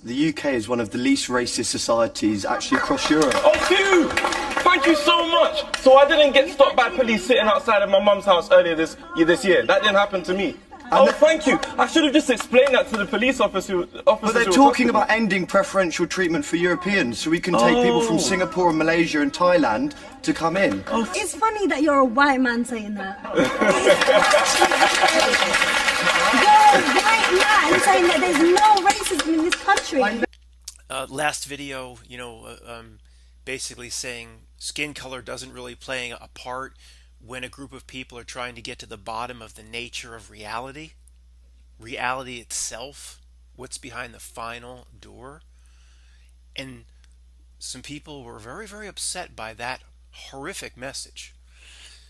the UK is one of the least racist societies actually across Europe. Oh, phew! Thank you so much. So I didn't get stopped by police sitting outside of my mum's house earlier this year. That didn't happen to me. Oh, thank you. I should have just explained that to the police officers. But they're talking about ending preferential treatment for Europeans, so we can take people from Singapore and Malaysia and Thailand to come in. Oh. It's funny that you're a white man saying that. You're a white man saying that there's no racism in this country. Last video, basically saying skin color doesn't really play a part when a group of people are trying to get to the bottom of the nature of reality itself, what's behind the final door. And some people were very, very upset by that horrific message.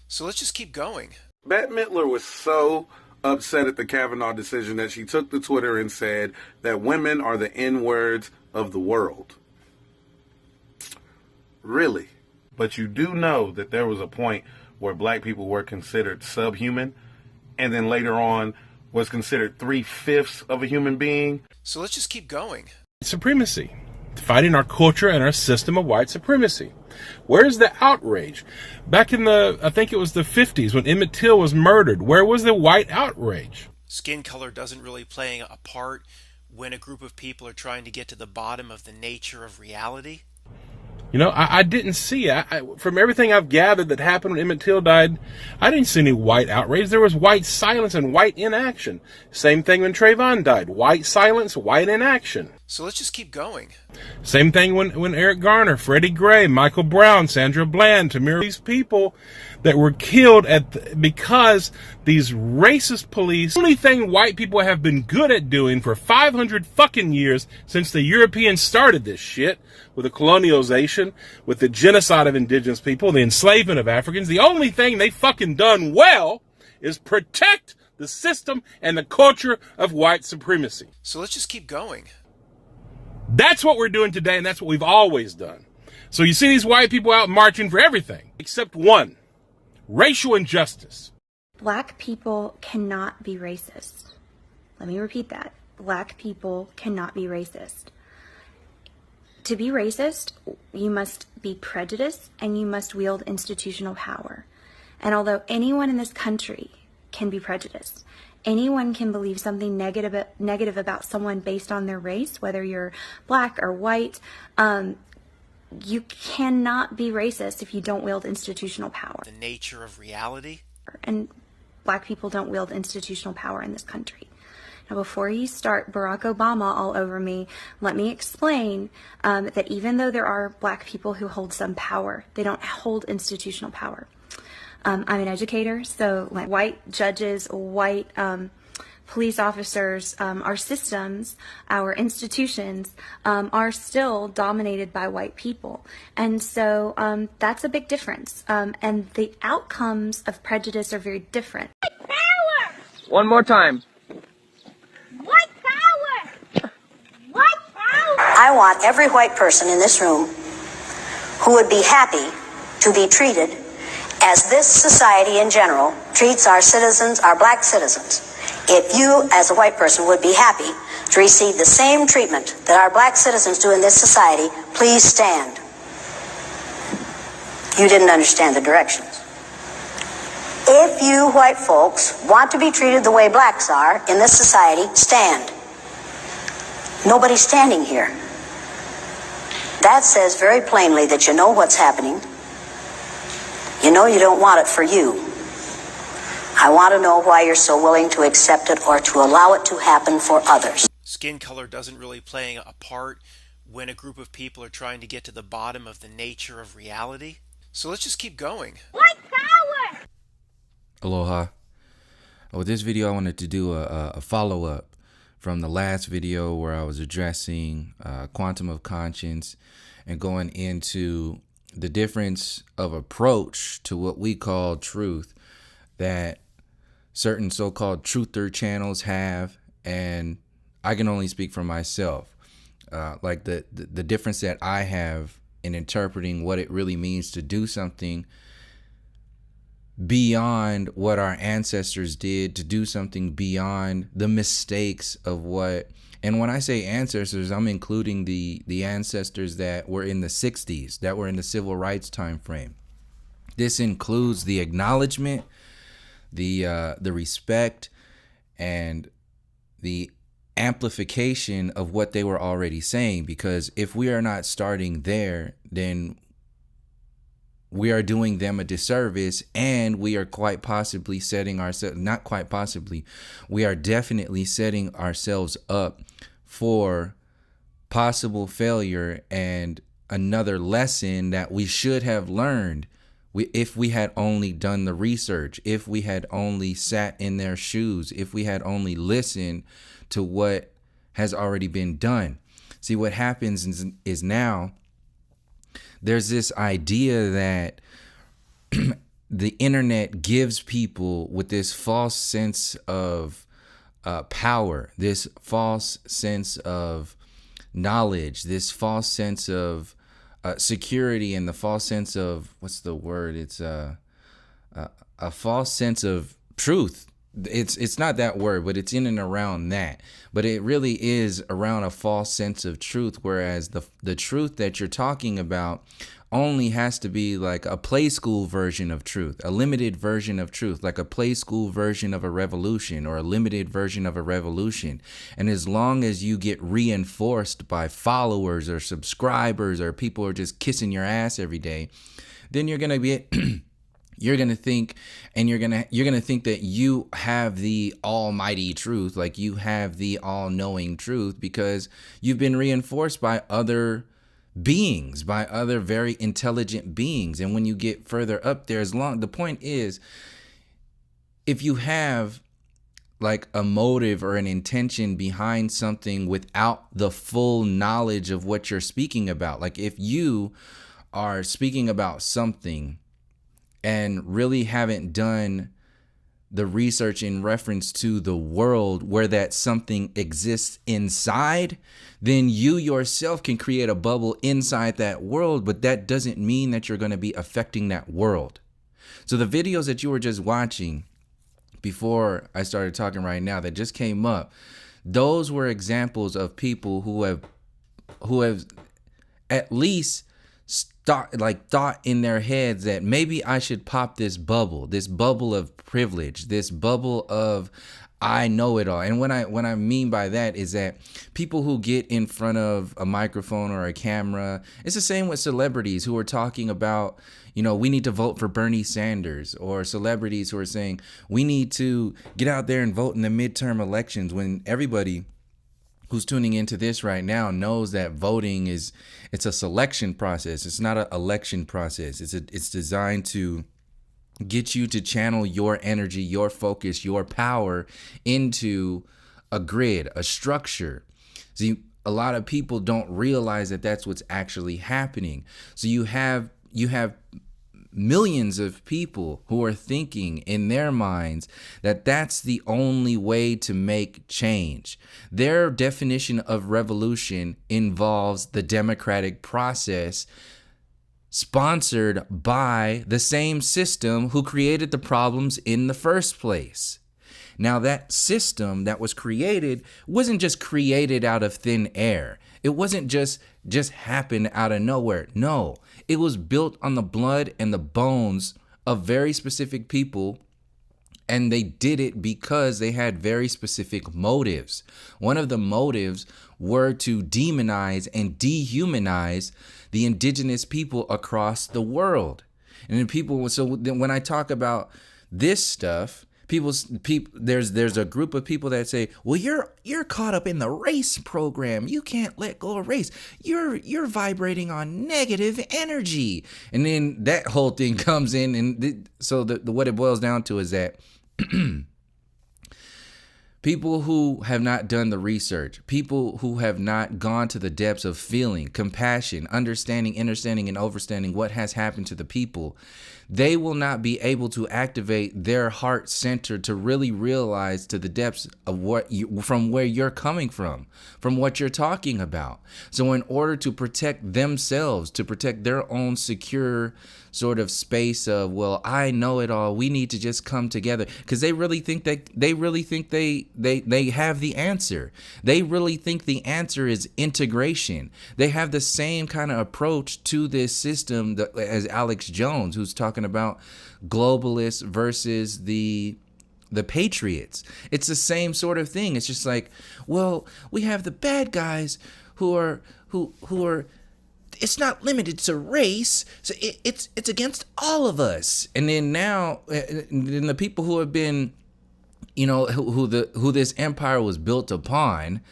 So let's just keep going. Bette Midler was so upset at the Kavanaugh decision that she took to Twitter and said that women are the N-words of the world. Really? But you do know that there was a point where black people were considered subhuman, and then later on was considered 3/5 of a human being. So let's just keep going. Supremacy. Fighting our culture and our system of white supremacy. Where's the outrage? Back in I think it was the 50s when Emmett Till was murdered, where was the white outrage? Skin color doesn't really play a part when a group of people are trying to get to the bottom of the nature of reality. I didn't see it. From everything I've gathered that happened when Emmett Till died, I didn't see any white outrage. There was white silence and white inaction. Same thing when Trayvon died. White silence, white inaction. So let's just keep going. Same thing when Eric Garner, Freddie Gray, Michael Brown, Sandra Bland, Tamir, these people that were killed because these racist police. The only thing white people have been good at doing for 500 fucking years since the Europeans started this shit, with the colonialization, with the genocide of indigenous people, the enslavement of Africans, the only thing they fucking done well is protect the system and the culture of white supremacy. So let's just keep going. That's what we're doing today, and that's what we've always done. So you see these white people out marching for everything, except one, racial injustice. Black people cannot be racist. Let me repeat that. Black people cannot be racist. To be racist, you must be prejudiced and you must wield institutional power. And although anyone in this country can be prejudiced, anyone can believe something negative about someone based on their race, whether you're black or white, you cannot be racist if you don't wield institutional power. The nature of reality. And black people don't wield institutional power in this country. Now, before you start Barack Obama all over me, let me explain that even though there are black people who hold some power, they don't hold institutional power. I'm an educator, so like white judges, white police officers, our systems, our institutions are still dominated by white people. And so that's a big difference. And the outcomes of prejudice are very different. Power! One more time. White power! White power! I want every white person in this room who would be happy to be treated as this society in general treats our citizens, our black citizens. If you, as a white person, would be happy to receive the same treatment that our black citizens do in this society, please stand. You didn't understand the directions. If you white folks want to be treated the way blacks are in this society, stand. Nobody's standing here. That says very plainly that you know what's happening. You know you don't want it for you. I want to know why you're so willing to accept it or to allow it to happen for others. Skin color doesn't really play a part when a group of people are trying to get to the bottom of the nature of reality. So let's just keep going. White power! Aloha. With this video, I wanted to do a follow-up from the last video where I was addressing quantum of conscience and going into the difference of approach to what we call truth that certain so-called truther channels have, and I can only speak for myself. Like the difference that I have in interpreting what it really means to do something beyond what our ancestors did, to do something beyond the mistakes of what And when I say ancestors, I'm including the ancestors that were in the 60s, that were in the civil rights time frame. This includes the acknowledgement, the respect, and the amplification of what they were already saying. Because if we are not starting there, then we are doing them a disservice, and we are quite possibly setting ourselves, not quite possibly, we are definitely setting ourselves up for possible failure and another lesson that we should have learned if we had only done the research, if we had only sat in their shoes, if we had only listened to what has already been done. See, what happens is now there's this idea that the internet gives people with this false sense of power, this false sense of knowledge, this false sense of security, and the false sense of, what's the word? It's a false sense of truth. It's not that word, but it's in and around that. But it really is around a false sense of truth, whereas the truth that you're talking about only has to be like a play school version of truth, a limited version of truth, like a play school version of a revolution or a limited version of a revolution. And as long as you get reinforced by followers or subscribers or people who are just kissing your ass every day, then you're going to be you're going to think, and you're going to think that you have the almighty truth, like you have the all-knowing truth, because you've been reinforced by other beings, by other very intelligent beings. And when you get further up there, the point is, if you have like a motive or an intention behind something without the full knowledge of what you're speaking about, like if you are speaking about something and really haven't done the research in reference to the world where that something exists inside, then you yourself can create a bubble inside that world, but that doesn't mean that you're going to be affecting that world. So the videos that you were just watching before I started talking right now that just came up, those were examples of people who have at least thought in their heads that maybe I should pop this bubble of privilege, this bubble of I know it all. And what I mean by that is that people who get in front of a microphone or a camera, it's the same with celebrities who are talking about, we need to vote for Bernie Sanders, or celebrities who are saying we need to get out there and vote in the midterm elections, when everybody who's tuning into this right now knows that voting it's a selection process. It's not an election process. It's designed to get you to channel your energy, your focus, your power into a grid, a structure. See, a lot of people don't realize that that's what's actually happening. So you have millions of people who are thinking in their minds that that's the only way to make change. Their definition of revolution involves the democratic process sponsored by the same system who created the problems in the first place. Now, that system that was created wasn't just created out of thin air. It wasn't just happened out of nowhere. No, it was built on the blood and the bones of very specific people, and they did it because they had very specific motives. One of the motives were to demonize and dehumanize the indigenous people across the world. And then when I talk about this stuff, there's a group of people that say, well, you're caught up in the race program. You can't let go of race. You're vibrating on negative energy. And then that whole thing comes in. And what it boils down to is that people who have not done the research, people who have not gone to the depths of feeling, compassion, understanding, and overstanding what has happened to the people, they will not be able to activate their heart center to really realize to the depths of from where you're coming from what you're talking about. So in order to protect themselves, to protect their own secure sort of space of, well, I know it all, we need to just come together, because they really think they have the answer. They really think the answer is integration. They have the same kind of approach to this system as Alex Jones, who's talking about globalists versus the patriots. It's the same sort of thing. It's just like, well, we have the bad guys who are it's not limited to race, so it's against all of us. And then now, then the people who have been, who this empire was built upon,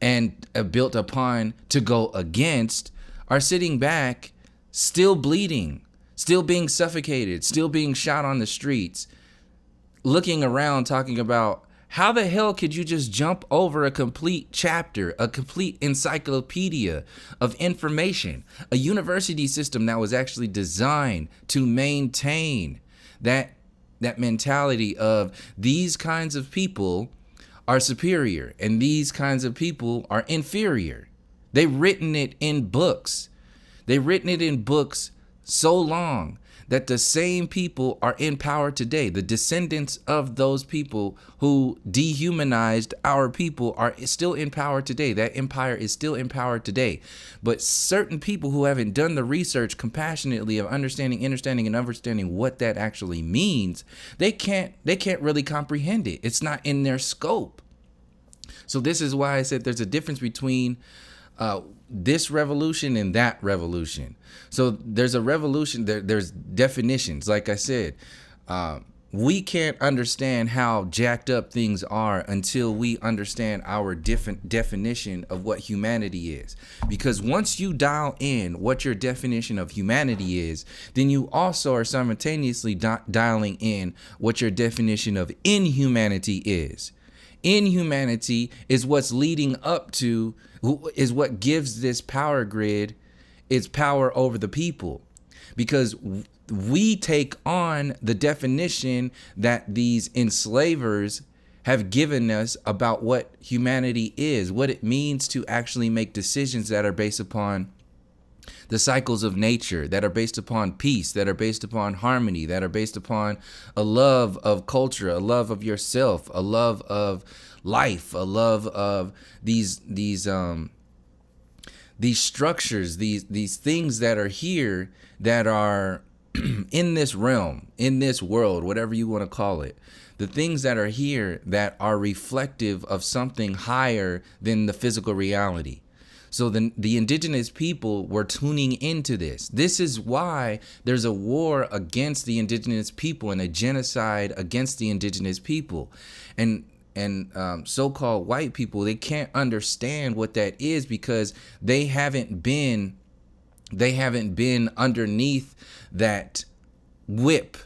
and built upon to go against, are sitting back, still bleeding, still being suffocated, still being shot on the streets, looking around, talking about, how the hell could you just jump over a complete chapter, a complete encyclopedia of information, a university system that was actually designed to maintain that mentality of these kinds of people are superior and these kinds of people are inferior. They've written it in books. They've written it in books so long that the same people are in power today. The descendants of those people who dehumanized our people are still in power today. That empire is still in power today. But certain people who haven't done the research compassionately of understanding what that actually means, they can't really comprehend it. It's not in their scope. So this is why I said there's a difference between this revolution and that revolution. So there's a revolution, there's definitions. Like I said, we can't understand how jacked up things are until we understand our different definition of what humanity is. Because once you dial in what your definition of humanity is, then you also are simultaneously dialing in what your definition of inhumanity is. Inhumanity is what's leading up to, is what gives this power grid its power over the people, because we take on the definition that these enslavers have given us about what humanity is, what it means to actually make decisions that are based upon the cycles of nature, that are based upon peace, that are based upon harmony, that are based upon a love of culture, a love of yourself, a love of life, a love of these structures, these things that are here, that are in this realm, in this world, whatever you want to call it, the things that are here that are reflective of something higher than the physical reality. So the indigenous people were tuning into this. This is why there's a war against the indigenous people and a genocide against the indigenous people. And so-called white people, they can't understand what that is because they haven't been underneath that whip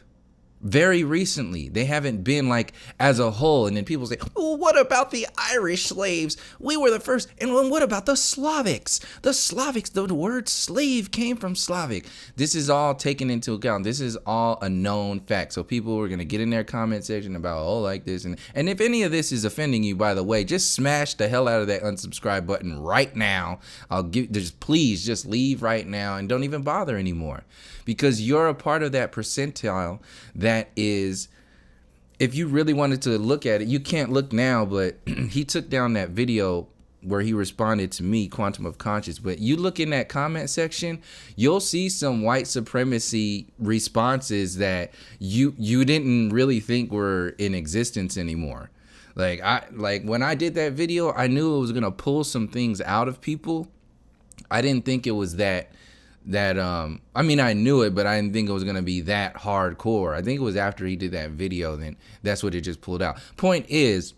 very recently. They haven't been like as a whole. And then people say, well, what about the Irish slaves? We were the first. And what about the Slavics? The word slave came from Slavic. This is all taken into account. This is all a known fact. So people are going to get in their comment section about, oh, like this. And if any of this is offending you, by the way, just smash the hell out of that unsubscribe button right now. Please just leave right now and don't even bother anymore, because you're a part of that percentile that is, if you really wanted to look at it, you can't look now, but he took down that video where he responded to me, Quantum of Conscience. But you look in that comment section, you'll see some white supremacy responses that you didn't really think were in existence anymore. Like when I did that video, I knew it was gonna pull some things out of people. I didn't think it was that I mean, I knew it, but I didn't think it was going to be that hardcore. I think it was after he did that video, then that's what it just pulled out. Point is,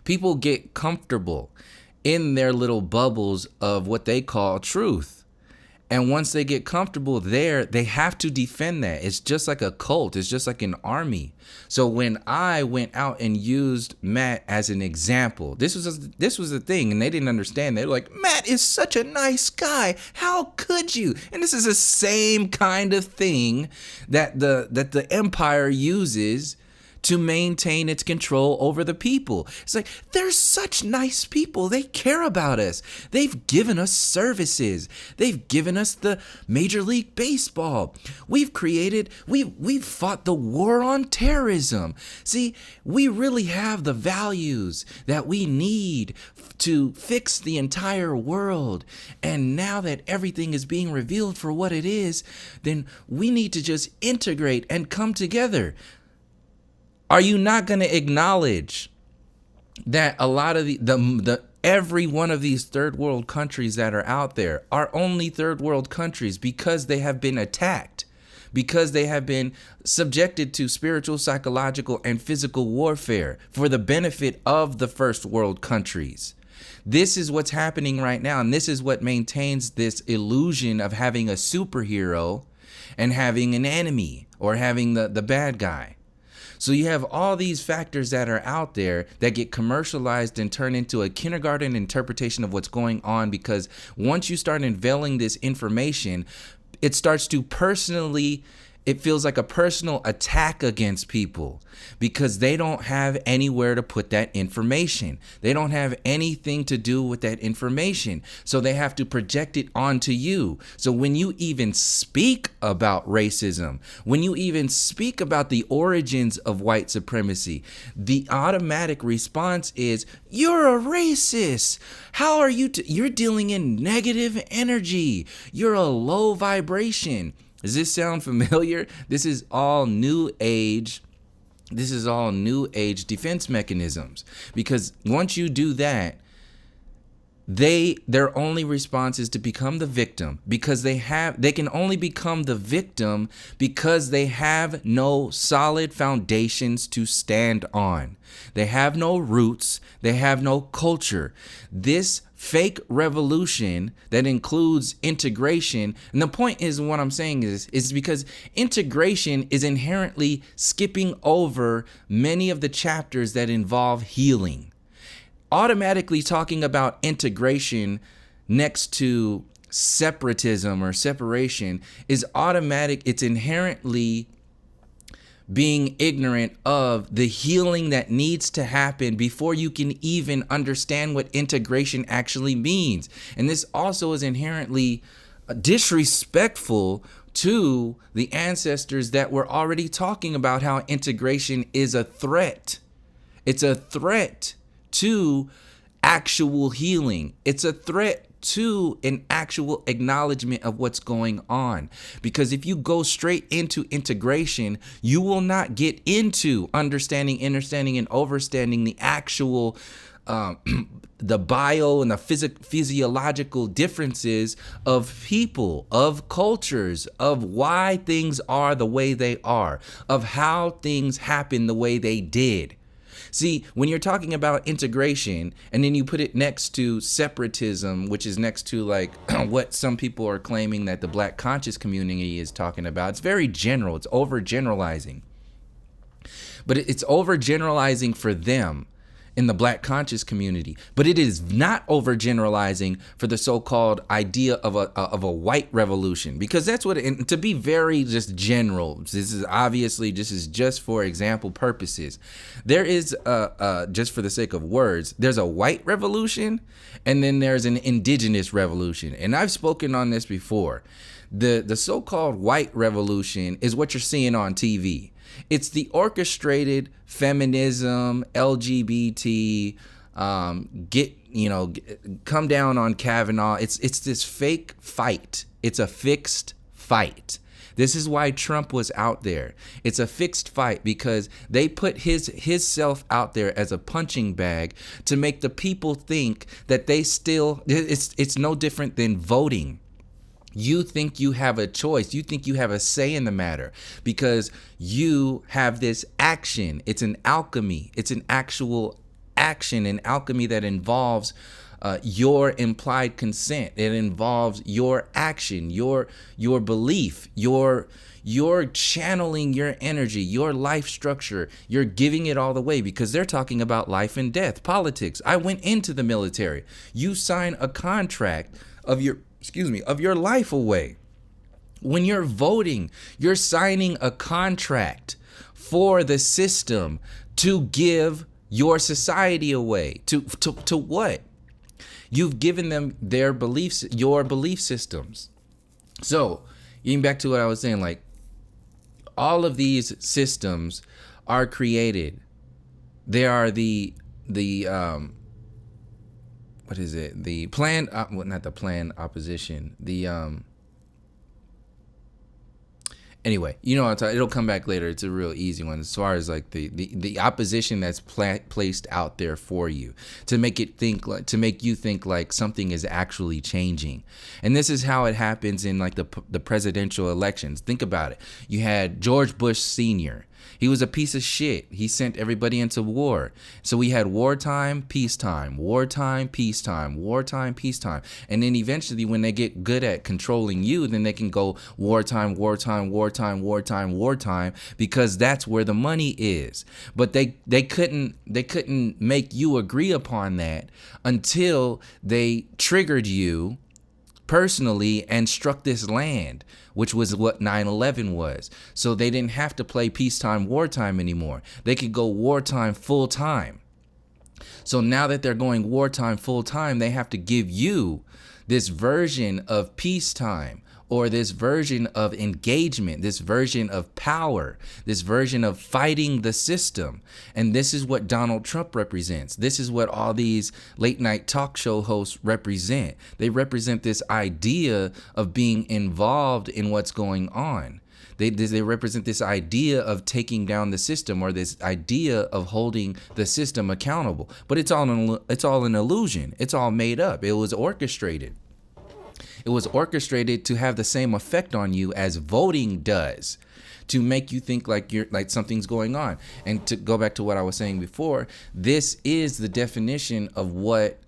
people get comfortable in their little bubbles of what they call truth. And once they get comfortable there, they have to defend that. It's just like a cult. It's just like an army. So when I went out and used Matt as an example, this was the thing, and they didn't understand. They were like, Matt is such a nice guy. How could you? And this is the same kind of thing that the empire uses to maintain its control over the people. It's like, they're such nice people. They care about us. They've given us services. They've given us the Major League Baseball. We've fought the war on terrorism. See, we really have the values that we need to fix the entire world. And now that everything is being revealed for what it is, then we need to just integrate and come together. Are you not going to acknowledge that a lot of every one of these third world countries that are out there are only third world countries because they have been attacked, because they have been subjected to spiritual, psychological, and physical warfare for the benefit of the first world countries? This is what's happening right now, and this is what maintains this illusion of having a superhero and having an enemy or having the bad guy. So you have all these factors that are out there that get commercialized and turn into a kindergarten interpretation of what's going on, because once you start unveiling this information, it starts to it feels like a personal attack against people because they don't have anywhere to put that information. They don't have anything to do with that information. So they have to project it onto you. So when you even speak about racism, when you even speak about the origins of white supremacy, the automatic response is, you're a racist. How are you? You're dealing in negative energy. You're a low vibration. Does this sound familiar? This is all new age. This is all new age defense mechanisms. Because once you do that, their only response is to become the victim, because they can only become the victim because they have no solid foundations to stand on. They have no roots. They have no culture. This fake revolution that includes integration, and the point is, what I'm saying is because integration is inherently skipping over many of the chapters that involve healing. Automatically talking about integration next to separatism or separation is automatic. It's inherently being ignorant of the healing that needs to happen before you can even understand what integration actually means. And this also is inherently disrespectful to the ancestors that were already talking about how integration is a threat. It's a threat to actual healing. It's a threat to an actual acknowledgement of what's going on. Because if you go straight into integration, you will not get into understanding, and overstanding the actual the bio and the physiological differences of people, of cultures, of why things are the way they are, of how things happen the way they did. See, when you're talking about integration and then you put it next to separatism, which is next to like what some people are claiming that the Black conscious community is talking about, it's very general. It's overgeneralizing. But it's overgeneralizing for them in the Black conscious community, but it is not overgeneralizing for the so-called idea of a white revolution, because that's what, and to be very just general, this is just for example purposes. There is just for the sake of words, there's a white revolution and then there's an indigenous revolution. And I've spoken on this before. The so-called white revolution is what you're seeing on TV. It's the orchestrated feminism, LGBT, come down on Kavanaugh. It's this fake fight. It's a fixed fight. This is why Trump was out there. It's a fixed fight because they put his self out there as a punching bag to make the people think that it's no different than voting. You think you have a choice. You think you have a say in the matter because you have this action. It's an alchemy. It's an actual action, an alchemy that involves your implied consent. It involves your action, your belief, your channeling your energy, your life structure. You're giving it all the way because they're talking about life and death, politics. I went into the military. You sign a contract of your life away. When you're voting, you're signing a contract for the system to give your society away. To what? You've given them their beliefs, your belief systems. So, getting back to what I was saying, like, all of these systems are created. They are the what is it? The planned, well, not the planned opposition. Anyway, you know what I'm talking. It'll come back later. It's a real easy one as far as like the opposition that's placed out there for you to make you think like something is actually changing. And this is how it happens in like the presidential elections. Think about it. You had George Bush Sr. He was a piece of shit. He sent everybody into war. So we had wartime, peacetime, wartime, peacetime, wartime, peacetime. And then eventually when they get good at controlling you, then they can go wartime, wartime, wartime, wartime, wartime, because that's where the money is. But they couldn't make you agree upon that until they triggered you personally and struck this land, which was what 9/11 was. So they didn't have to play peacetime, wartime anymore. They could go wartime full time. So now that they're going wartime full time, they have to give you this version of peacetime, or this version of engagement, this version of power, this version of fighting the system. And this is what Donald Trump represents. This is what all these late night talk show hosts represent. They represent this idea of being involved in what's going on. They represent this idea of taking down the system, or this idea of holding the system accountable. But it's all an illusion. It's all made up. It was orchestrated. It was orchestrated to have the same effect on you as voting does, to make you think like something's going on. And to go back to what I was saying before, this is the definition of what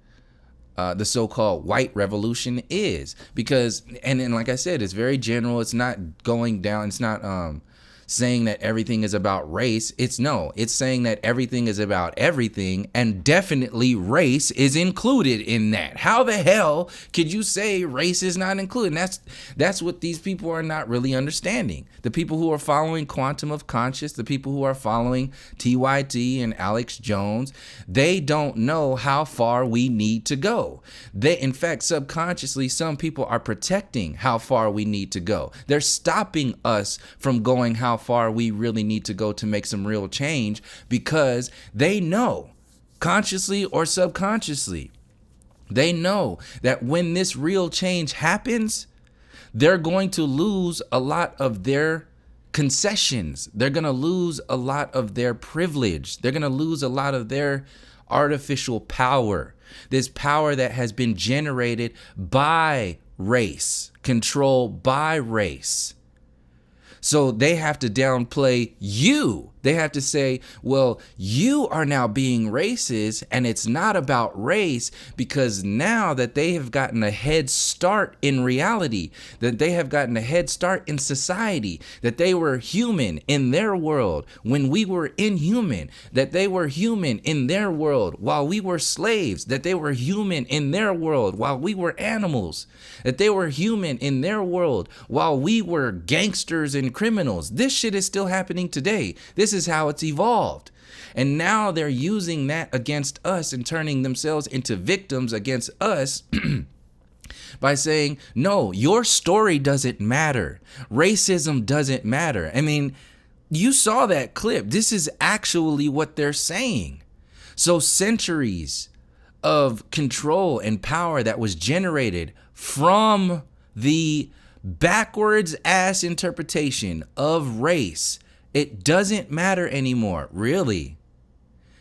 the so-called white revolution is. Because, and then like I said, it's very general. It's not going down. It's not saying that everything is about race. It's saying that everything is about everything, and definitely race is included in that. How the hell could you say race is not included? And that's what these people are not really understanding. The people who are following Quantum of Conscious, the people who are following TYT and Alex Jones, they don't know how far we need to go. In fact, subconsciously, some people are protecting how far we need to go. They're stopping us from going how far we really need to go to make some real change, because they know, consciously or subconsciously, they know that when this real change happens, they're going to lose a lot of their concessions. They're going to lose a lot of their privilege. They're going to lose a lot of their artificial power. This power that has been generated by race, controlled by race. So they have to downplay you. They have to say, well, you are now being racist, and it's not about race, because now that they have gotten a head start in reality, that they have gotten a head start in society, that they were human in their world when we were inhuman, that they were human in their world while we were slaves, that they were human in their world while we were animals, that they were human in their world while we were gangsters and criminals. This shit is still happening today. This is how it's evolved. And now they're using that against us and turning themselves into victims against us by saying, no, your story doesn't matter. Racism doesn't matter. I mean, you saw that clip. This is actually what they're saying. So centuries of control and power that was generated from the backwards ass interpretation of race, it doesn't matter anymore, really.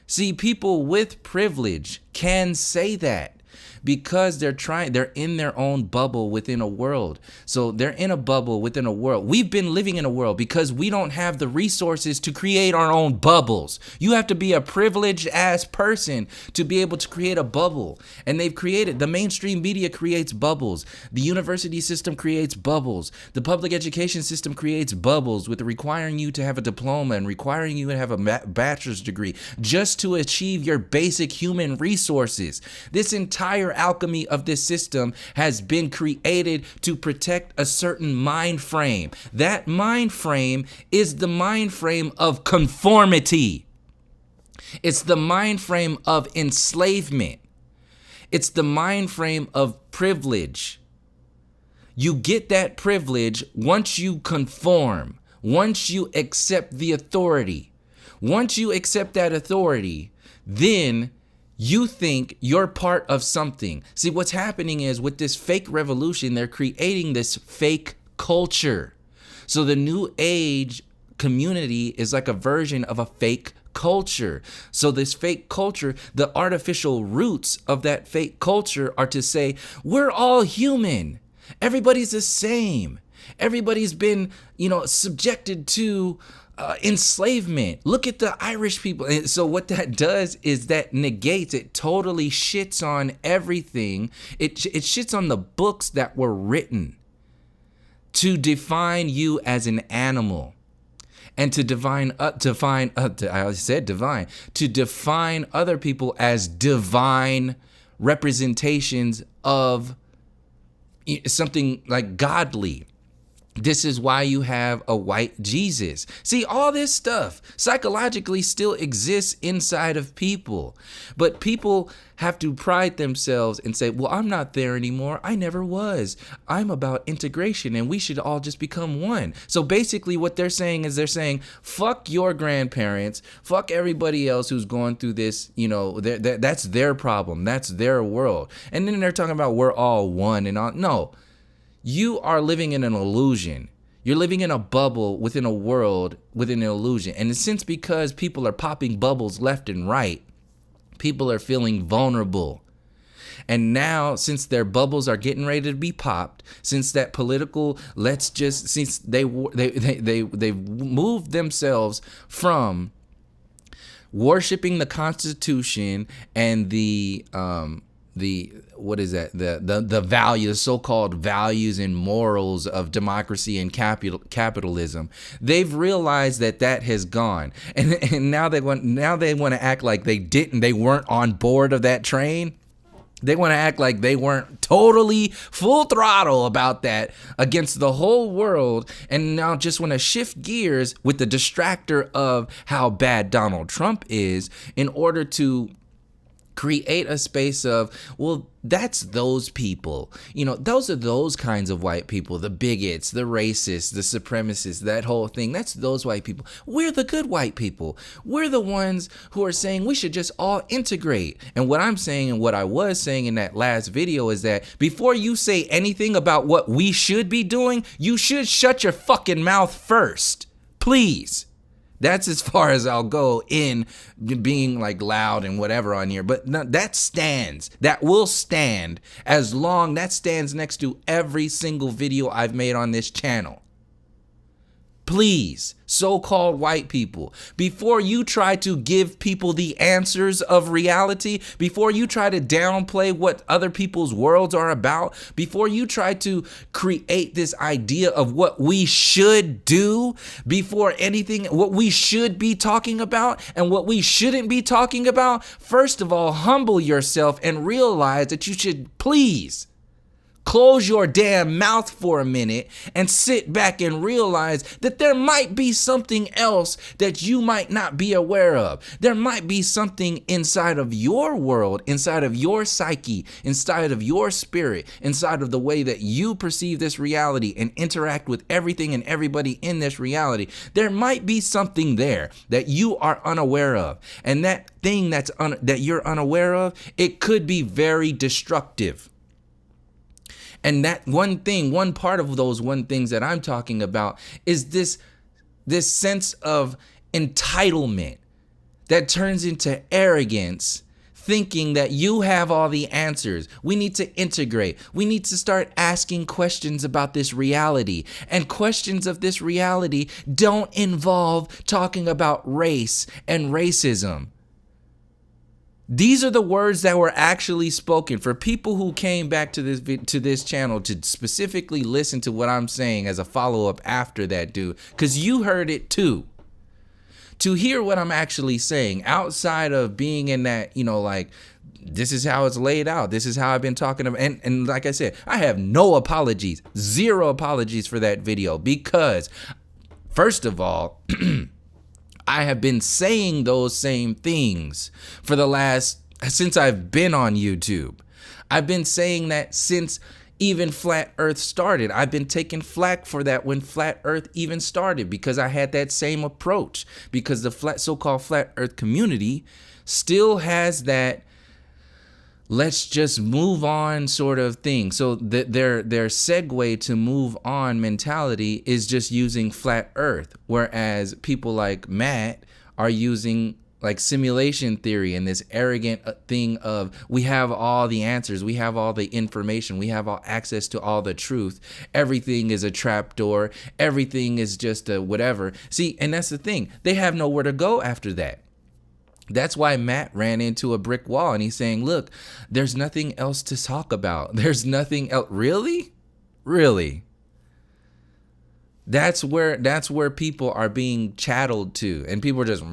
See, people with privilege can say that because they're in their own bubble within a world. So they're in a bubble within a world. We've been living in a world because we don't have the resources to create our own bubbles. You have to be a privileged ass person to be able to create a bubble. And they've created, the mainstream media creates bubbles. The university system creates bubbles. The public education system creates bubbles with requiring you to have a diploma and requiring you to have a bachelor's degree just to achieve your basic human resources. This entire entire alchemy of this system has been created to protect a certain mind frame. That mind frame is the mind frame of conformity. It's the mind frame of enslavement. It's the mind frame of privilege. You get that privilege once you conform, once you accept the authority. Once you accept that authority, then you think you're part of something. See, what's happening is with this fake revolution, they're creating this fake culture. So the new age community is like a version of a fake culture. So this fake culture, the artificial roots of that fake culture are to say, we're all human. Everybody's the same. Everybody's been, subjected to enslavement. Look at the Irish people. And so what that does is that negates, it totally shits on everything. It shits on the books that were written to define you as an animal. And to define other people as divine representations of something like godly. This is why you have a white Jesus. See, all this stuff psychologically still exists inside of people. But people have to pride themselves and say, well, I'm not there anymore. I never was. I'm about integration and we should all just become one. So basically what they're saying is fuck your grandparents. Fuck everybody else who's going through this. That's their problem. That's their world. And then they're talking about we're all one and all. No. You are living in an illusion. You're living in a bubble within a world within an illusion. And since because people are popping bubbles left and right, people are feeling vulnerable. And now, since their bubbles are getting ready to be popped, since that political, since they've moved themselves from worshiping the Constitution and the value, the so-called values and morals of democracy and capitalism, they've realized that has gone, and now they want to act like they weren't on board of that train. They want to act like they weren't totally full throttle about that against the whole world, and now just want to shift gears with the distractor of how bad Donald Trump is in order to create a space of, well, that's those people. Those are those kinds of white people, the bigots, the racists, the supremacists, that whole thing. That's those white people. We're the good white people. We're the ones who are saying we should just all integrate. And what I'm saying and what I was saying in that last video is that before you say anything about what we should be doing, you should shut your fucking mouth first. Please. That's as far as I'll go in being like loud and whatever on here. But no, that stands. That will stand as long. That stands next to every single video I've made on this channel. Please, so-called white people, before you try to give people the answers of reality, before you try to downplay what other people's worlds are about, before you try to create this idea of what we should do, before anything, what we should be talking about and what we shouldn't be talking about, first of all, humble yourself and realize that you should please close your damn mouth for a minute and sit back and realize that there might be something else that you might not be aware of. There might be something inside of your world, inside of your psyche, inside of your spirit, inside of the way that you perceive this reality and interact with everything and everybody in this reality. There might be something there that you are unaware of. And that thing that you're unaware of, it could be very destructive. And that one part of those things that I'm talking about is this sense of entitlement that turns into arrogance, thinking that you have all the answers. We need to integrate. We need to start asking questions about this reality. And questions of this reality don't involve talking about race and racism. These are the words that were actually spoken for people who came back to this channel to specifically listen to what I'm saying as a follow-up after that, dude, because you heard it too. To hear what I'm actually saying outside of being in that, this is how it's laid out. This is how I've been talking about. And like I said, I have no apologies, zero apologies for that video, because first of all, I have been saying those same things since I've been on YouTube. I've been saying that since even Flat Earth started. I've been taking flack for that when Flat Earth even started, because I had that same approach, because the so-called Flat Earth community still has that let's just move on sort of thing. So their segue to move on mentality is just using Flat Earth, whereas people like Matt are using like simulation theory and this arrogant thing of we have all the answers, we have all the information, we have all access to all the truth. Everything is a trapdoor. Everything is just a whatever. See, and that's the thing. They have nowhere to go after that. That's why Matt ran into a brick wall, and he's saying, look, there's nothing else to talk about. There's nothing else. Really? Really? That's where people are being chatteled to, and people are just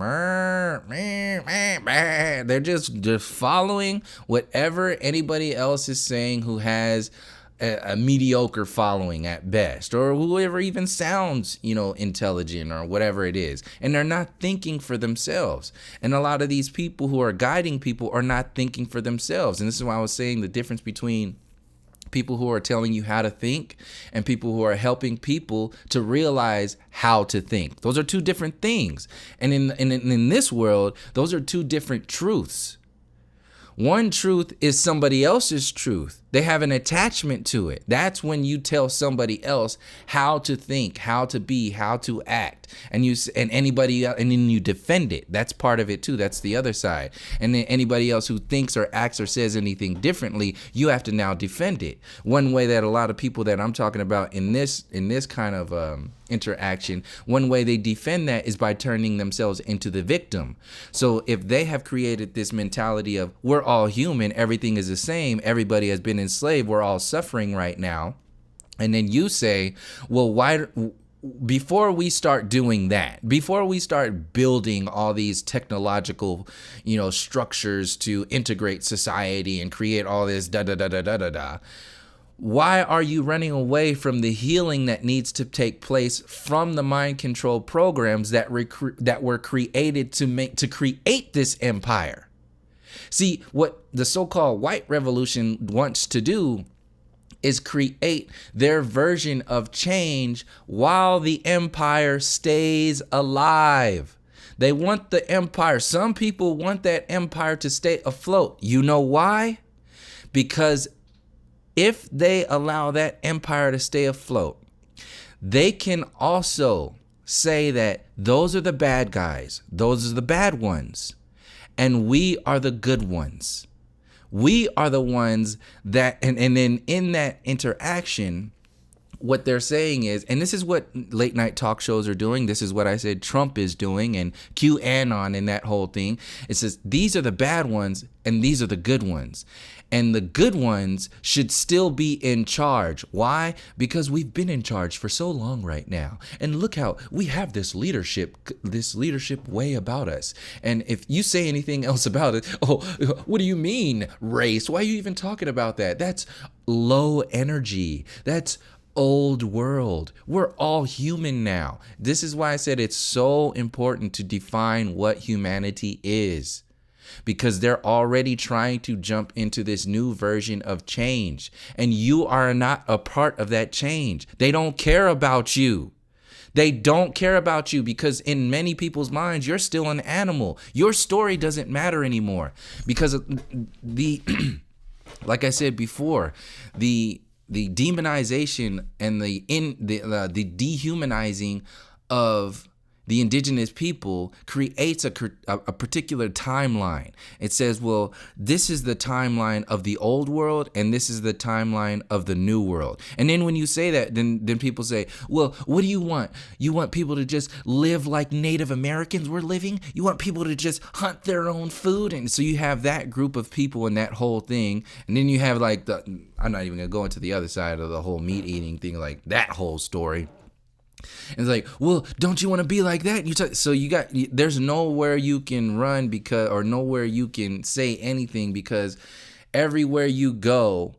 they're just following whatever anybody else is saying who has a mediocre following at best, or whoever even sounds, intelligent or whatever it is. And they're not thinking for themselves. And a lot of these people who are guiding people are not thinking for themselves. And this is why I was saying the difference between people who are telling you how to think and people who are helping people to realize how to think. Those are two different things. And in this world, those are two different truths. One truth is somebody else's truth. They have an attachment to it. That's when you tell somebody else how to think, how to be, how to act, and anybody else, and then you defend it. That's part of it too. That's the other side. And then anybody else who thinks or acts or says anything differently, you have to now defend it. One way that a lot of people that I'm talking about in this kind of interaction, one way they defend that is by turning themselves into the victim. So if they have created this mentality of we're all human, everything is the same, everybody has been enslaved, we're all suffering right now, and then you say, well, why? Before we start doing that, before we start building all these technological, structures to integrate society and create all this why are you running away from the healing that needs to take place from the mind control programs that were created to create this empire? See, what the so-called white revolution wants to do is create their version of change while the empire stays alive. They want the empire. Some people want that empire to stay afloat. You know why? Because if they allow that empire to stay afloat, they can also say that those are the bad guys, those are the bad ones, and we are the good ones. We are the ones that, and then in that interaction, what they're saying is, and this is what late night talk shows are doing, this is what I said Trump is doing, and QAnon and that whole thing. It says these are the bad ones and these are the good ones. And the good ones should still be in charge. Why? Because we've been in charge for so long right now. And look how we have this leadership way about us. And if you say anything else about it, oh, what do you mean race? Why are you even talking about that? That's low energy. That's old world. We're all human now. This is why I said it's so important to define what humanity is. Because they're already trying to jump into this new version of change. And you are not a part of that change. They don't care about you. They don't care about you because in many people's minds, you're still an animal. Your story doesn't matter anymore. Because like I said before, the demonization and the dehumanizing of the indigenous people creates a particular timeline. It says, well, this is the timeline of the old world and this is the timeline of the new world. And then when you say that, then people say, well, what do you want? You want people to just live like Native Americans were living? You want people to just hunt their own food? And so you have that group of people and that whole thing. And then you have like I'm not even gonna go into the other side of the whole meat eating thing, like that whole story. And it's like, well, don't you want to be like that? So there's nowhere you can run or nowhere you can say anything, because everywhere you go,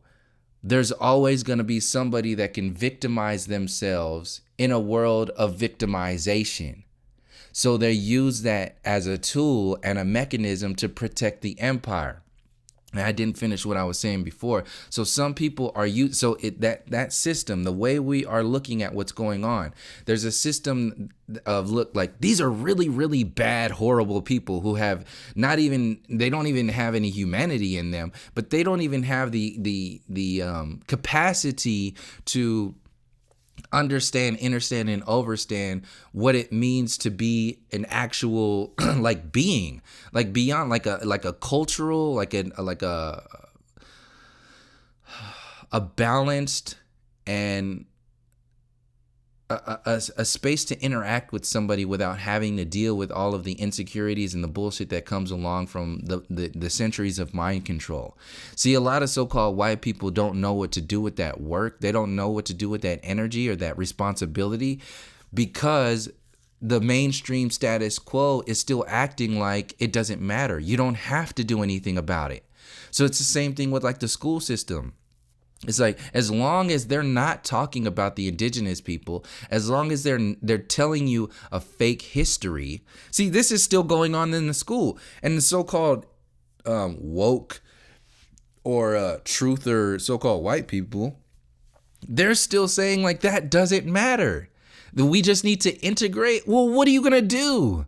there's always going to be somebody that can victimize themselves in a world of victimization. So they use that as a tool and a mechanism to protect the empire. And I didn't finish what I was saying before. So some people are that system, the way we are looking at what's going on, there's a system of these are really, really bad, horrible people who have they don't even have any humanity in them, but they don't even have the capacity to understand, and overstand what it means to be an actual being, beyond a cultural, a balanced and a space to interact with somebody without having to deal with all of the insecurities and the bullshit that comes along from the centuries of mind control. See, a lot of so-called white people don't know what to do with that work. They don't know what to do with that energy or that responsibility, because the mainstream status quo is still acting like it doesn't matter. You don't have to do anything about it. So it's the same thing with the school system. It's like, as long as they're not talking about the indigenous people, as long as they're telling you a fake history. See, this is still going on in the school. And the so-called woke or truth or so-called white people, they're still saying that doesn't matter. That we just need to integrate. Well, what are you going to do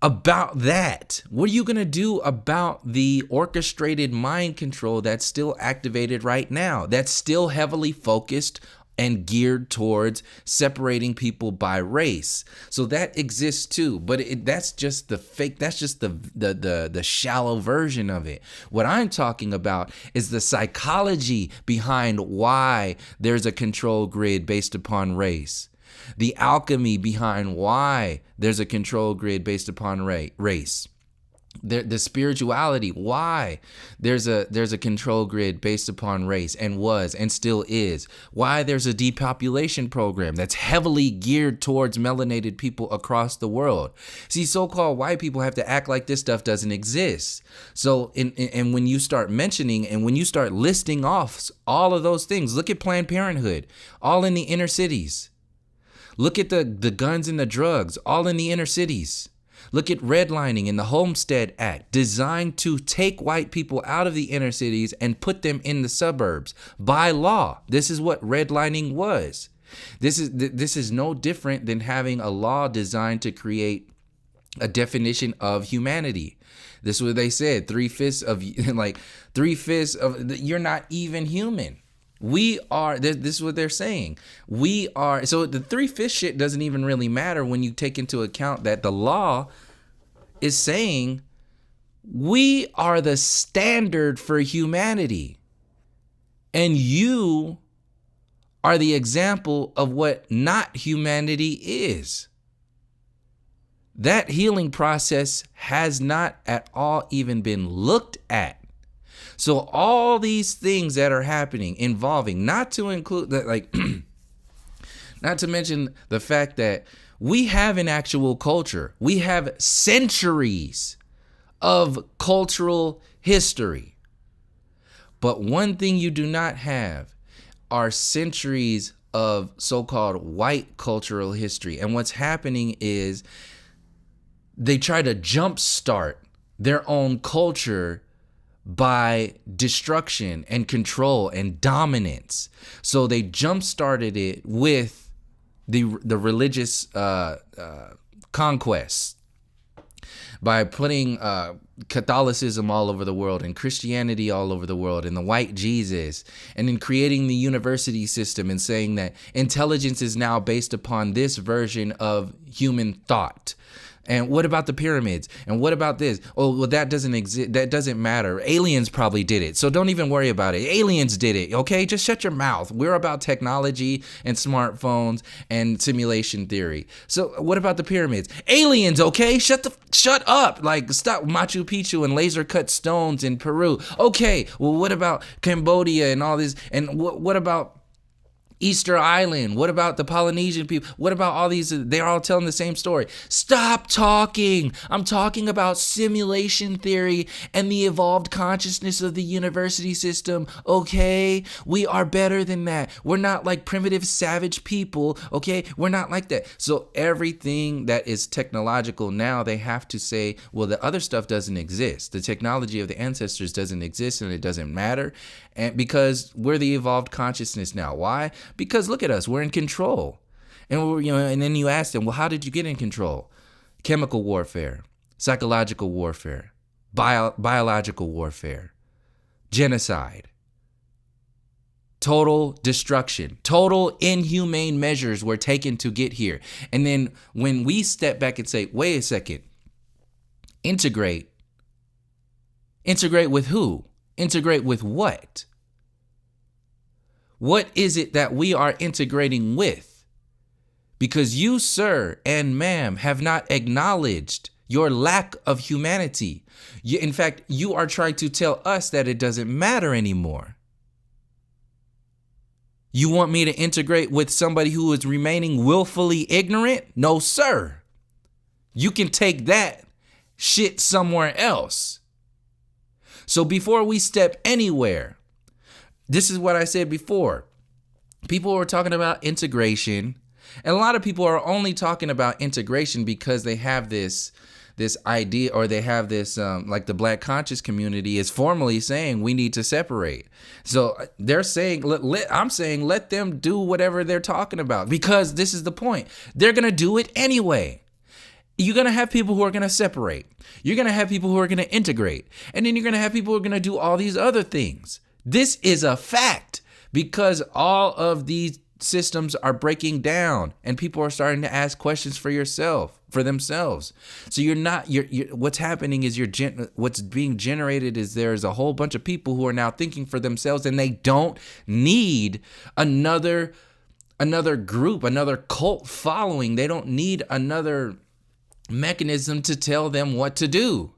about that? What are you going to do about the orchestrated mind control that's still activated right now? That's still heavily focused and geared towards separating people by race. So that exists too, but that's just the fake. That's just the shallow version of it. What I'm talking about is the psychology behind why there's a control grid based upon race. The alchemy behind why there's a control grid based upon race. The spirituality, why there's a control grid based upon race, and was and still is. Why there's a depopulation program that's heavily geared towards melanated people across the world. See, so-called white people have to act like this stuff doesn't exist. So, and when you start mentioning and when you start listing off all of those things, look at Planned Parenthood, all in the inner cities. Look at the guns and the drugs, all in the inner cities. Look at redlining and the Homestead Act, designed to take white people out of the inner cities and put them in the suburbs by law. This is what redlining was. This is no different than having a law designed to create a definition of humanity. This is what they said: 3/5 of you're not even human. We are, this is what they're saying. We are, so the 3/5 shit doesn't even really matter when you take into account that the law is saying we are the standard for humanity. And you are the example of what not humanity is. That healing process has not at all even been looked at. So all these things that are happening involving, not to include that, not to mention the fact that we have an actual culture. We have centuries of cultural history. But one thing you do not have are centuries of so-called white cultural history. And what's happening is they try to jumpstart their own culture by destruction and control and dominance. So they jump-started it with the religious conquests by putting Catholicism all over the world and Christianity all over the world and the white Jesus, and then creating the university system and saying that intelligence is now based upon this version of human thought. And what about the pyramids? And what about this? Oh, well, that doesn't exist. That doesn't matter. Aliens probably did it. So don't even worry about it. Aliens did it. Okay, just shut your mouth. We're about technology and smartphones and simulation theory. So what about the pyramids? Aliens, okay? Shut up. Stop Machu Picchu and laser cut stones in Peru. Okay, well, what about Cambodia and all this? And what about Easter Island. What about the Polynesian people? What about all these? They're all telling the same story. Stop talking. I'm talking about simulation theory and the evolved consciousness of the university system. Okay, we are better than that. We're not like primitive savage people. Okay, we're not like that. So everything that is technological now, they have to say, well, the other stuff doesn't exist. The technology of the ancestors doesn't exist, and it doesn't matter. And because we're the evolved consciousness now. Why? Because look at us, we're in control. And we're, and then you ask them, well, how did you get in control? Chemical warfare, psychological warfare, biological warfare, genocide, total destruction, total inhumane measures were taken to get here. And then when we step back and say, wait a second, integrate with who? Integrate with what? What is it that we are integrating with? Because you, sir and ma'am, have not acknowledged your lack of humanity. In fact, you are trying to tell us that it doesn't matter anymore. You want me to integrate with somebody who is remaining willfully ignorant? No, sir. You can take that shit somewhere else. So before we step anywhere, this is what I said before. People were talking about integration, and a lot of people are only talking about integration because they have this idea, or they have this, like the Black conscious community is formally saying we need to separate. So they're saying, I'm saying let them do whatever they're talking about, because this is the point. They're going to do it anyway. You're going to have people who are going to separate. You're going to have people who are going to integrate. And then you're going to have people who are going to do all these other things. This is a fact, because all of these systems are breaking down and people are starting to ask questions for themselves. So what's happening is what's being generated is there's a whole bunch of people who are now thinking for themselves, and they don't need another group, another cult following. They don't need another mechanism to tell them what to do.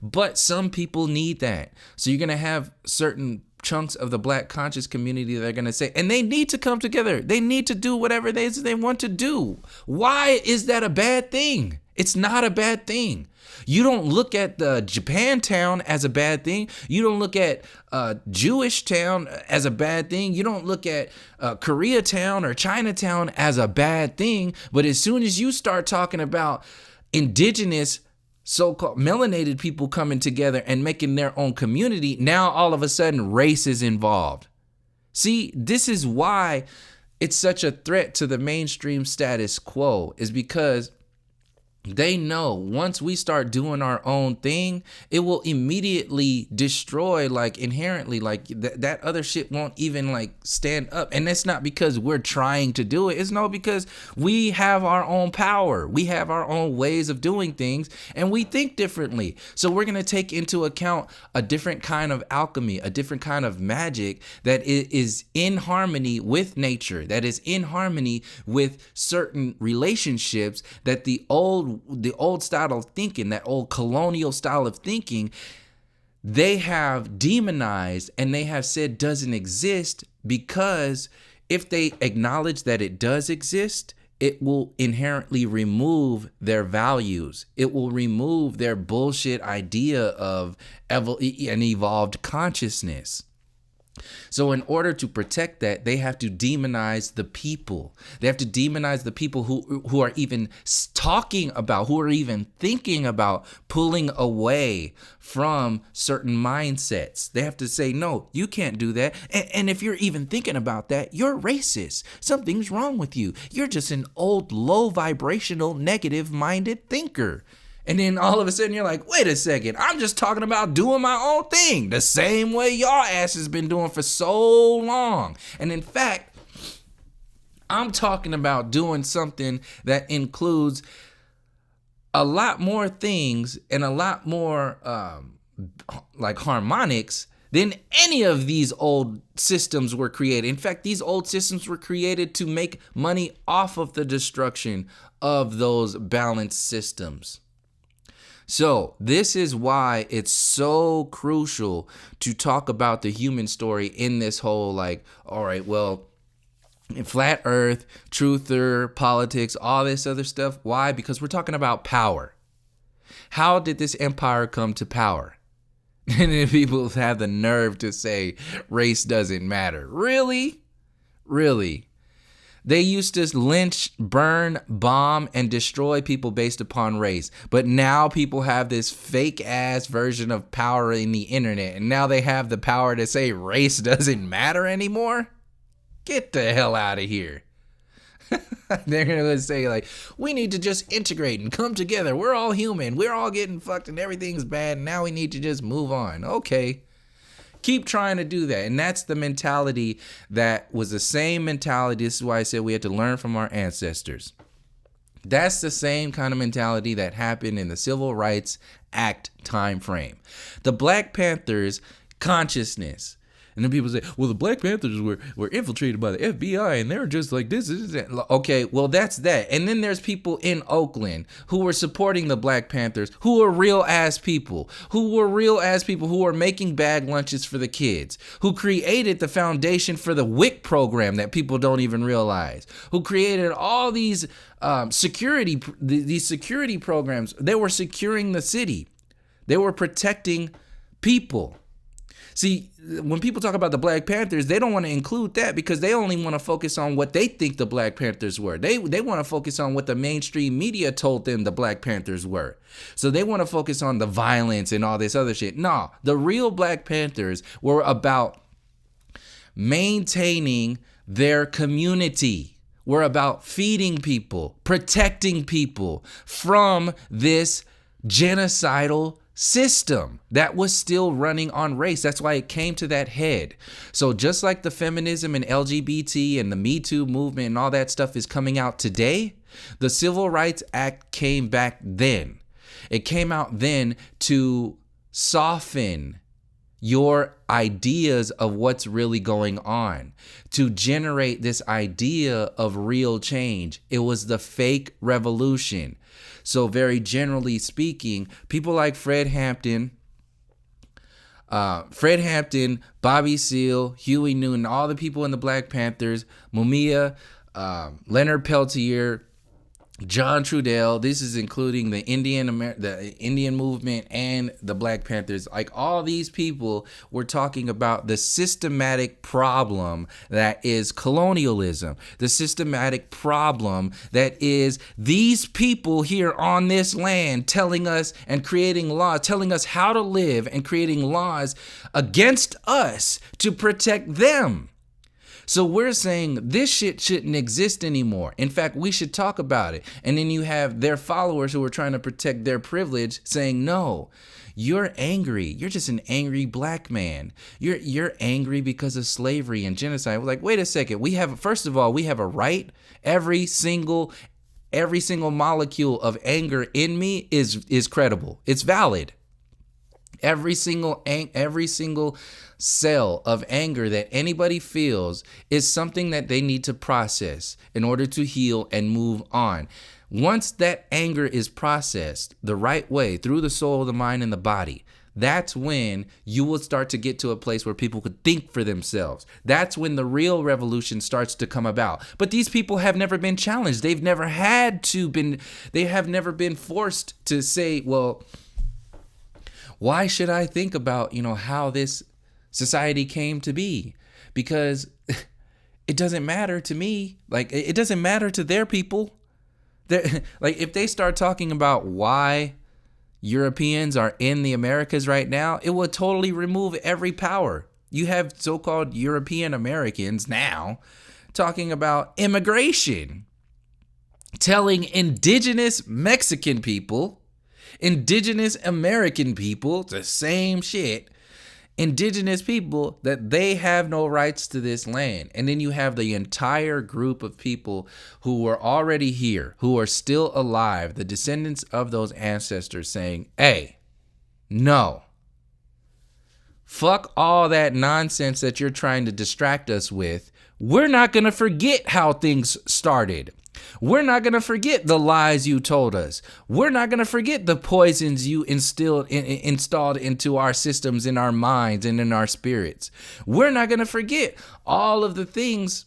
But some people need that. So you're going to have certain chunks of the Black conscious community that are going to say, and they need to come together. They need to do whatever they want to do. Why is that a bad thing? It's not a bad thing. You don't look at the Japantown as a bad thing. You don't look at Jewish town as a bad thing. You don't look at Koreatown or Chinatown as a bad thing. But as soon as you start talking about indigenous so-called melanated people coming together and making their own community, now all of a sudden race is involved. See, this is why it's such a threat to the mainstream status quo, is because they know once we start doing our own thing, it will immediately destroy, like inherently, like that other shit won't even like stand up. And that's not because we're trying to do it. It's no, because we have our own power. We have our own ways of doing things, and we think differently. So we're going to take into account a different kind of alchemy, a different kind of magic that is in harmony with nature, that is in harmony with certain relationships that the old style of thinking, that old colonial style of thinking, they have demonized and they have said doesn't exist, because if they acknowledge that it does exist, it will inherently remove their values. It will remove their bullshit idea of an evolved consciousness. So in order to protect that, they have to demonize the people. They have to demonize the people who are even talking about, who are even thinking about pulling away from certain mindsets. They have to say, no, you can't do that. And if you're even thinking about that, you're racist. Something's wrong with you. You're just an old, low vibrational, negative minded thinker. And then all of a sudden you're like, wait a second, I'm just talking about doing my own thing the same way y'all asses been doing for so long. And in fact, I'm talking about doing something that includes a lot more things and a lot more like harmonics than any of these old systems were created. In fact, these old systems were created to make money off of the destruction of those balanced systems. So this is why it's so crucial to talk about the human story in this whole, like, all right, well, flat earth, truther, politics, all this other stuff. Why? Because we're talking about power. How did this empire come to power? And then people have the nerve to say race doesn't matter. Really? Really? They used to lynch, burn, bomb, and destroy people based upon race. But now people have this fake ass version of power in the internet. And now they have the power to say race doesn't matter anymore? Get the hell out of here. They're going to say like, we need to just integrate and come together. We're all human. We're all getting fucked and everything's bad. And now we need to just move on. Okay. Keep trying to do that. And that's the mentality that was the same mentality. This is why I said we had to learn from our ancestors. That's the same kind of mentality that happened in the Civil Rights Act time frame. The Black Panthers consciousness. And then people say, well, the Black Panthers were infiltrated by the FBI and they're just like this. Okay, well, that's that. And then there's people in Oakland who were supporting the Black Panthers who are real ass people, who are making bag lunches for the kids, who created the foundation for the WIC program that people don't even realize, who created all these security programs. They were securing the city. They were protecting people. See, when people talk about the Black Panthers, they don't want to include that because they only want to focus on what they think the Black Panthers were. They want to focus on what the mainstream media told them the Black Panthers were. So they want to focus on the violence and all this other shit. No, the real Black Panthers were about maintaining their community. We're about feeding people, protecting people from this genocidal system that was still running on race. That's why it came to that head. So just like the feminism and LGBT and the Me Too movement and all that stuff is coming out today, the Civil Rights Act came back then. It came out then to soften your ideas of what's really going on, to generate this idea of real change. It was the fake revolution. So very generally speaking, people like Fred Hampton, Bobby Seale, Huey Newton, all the people in the Black Panthers, Mumia, Leonard Peltier, John Trudell, this is including the Indian movement and the Black Panthers. Like all these people were talking about the systematic problem that is colonialism, the systematic problem that is these people here on this land telling us and creating laws, telling us how to live and creating laws against us to protect them. So we're saying this shit shouldn't exist anymore. In fact, we should talk about it. And then you have their followers who are trying to protect their privilege saying, no, you're angry. You're just an angry black man. You're angry because of slavery and genocide. We're like, wait a second. First of all, we have a right. Every single molecule of anger in me is credible. It's valid. Every single cell of anger that anybody feels is something that they need to process in order to heal and move on. Once that anger is processed the right way through the soul, the mind, and the body, that's when you will start to get to a place where people could think for themselves. That's when the real revolution starts to come about. But these people have never been challenged. They have never been forced to say, well, why should I think about, how this society came to be? Because it doesn't matter to me. Like, it doesn't matter to their people. Like, if they start talking about why Europeans are in the Americas right now, it will totally remove every power. You have so-called European Americans now talking about immigration, telling indigenous Mexican people, indigenous American people, the same shit, indigenous people, that they have no rights to this land. And then you have the entire group of people who were already here, who are still alive, the descendants of those ancestors, saying, hey, no, fuck all that nonsense that you're trying to distract us with. We're not going to forget how things started. We're not going to forget the lies you told us. We're not going to forget the poisons you installed into our systems, in our minds, and in our spirits. We're not going to forget all of the things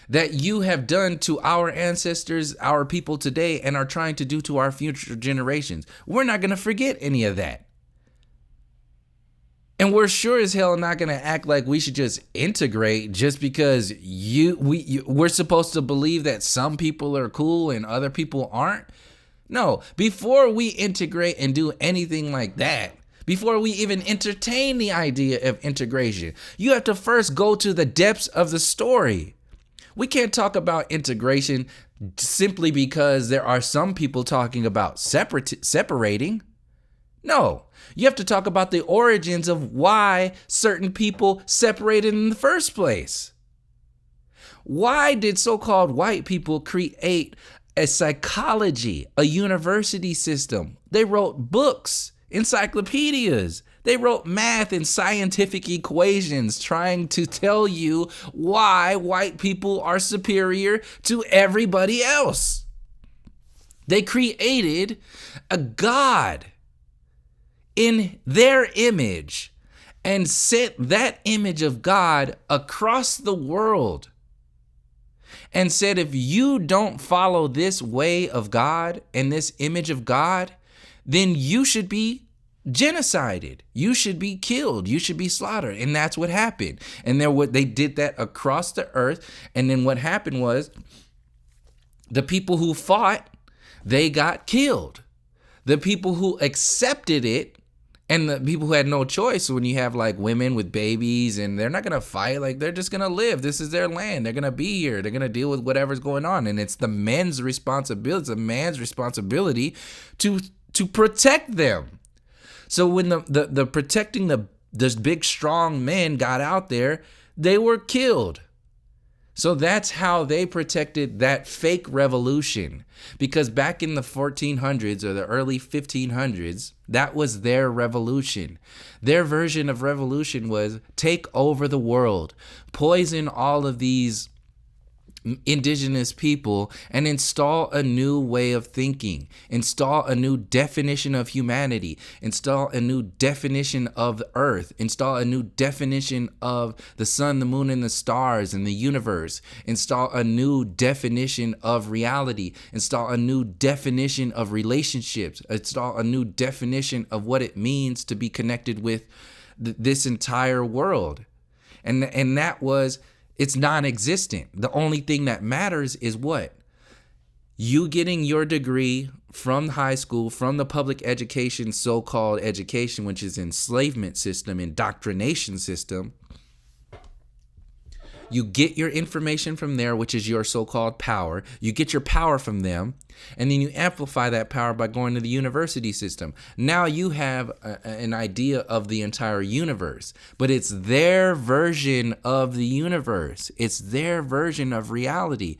that you have done to our ancestors, our people today, and are trying to do to our future generations. We're not going to forget any of that. And we're sure as hell not going to act like we should just integrate just because we're supposed to believe that some people are cool and other people aren't. No, before we integrate and do anything like that, before we even entertain the idea of integration, you have to first go to the depths of the story. We can't talk about integration simply because there are some people talking about separating. No, you have to talk about the origins of why certain people separated in the first place. Why did so-called white people create a psychology, a university system? They wrote books, encyclopedias. They wrote math and scientific equations trying to tell you why white people are superior to everybody else. They created a God in their image and sent that image of God across the world and said, if you don't follow this way of God and this image of God, then you should be genocided. You should be killed. You should be slaughtered. And that's what happened. And they did that across the earth. And then what happened was the people who fought, they got killed. The people who accepted it, and the people who had no choice, when you have like women with babies and they're not going to fight, like they're just going to live. This is their land. They're going to be here. They're going to deal with whatever's going on. And it's the men's responsibility. It's a man's responsibility to protect them. So when the protecting this big strong men got out there, they were killed. So that's how they protected that fake revolution. Because back in the 1400s or the early 1500s, that was their revolution. Their version of revolution was take over the world, poison all of these indigenous people, and install a new way of thinking, install a new definition of humanity, install a new definition of the earth, install a new definition of the sun, the moon, and the stars and the universe, install a new definition of reality, install a new definition of relationships, install a new definition of what it means to be connected with this entire world. And that was, it's non-existent. The only thing that matters is what? You getting your degree from high school, from the public education, so-called education, which is enslavement system, indoctrination system. You get your information from there, which is your so-called power. You get your power from them, and then you amplify that power by going to the university system. Now you have an idea of the entire universe, but it's their version of the universe. It's their version of reality.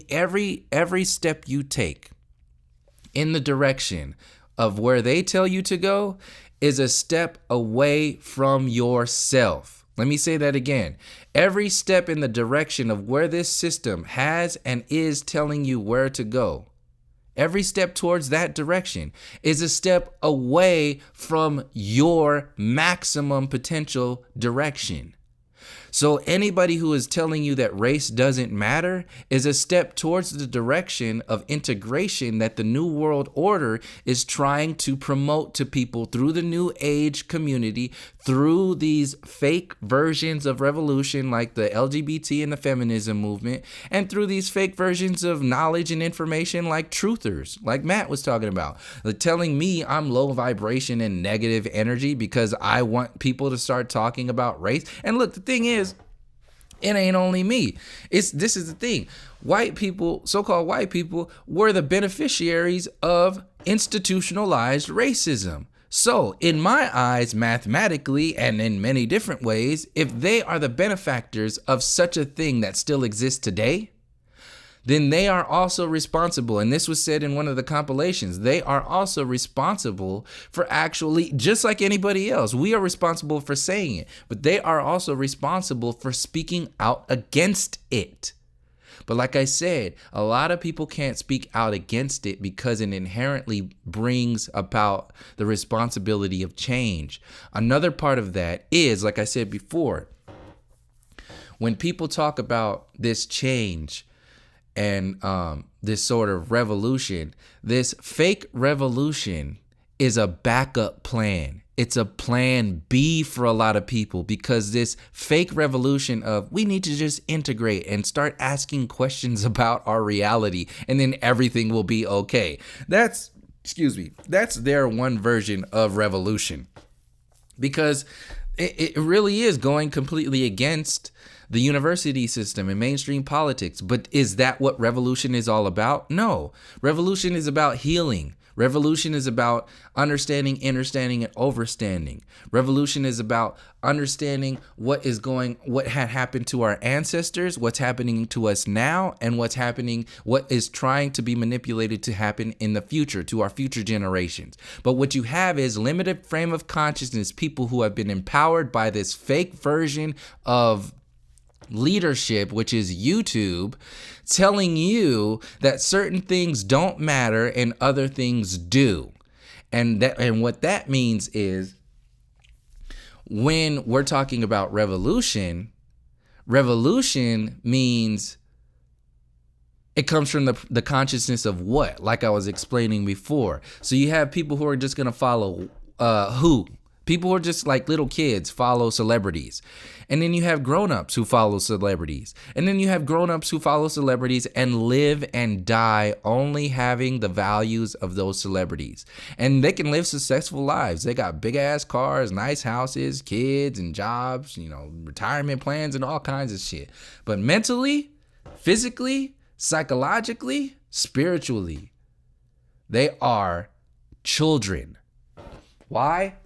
Every step you take in the direction of where they tell you to go is a step away from yourself. Let me say that again. Every step in the direction of where this system has and is telling you where to go, every step towards that direction is a step away from your maximum potential direction. So anybody who is telling you that race doesn't matter is a step towards the direction of integration that the New World Order is trying to promote to people through the New Age community, through these fake versions of revolution like the LGBT and the feminism movement, and through these fake versions of knowledge and information like truthers, like Matt was talking about. Like telling me I'm low vibration and negative energy because I want people to start talking about race. And look, the thing is, it ain't only me. This is the thing. White people, so-called white people, were the beneficiaries of institutionalized racism. So, in my eyes, mathematically and in many different ways, if they are the benefactors of such a thing that still exists today, then they are also responsible. And this was said in one of the compilations. They are also responsible for actually, just like anybody else, we are responsible for saying it, but they are also responsible for speaking out against it. But like I said, a lot of people can't speak out against it because it inherently brings about the responsibility of change. Another part of that is, like I said before, when people talk about this change and this sort of revolution, this fake revolution is a backup plan. It's a plan B for a lot of people, because this fake revolution of we need to just integrate and start asking questions about our reality and then everything will be okay. That's their one version of revolution, because it really is going completely against the university system and mainstream politics. But is that what revolution is all about? No. Revolution is about healing. Revolution is about understanding, understanding, and overstanding. Revolution is about understanding what had happened to our ancestors, what's happening to us now, and what is trying to be manipulated to happen in the future to our future generations. But what you have is limited frame of consciousness, people who have been empowered by this fake version of leadership, which is YouTube, telling you that certain things don't matter and other things do. And what that means is, when we're talking about revolution means it comes from the consciousness of what? Like I was explaining before. So you have people who are just going to follow people who are just like little kids follow celebrities. And then you have grown-ups who follow celebrities. And then you have grown-ups who follow celebrities and live and die only having the values of those celebrities. And they can live successful lives. They got big-ass cars, nice houses, kids and jobs, retirement plans and all kinds of shit. But mentally, physically, psychologically, spiritually, they are children. Why?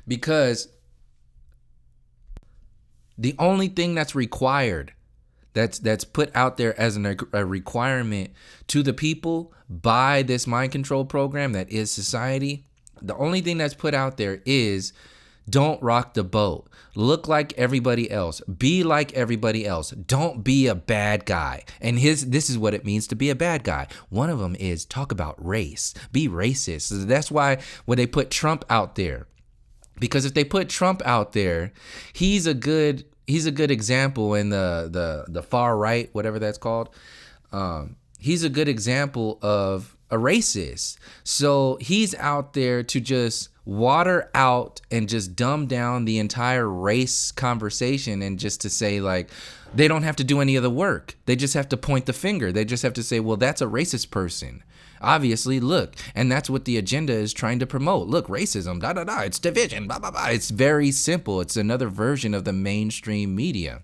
Because the only thing that's required, that's put out there as a requirement to the people by this mind control program that is society, the only thing that's put out there is don't rock the boat. Look like everybody else. Be like everybody else. Don't be a bad guy. And this is what it means to be a bad guy. One of them is talk about race. Be racist. So that's why when they put Trump out there, because if they put Trump out there, he's a good example in the far right, whatever that's called. He's a good example of a racist. So he's out there to just water out and just dumb down the entire race conversation, and just to say, like, they don't have to do any of the work. They just have to point the finger. They just have to say, well, that's a racist person. Obviously, look, and that's what the agenda is trying to promote. Look, racism, it's division, blah, blah, blah. It's very simple. It's another version of the mainstream media.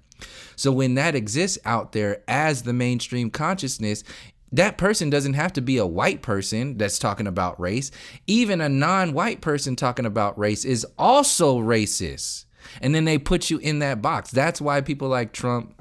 So when that exists out there as the mainstream consciousness, that person doesn't have to be a white person that's talking about race. Even a non-white person talking about race is also racist. And then they put you in that box. That's why people like Trump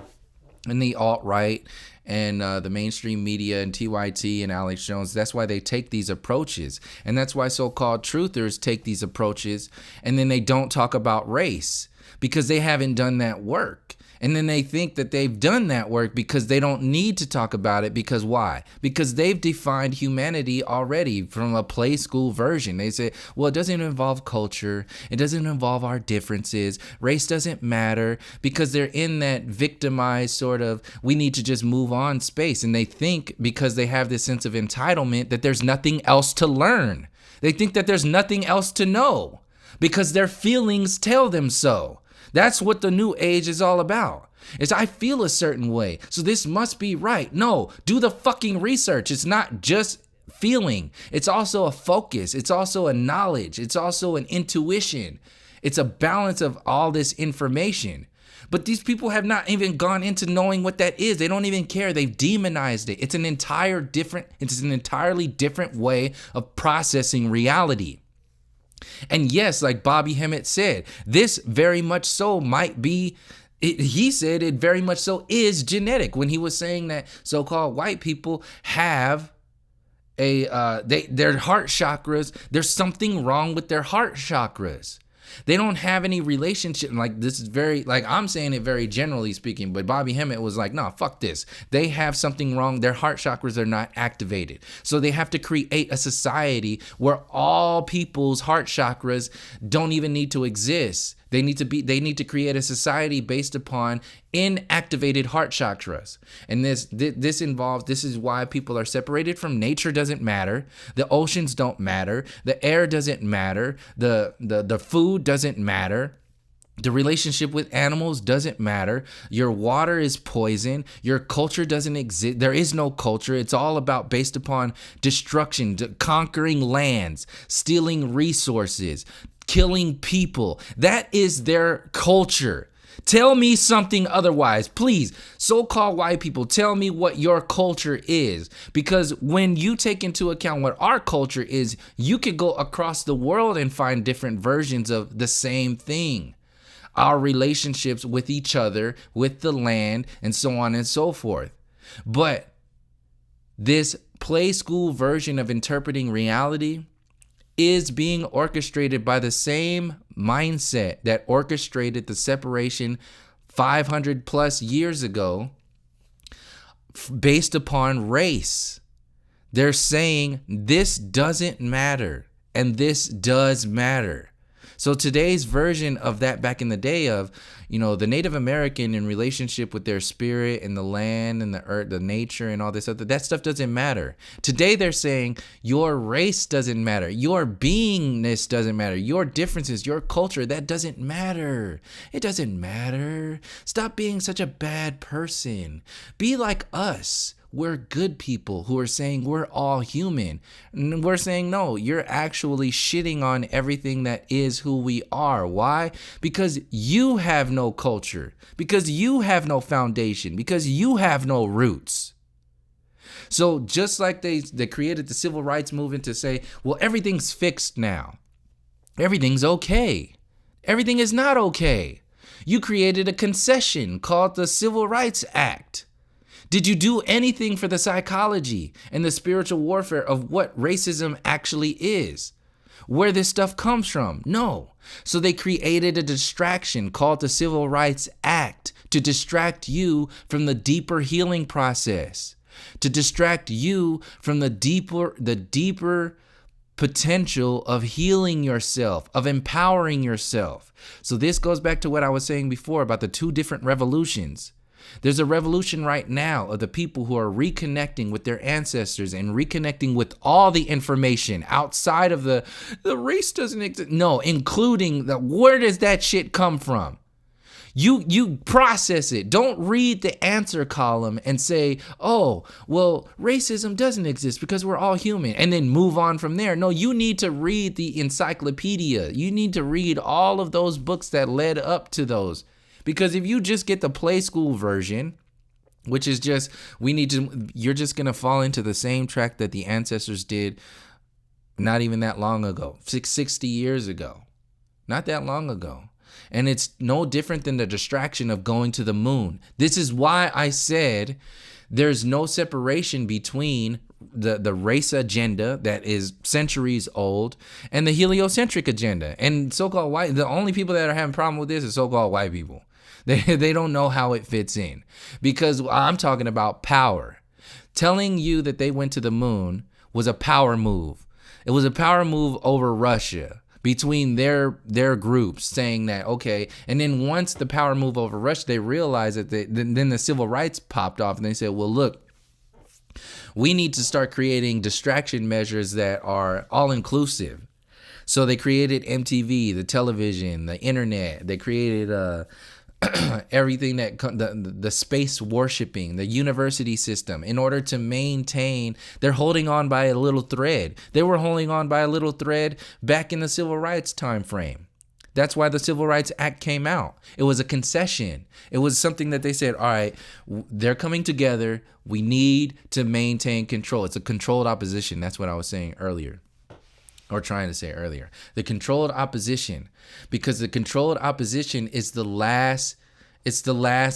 and the alt-right and the mainstream media and TYT and Alex Jones, that's why they take these approaches. And that's why so-called truthers take these approaches, and then they don't talk about race because they haven't done that work. And then they think that they've done that work because they don't need to talk about it. Because why? Because they've defined humanity already from a play school version. They say, well, it doesn't involve culture. It doesn't involve our differences. Race doesn't matter, because they're in that victimized sort of, we need to just move on space. And they think, because they have this sense of entitlement, that there's nothing else to learn. They think that there's nothing else to know because their feelings tell them so. That's what the new age is all about. Is I feel a certain way, so this must be right. No, do the fucking research. It's not just feeling. It's also a focus. It's also a knowledge. It's also an intuition. It's a balance of all this information. But these people have not even gone into knowing what that is. They don't even care. They've demonized it. It's an entirely different way of processing reality. And yes, like Bobby Hemmett said, this very much so might be, he said it very much so is genetic, when he was saying that so-called white people have their heart chakras, there's something wrong with their heart chakras. They don't have any relationship. Like, this is very, like, I'm saying it very generally speaking, but Bobby Hemmett was like, no, fuck this. They have something wrong. Their heart chakras are not activated. So they have to create a society where all people's heart chakras don't even need to exist. They need to create a society based upon inactivated heart chakras. And this is why people are separated from nature. Doesn't matter. The oceans don't matter. The air doesn't matter. The food doesn't matter. The relationship with animals doesn't matter. Your water is poison. Your culture doesn't exist. There is no culture. It's all about based upon destruction, conquering lands, stealing resources, killing people. That is their culture. Tell me something otherwise, please. So-called white people, tell me what your culture is. Because when you take into account what our culture is, you could go across the world and find different versions of the same thing. Our relationships with each other, with the land, and so on and so forth. But this play school version of interpreting reality is being orchestrated by the same mindset that orchestrated the separation 500 plus years ago based upon race. They're saying this doesn't matter and this does matter. So today's version of that back in the day of, the Native American in relationship with their spirit and the land and the earth, the nature and all this other, that stuff doesn't matter. Today they're saying your race doesn't matter. Your beingness doesn't matter. Your differences, your culture, that doesn't matter. It doesn't matter. Stop being such a bad person. Be like us. We're good people who are saying we're all human. And we're saying, no, you're actually shitting on everything that is who we are. Why? Because you have no culture. Because you have no foundation. Because you have no roots. So just like they created the civil rights movement to say, well, everything's fixed now. Everything's okay. Everything is not okay. You created a concession called the Civil Rights Act. Did you do anything for the psychology and the spiritual warfare of what racism actually is? Where this stuff comes from? No. So they created a distraction called the Civil Rights Act to distract you from the deeper healing process, to distract you from the deeper potential of healing yourself, of empowering yourself. So this goes back to what I was saying before about the two different revolutions. There's a revolution right now of the people who are reconnecting with their ancestors and reconnecting with all the information outside of the race doesn't exist. No, including where does that shit come from? You process it. Don't read the answer column and say, oh, well, racism doesn't exist because we're all human, and then move on from there. No, you need to read the encyclopedia. You need to read all of those books that led up to those. Because if you just get the play school version, which is just, you're just going to fall into the same track that the ancestors did not even that long ago, 60 years ago, not that long ago. And it's no different than the distraction of going to the moon. This is why I said there's no separation between the race agenda that is centuries old and the heliocentric agenda. And so-called white, the only people that are having a problem with this is so-called white people. They don't know how it fits in, because I'm talking about power. Telling you that they went to the moon was a power move. It was a power move over Russia between their groups saying that, okay. And then once the power move over Russia, they realized that then the civil rights popped off and they said, well, look, we need to start creating distraction measures that are all inclusive. So they created MTV, the television, the internet. They created everything that the space worshiping, the university system, in order to maintain. They're holding on by a little thread. They were holding on by a little thread back in the civil rights time frame. That's why the Civil Rights Act came out. It was a concession. It was something that they said, all right, they're coming together. We need to maintain control. It's a controlled opposition. That's what I was saying earlier, or trying to say earlier. The controlled opposition, because the controlled opposition is the last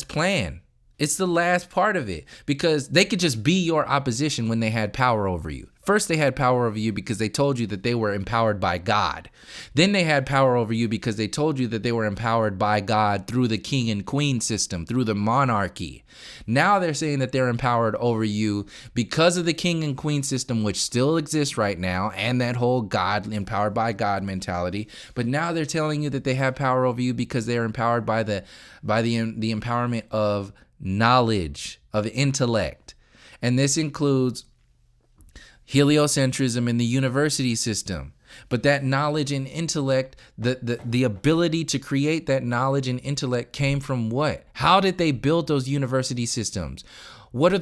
plan. It's the last part of it, because they could just be your opposition when they had power over you. First, they had power over you because they told you that they were empowered by God. Then they had power over you because they told you that they were empowered by God through the king and queen system, through the monarchy. Now they're saying that they're empowered over you because of the king and queen system, which still exists right now, and that whole God, empowered by God mentality. But now they're telling you that they have power over you because they're empowered by the empowerment of knowledge, of intellect. And this includes heliocentrism in the university system. But that knowledge and intellect, the ability to create that knowledge and intellect came from what? How did they build those university systems? What are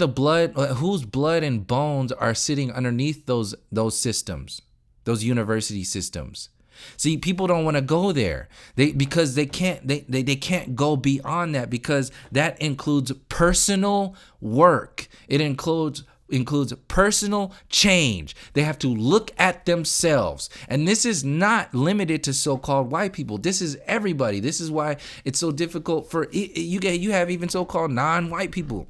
whose blood and bones are sitting underneath those systems, those university systems? See, people don't want to go there. Because they can't go beyond that, because that includes personal work. It includes personal change. They have to look at themselves. And this is not limited to so-called white people. This is everybody. This is why it's so difficult for you have even so-called non-white people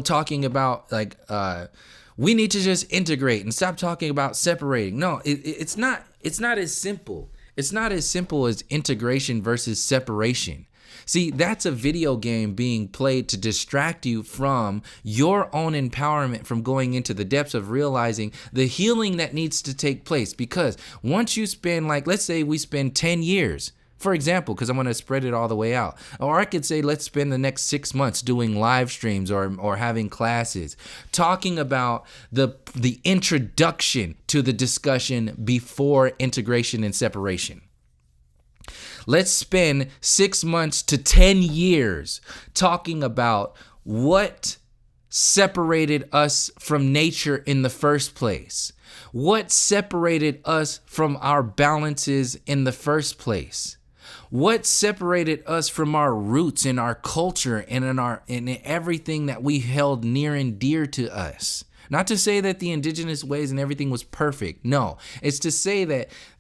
talking about like we need to just integrate and stop talking about separating. No, it's not as simple. It's not as simple as integration versus separation. See, that's a video game being played to distract you from your own empowerment, from going into the depths of realizing the healing that needs to take place. Because once you spend, like, let's say we spend 10 years, for example, because I'm going to spread it all the way out. Or I could say, let's spend the next 6 months doing live streams or having classes, talking about the introduction to the discussion before integration and separation. Let's spend 6 months to 10 years talking about what separated us from nature in the first place. What separated us from our balances in the first place? What separated us from our roots in our culture and in everything that we held near and dear to us? Not to say that the indigenous ways and everything was perfect. No, it's to say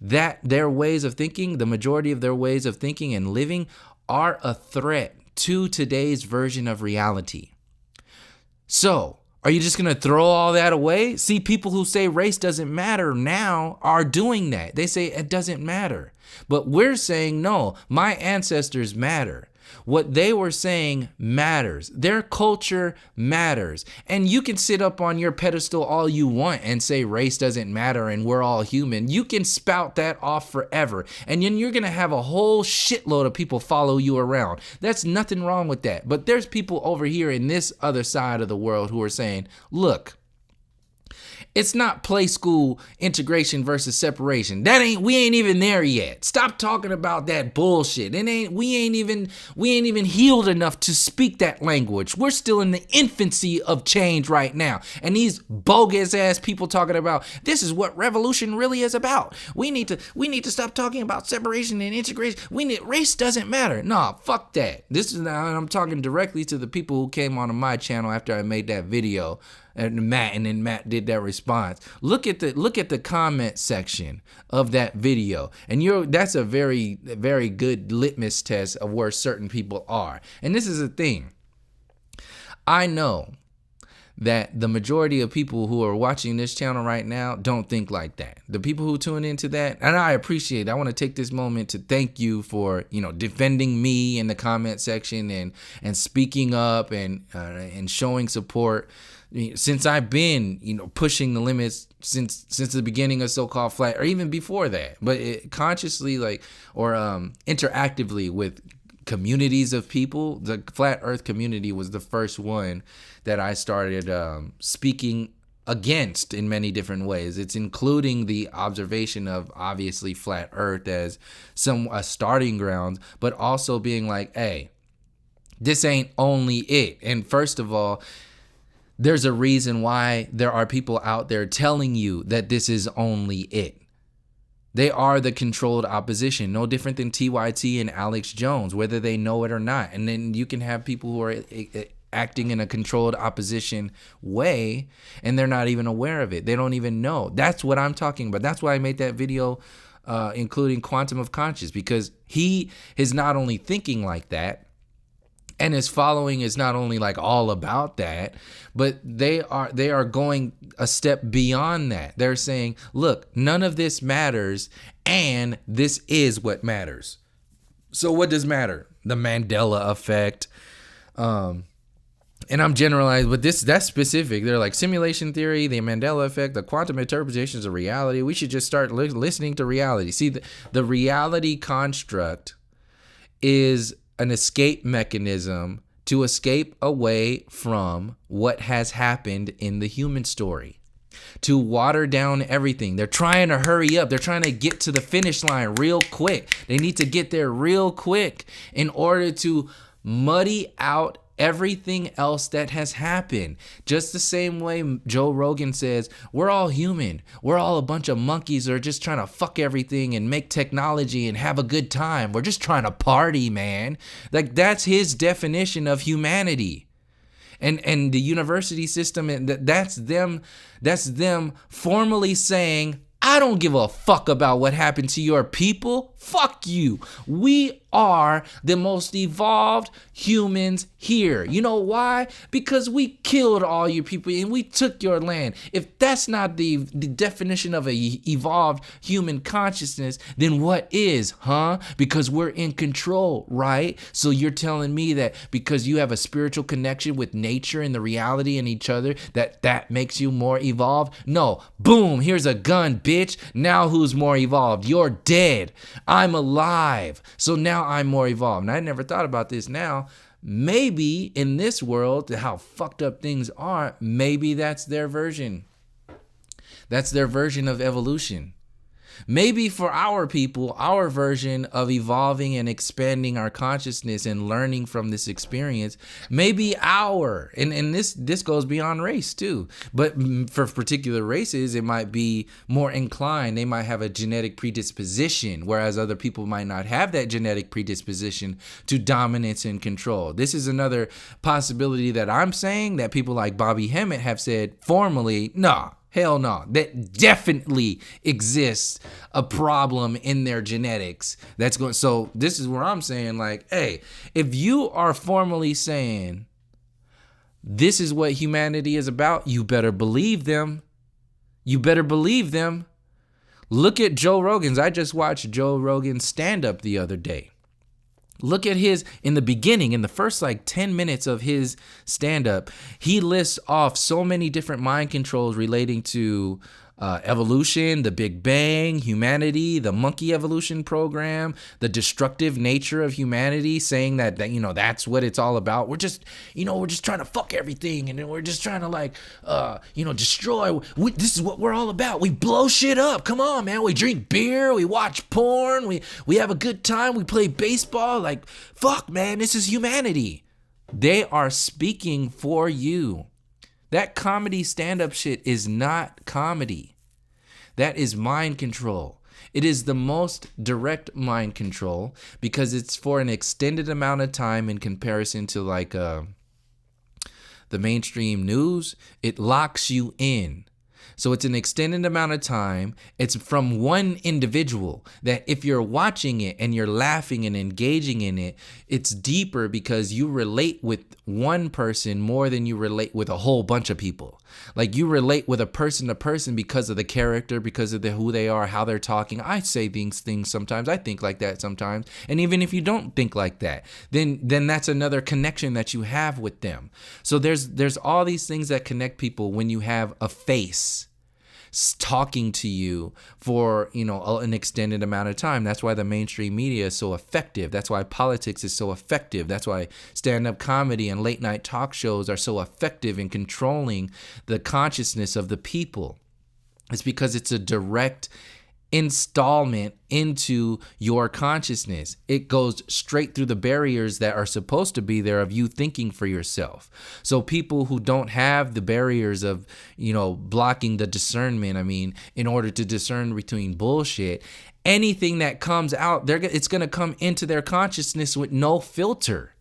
that their ways of thinking, the majority of their ways of thinking and living, are a threat to today's version of reality. So, are you just going to throw all that away? See, people who say race doesn't matter now are doing that. They say it doesn't matter. But we're saying, no, my ancestors matter. What they were saying matters. Their culture matters. And you can sit up on your pedestal all you want and say race doesn't matter and we're all human. You can spout that off forever. And then you're going to have a whole shitload of people follow you around. That's nothing wrong with that. But there's people over here in this other side of the world who are saying, look, it's not play school integration versus separation. We ain't even there yet. Stop talking about that bullshit. We ain't even healed enough to speak that language. We're still in the infancy of change right now. And these bogus ass people talking about this is what revolution really is about. We need to stop talking about separation and integration. Race doesn't matter. Nah, fuck that. I'm talking directly to the people who came onto my channel after I made that video. And then Matt did that response. Look at the comment section of that video, and that's a very, very good litmus test of where certain people are. And this is the thing. I know that the majority of people who are watching this channel right now don't think like that. The people who tune into that, and I appreciate it. I want to take this moment to thank you for, defending me in the comment section and speaking up and showing support. Since I've been, pushing the limits since the beginning of so-called flat, or even before that, but consciously interactively with communities of people. The flat earth community was the first one that I started speaking against in many different ways. It's including the observation of obviously flat earth as a starting ground, but also being like, hey, this ain't only it. And first of all, there's a reason why there are people out there telling you that this is only it. They are the controlled opposition, no different than TYT and Alex Jones, whether they know it or not. And then you can have people who are acting in a controlled opposition way, and they're not even aware of it. They don't even know. That's what I'm talking about. That's why I made that video, including Quantum of Conscious, because he is not only thinking like that, And his following is not only like all about that, but they are going a step beyond that. They're saying, look, none of this matters, and this is what matters. So what does matter? The Mandela effect. And I'm generalized, but that's specific. They're like simulation theory, the Mandela effect, the quantum interpretations of reality. We should just start listening to reality. See, the reality construct is an escape mechanism to escape away from what has happened in the human story, to water down everything. They're trying to hurry up. They're trying to get to the finish line real quick. They need to get there real quick in order to muddy out everything else that has happened. Just the same way Joe Rogan says, we're all human. We're all a bunch of monkeys that are just trying to fuck everything and make technology and have a good time. We're just trying to party, man. Like, that's his definition of humanity. And the university system, and that's them formally saying, I don't give a fuck about what happened to your people. Fuck you. We are the most evolved humans here. You know why? Because we killed all your people and we took your land. If that's not the definition of a evolved human consciousness, then what is, huh? Because we're in control, right? So you're telling me that because you have a spiritual connection with nature and the reality and each other, that makes you more evolved? No. Boom, here's a gun, bitch. Now who's more evolved? You're dead. I'm alive. So now I'm more evolved. And I never thought about this now. Maybe in this world, how fucked up things are, maybe that's their version. That's their version of evolution. Maybe for our people, our version of evolving and expanding our consciousness and learning from this experience, maybe and this goes beyond race too. But for particular races, it might be more inclined. They might have a genetic predisposition, whereas other people might not have that genetic predisposition to dominance and control. This is another possibility that I'm saying that people like Bobby Hemmett have said formally, nah. Hell no. That definitely exists a problem in their genetics. That's going. So this is where I'm saying, like, hey, if you are formally saying this is what humanity is about, you better believe them. You better believe them. Look at Joe Rogan's. I just watched Joe Rogan's stand-up the other day. Look at his, in the beginning, in the first like 10 minutes of his stand-up, he lists off so many different mind controls relating to evolution, the Big Bang, humanity, the monkey evolution program, the destructive nature of humanity, saying that that's what it's all about. We're just trying to fuck everything, and then we're just trying to destroy. This is what we're all about. We blow shit up. Come on, man. We drink beer. We watch porn. We have a good time. We play baseball. Like, fuck, man. This is humanity. They are speaking for you. That comedy stand-up shit is not comedy. That is mind control. It is the most direct mind control because it's for an extended amount of time in comparison to like the mainstream news. It locks you in. So it's an extended amount of time. It's from one individual that if you're watching it and you're laughing and engaging in it, it's deeper because you relate with one person more than you relate with a whole bunch of people. Like you relate with a person to person because of the character, because of who they are, how they're talking. I say these things sometimes. I think like that sometimes. And even if you don't think like that, then that's another connection that you have with them. So there's all these things that connect people when you have a face talking to you for an extended amount of time. That's why the mainstream media is so effective. That's why politics is so effective. That's why stand-up comedy and late night talk shows are so effective in controlling the consciousness of the people. It's because it's a direct installment into your consciousness. It goes straight through the barriers that are supposed to be there of you thinking for yourself. So people who don't have the barriers of, blocking the discernment, in order to discern between bullshit, anything that comes out, it's going to come into their consciousness with no filter.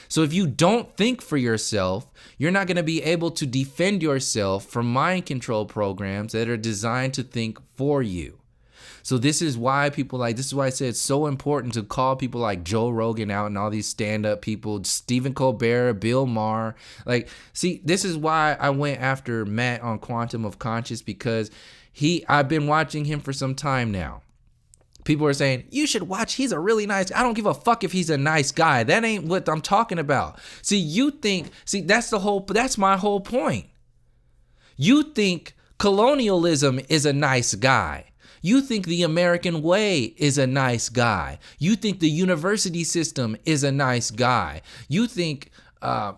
So if you don't think for yourself, you're not going to be able to defend yourself from mind control programs that are designed to think for you. So this is why I said it's so important to call people like Joe Rogan out and all these stand-up people, Stephen Colbert, Bill Maher. Like, see, this is why I went after Matt on Quantum of Conscious, because I've been watching him for some time now. People are saying, you should watch, he's a really nice guy. I don't give a fuck if he's a nice guy. That ain't what I'm talking about. That's my whole point. You think colonialism is a nice guy. You think the American way is a nice guy. You think the university system is a nice guy. You think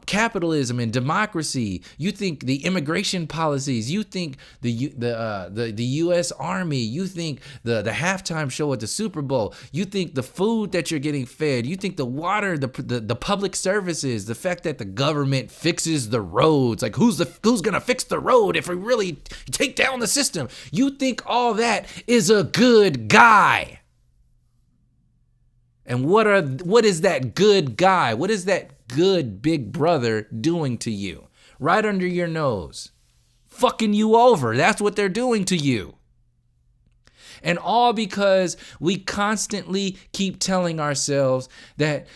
capitalism and democracy. You think the immigration policies. You think the U.S. Army. You think the halftime show at the Super Bowl. You think the food that you're getting fed. You think the water, the public services, the fact that the government fixes the roads. Like, who's gonna fix the road if we really take down the system? You think all that is a good guy. And what is that good guy? What is that good big brother doing to you? Right under your nose. Fucking you over. That's what they're doing to you. And all because we constantly keep telling ourselves that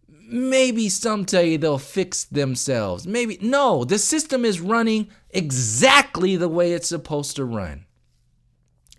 maybe someday they'll fix themselves. Maybe. No, the system is running exactly the way it's supposed to run.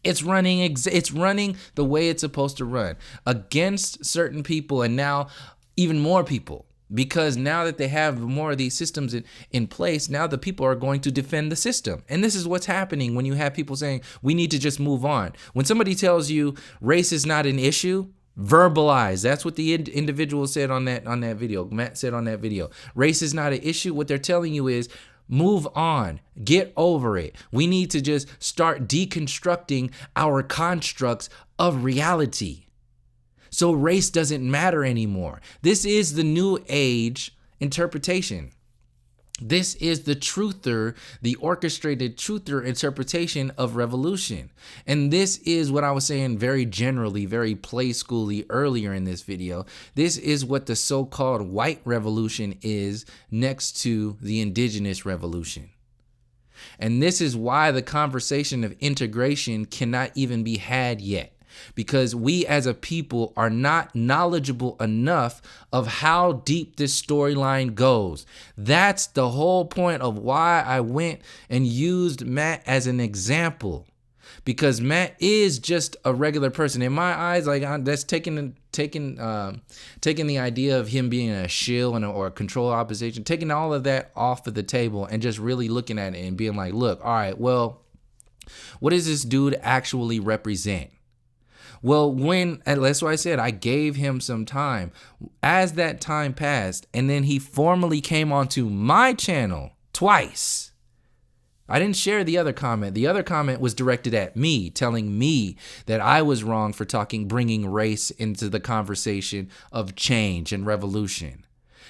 It's running the way it's supposed to run against certain people, and now even more people. Because now that they have more of these systems in place, now the people are going to defend the system. And this is what's happening when you have people saying, we need to just move on. When somebody tells you race is not an issue, verbalize. That's what the individual said on that video. Matt said on that video. Race is not an issue. What they're telling you is, move on. Get over it. We need to just start deconstructing our constructs of reality. So race doesn't matter anymore. This is the new age interpretation. This is the truther, the orchestrated truther interpretation of revolution. And this is what I was saying very generally, very play schooly earlier in this video. This is what the so-called white revolution is next to the indigenous revolution. And this is why the conversation of integration cannot even be had yet. Because we as a people are not knowledgeable enough of how deep this storyline goes. That's the whole point of why I went and used Matt as an example. Because Matt is just a regular person. In my eyes, like, that's taking the idea of him being a shill or a control opposition, taking all of that off of the table and just really looking at it and being like, look, all right, well, what does this dude actually represent? Well, that's why I said I gave him some time. As that time passed, and then he formally came onto my channel twice. I didn't share the other comment. The other comment was directed at me, telling me that I was wrong for bringing race into the conversation of change and revolution.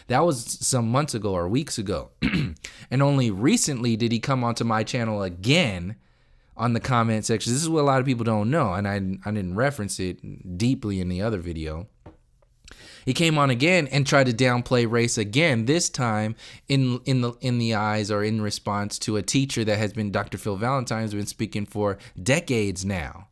That was some months ago or weeks ago. And only recently did he come onto my channel again on the comment section. This is what a lot of people don't know, and I didn't reference it deeply in the other video. He came on again and tried to downplay race again, this time in the eyes or in response to a teacher that has been, Dr. Phil Valentine, has been speaking for decades now.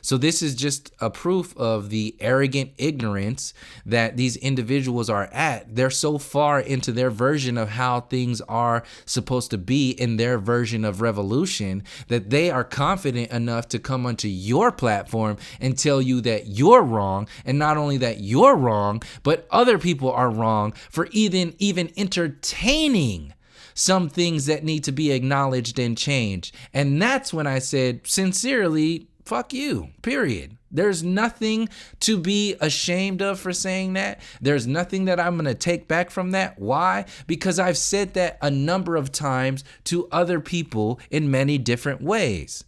So this is just a proof of the arrogant ignorance that these individuals are at. They're so far into their version of how things are supposed to be in their version of revolution that they are confident enough to come onto your platform and tell you that you're wrong. And not only that you're wrong, but other people are wrong for even entertaining some things that need to be acknowledged and changed. And that's when I said, sincerely, fuck you, period. There's nothing to be ashamed of for saying that. There's nothing that I'm going to take back from that. Why? Because I've said that a number of times to other people in many different ways.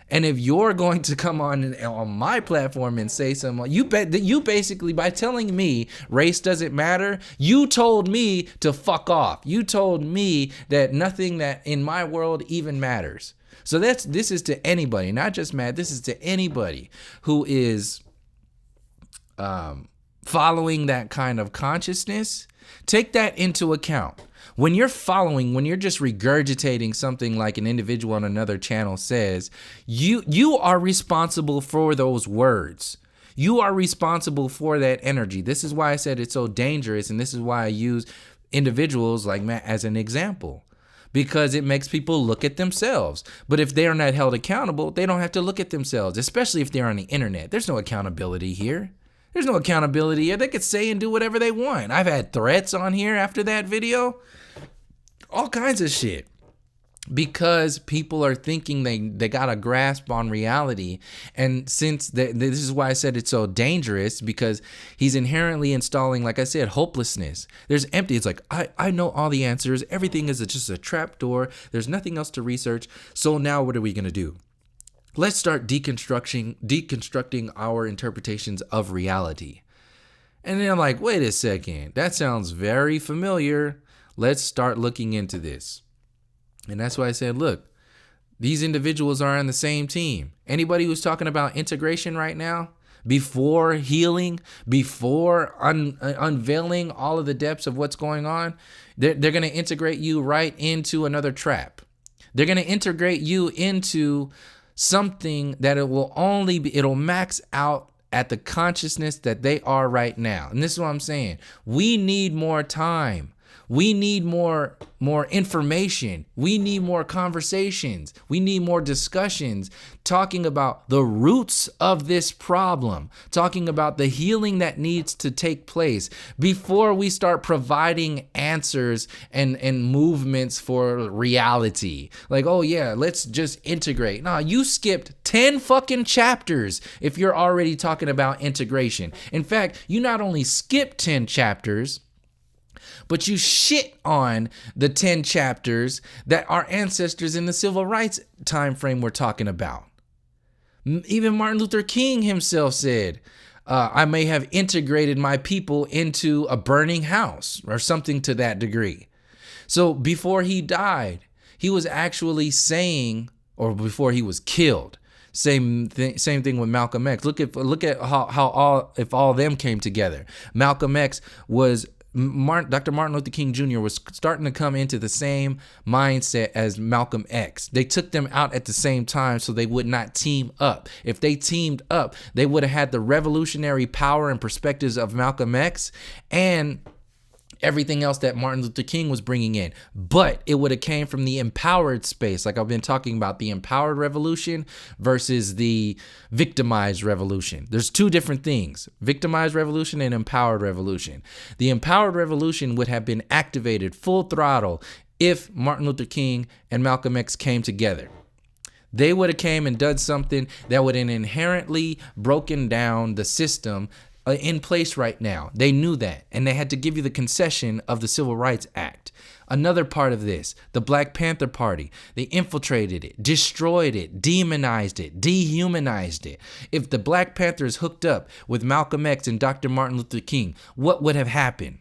And if you're going to come on my platform and say something, you basically, by telling me race doesn't matter, you told me to fuck off. You told me that nothing that in my world even matters. So this is to anybody, not just Matt. This is to anybody who is following that kind of consciousness. Take that into account. When you're following, when you're just regurgitating something like an individual on another channel says, you are responsible for those words. You are responsible for that energy. This is why I said it's so dangerous, and this is why I use individuals like Matt as an example, because it makes people look at themselves. But if they are not held accountable, they don't have to look at themselves, especially if they're on the internet. There's no accountability here. There's no accountability here. They could say and do whatever they want. I've had threats on here after that video. All kinds of shit. Because people are thinking they got a grasp on reality. And since this is why I said it's so dangerous, because he's inherently installing, like I said, hopelessness. There's empty. It's like, I know all the answers. Everything is just a trap door. There's nothing else to research. So now what are we going to do? Let's start deconstructing our interpretations of reality. And then I'm like, wait a second. That sounds very familiar. Let's start looking into this. And that's why I said, look, these individuals are on the same team. Anybody who's talking about integration right now, before healing, before unveiling all of the depths of what's going on, they're going to integrate you right into another trap. They're going to integrate you into something that it'll max out at the consciousness that they are right now. And this is what I'm saying. We need more time. We need more information. We need more conversations. We need more discussions talking about the roots of this problem, talking about the healing that needs to take place before we start providing answers and movements for reality. Like, oh yeah, let's just integrate. Nah, you skipped 10 fucking chapters if you're already talking about integration. In fact, you not only skipped 10 chapters, but you shit on the 10 chapters that our ancestors in the civil rights time frame were talking about. Even Martin Luther King himself said, I may have integrated my people into a burning house or something to that degree. So before he died, he was actually saying, or before he was killed, same thing with Malcolm X. Look at how all them came together. Malcolm X was Dr. Martin Luther King Jr. was starting to come into the same mindset as Malcolm X. They took them out at the same time so they would not team up. If they teamed up, they would have had the revolutionary power and perspectives of Malcolm X and everything else that Martin Luther King was bringing in. But it would have came from the empowered space, like I've been talking about, the empowered revolution versus the victimized revolution. There's two different things, victimized revolution and empowered revolution. The empowered revolution would have been activated full throttle if Martin Luther King and Malcolm X came together. They would have came and done something that would have inherently broken down the system in place right now. They knew that, and they had to give you the concession of the Civil Rights Act. Another part of this, the Black Panther Party, they infiltrated it, destroyed it, demonized it, dehumanized it. If the Black Panthers hooked up with Malcolm X and Dr. Martin Luther King, what would have happened?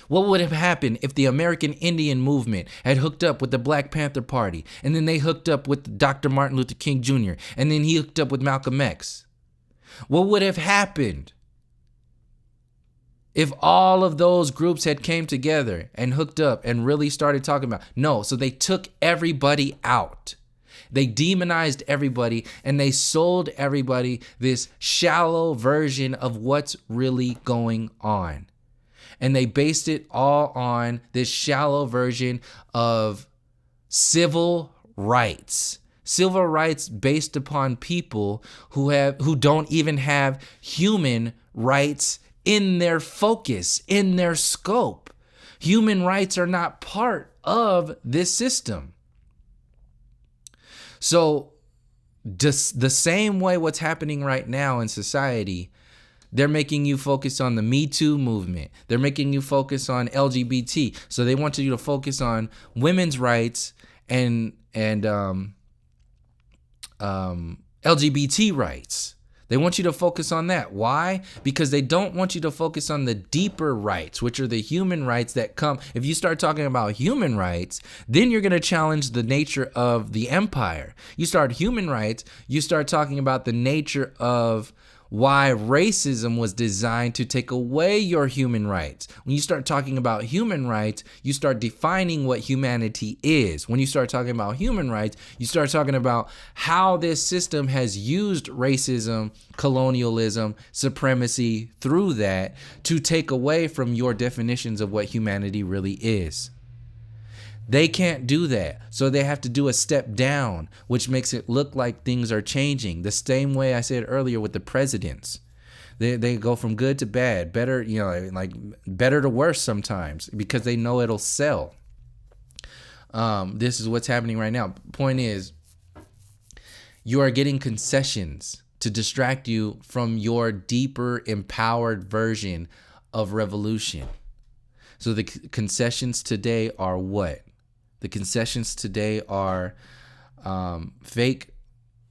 What would have happened if the American Indian movement had hooked up with the Black Panther Party, and then they hooked up with Dr. Martin Luther King Jr., and then he hooked up with Malcolm X? What would have happened if all of those groups had came together and hooked up and really started talking about? No, so they took everybody out. They demonized everybody, and they sold everybody this shallow version of what's really going on. And they based it all on this shallow version of civil rights. Civil rights based upon people who don't even have human rights in their focus, in their scope. Human rights are not part of this system. So just the same way what's happening right now in society, they're making you focus on the Me Too movement. They're making you focus on LGBT. So they want you to focus on women's rights and LGBT rights. They want you to focus on that. Why? Because they don't want you to focus on the deeper rights, which are the human rights that come. If you start talking about human rights, then you're going to challenge the nature of the empire. You start human rights, you start talking about the nature of why racism was designed to take away your human rights. When you start talking about human rights, you start defining what humanity is. When you start talking about human rights, you start talking about how this system has used racism, colonialism, supremacy through that to take away from your definitions of what humanity really is. They can't do that. So they have to do a step down, which makes it look like things are changing. The same way I said earlier with the presidents. They go from good to bad, better, like better to worse sometimes because they know it'll sell. This is what's happening right now. Point is, you are getting concessions to distract you from your deeper, empowered version of revolution. So the concessions today are what? The concessions today are fake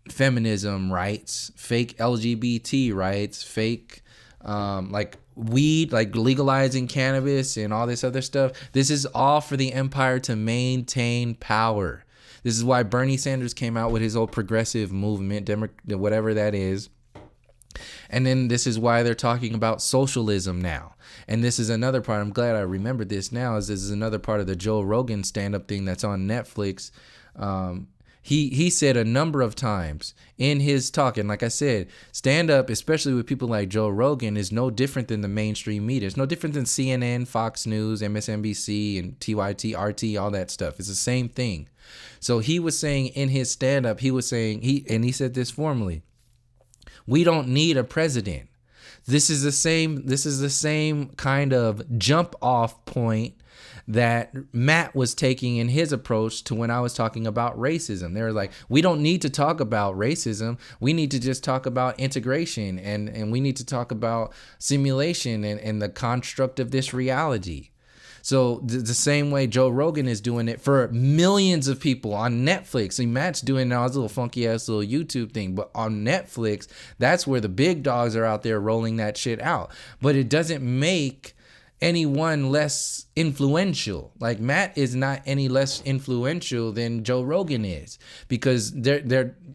feminism rights, fake LGBT rights, fake like weed, like legalizing cannabis and all this other stuff. This is all for the empire to maintain power. This is why Bernie Sanders came out with his old progressive movement, whatever that is. And then this is why they're talking about socialism now. And this is another part, I'm glad I remembered this now, is this is another part of the Joe Rogan stand-up thing that's on Netflix. He said a number of times in his talk, and like I said, stand-up, especially with people like Joe Rogan, is no different than the mainstream media. It's no different than CNN, Fox News, MSNBC, and TYT, RT, all that stuff. It's the same thing. So he was saying in his stand-up, he said this formally, we don't need a president. This is the same kind of jump off point that Matt was taking in his approach to when I was talking about racism. They were like, we don't need to talk about racism. We need to just talk about integration and we need to talk about simulation and the construct of this reality. So the same way Joe Rogan is doing it for millions of people on Netflix. See, Matt's doing now his little funky ass little YouTube thing, but on Netflix, that's where the big dogs are out there rolling that shit out. But it doesn't make anyone less influential. Like Matt is not any less influential than Joe Rogan is, because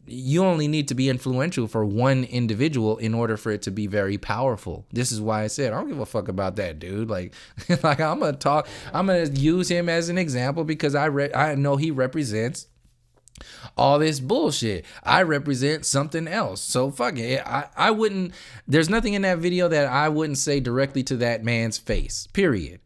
you only need to be influential for one individual in order for it to be very powerful. This is why I said I don't give a fuck about that dude. Like I'm gonna use him as an example because I know he represents all this bullshit. I represent something else. So fuck it. I wouldn't, there's nothing in that video that I wouldn't say directly to that man's face, period.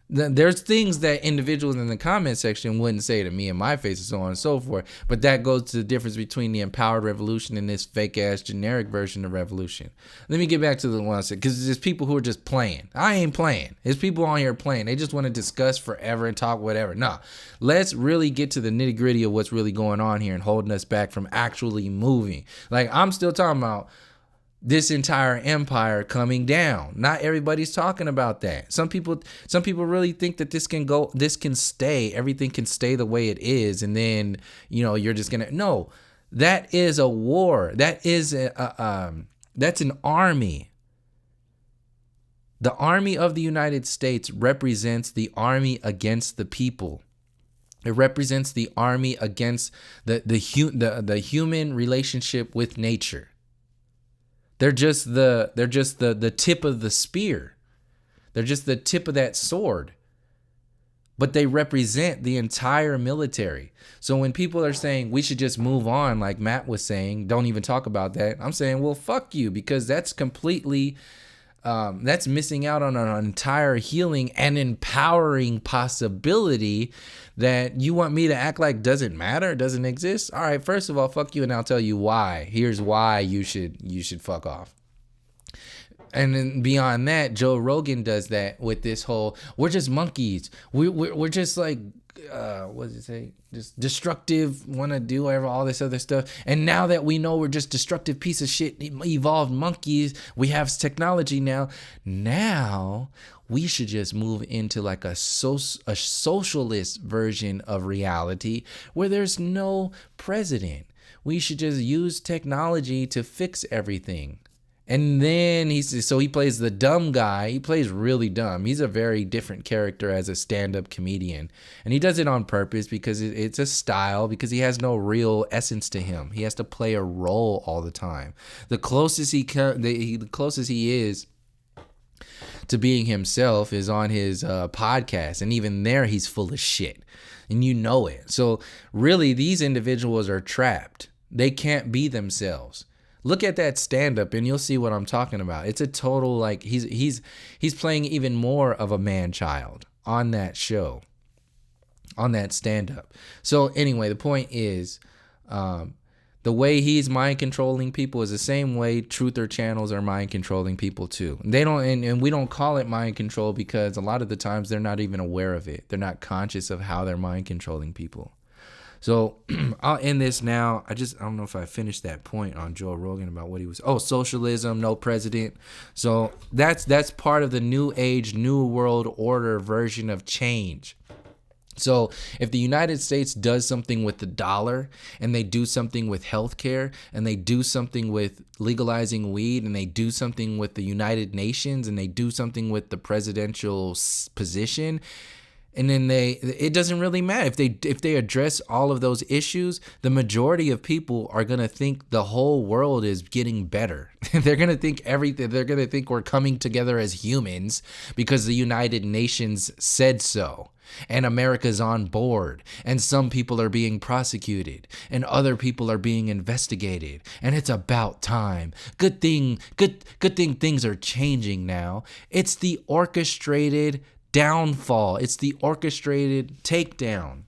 There's things that individuals in the comment section wouldn't say to me in my face and so on and so forth. But that goes to the difference between the empowered revolution and this fake ass generic version of revolution. Let me get back to the one I said, because there's people who are just playing. I ain't playing. There's people on here playing. They just want to discuss forever and talk whatever. No, let's really get to the nitty gritty of what's really going on here and holding us back from actually moving. Like I'm still talking about this entire empire coming down. Not everybody's talking about that. Some people really think that this can stay, everything can stay the way it is, and then you're just gonna no. That is a war. That is that's an army. The army of the United States represents the army against the people. It represents the army against the human relationship with nature. They're just the tip of the spear. They're just the tip of that sword. But they represent the entire military. So when people are saying we should just move on, like Matt was saying, don't even talk about that, I'm saying, well, fuck you, because that's completely that's missing out on an entire healing and empowering possibility that you want me to act like doesn't matter, doesn't exist. All right, first of all, fuck you, and I'll tell you why. Here's why you should fuck off. And then beyond that, Joe Rogan does that with this whole, we're just monkeys. We're just like, what does it say? Just destructive, want to do whatever, all this other stuff. And now that we know we're just destructive piece of shit, evolved monkeys, we have technology now. Now we should just move into like a socialist version of reality where there's no president. We should just use technology to fix everything. And then he plays the dumb guy. He plays really dumb. He's a very different character as a stand-up comedian. And he does it on purpose because it's a style, because he has no real essence to him. He has to play a role all the time. The closest he is to being himself is on his podcast. And even there, he's full of shit. And you know it. So really, these individuals are trapped. They can't be themselves. Look at that stand-up and you'll see what I'm talking about. It's a total, like, he's playing even more of a man-child on that show, on that stand-up. So anyway, the point is, the way he's mind controlling people is the same way truther channels are mind controlling people too. They don't, and we don't call it mind control because a lot of the times they're not even aware of it. They're not conscious of how they're mind controlling people. So I'll end this now. I don't know if I finished that point on Joe Rogan about what he was. Oh, socialism, no president. So that's part of the new age, new world order version of change. So if the United States does something with the dollar, and they do something with healthcare, and they do something with legalizing weed, and they do something with the United Nations, and they do something with the presidential position, and then it doesn't really matter if they address all of those issues. The majority of people are going to think the whole world is getting better. They're going to think everything. They're going to think we're coming together as humans because the United Nations said so. And America's on board, and some people are being prosecuted, and other people are being investigated, and it's about time. Good thing things are changing now. It's the orchestrated downfall. It's the orchestrated takedown.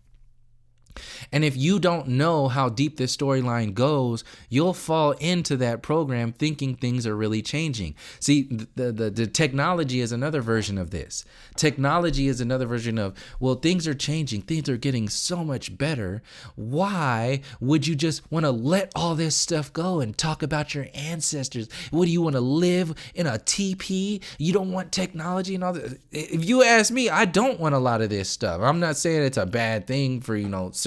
And if you don't know how deep this storyline goes, you'll fall into that program thinking things are really changing. See, the technology is another version of this. Technology is another version of, well, things are changing. Things are getting so much better. Why would you just want to let all this stuff go and talk about your ancestors? What do you want to live in a teepee? You don't want technology and all that? If you ask me, I don't want a lot of this stuff. I'm not saying it's a bad thing for,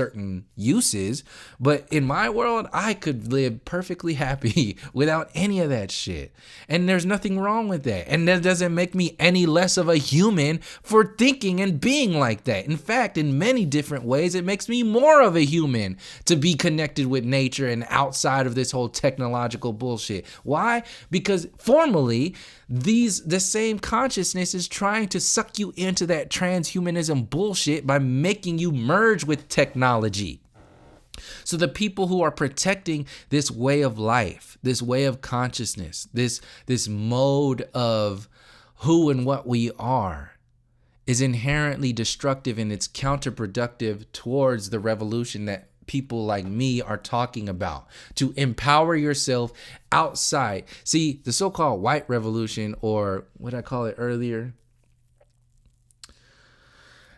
certain uses, but in my world, I could live perfectly happy without any of that shit. And there's nothing wrong with that. And that doesn't make me any less of a human for thinking and being like that. In fact, in many different ways, it makes me more of a human to be connected with nature and outside of this whole technological bullshit. Why? Because formally, the same consciousness is trying to suck you into that transhumanism bullshit by making you merge with technology. So the people who are protecting this way of life, this way of consciousness, this mode of who and what we are, is inherently destructive, and it's counterproductive towards the revolution that people like me are talking about, to empower yourself outside. See, the so-called white revolution, or what I call it earlier,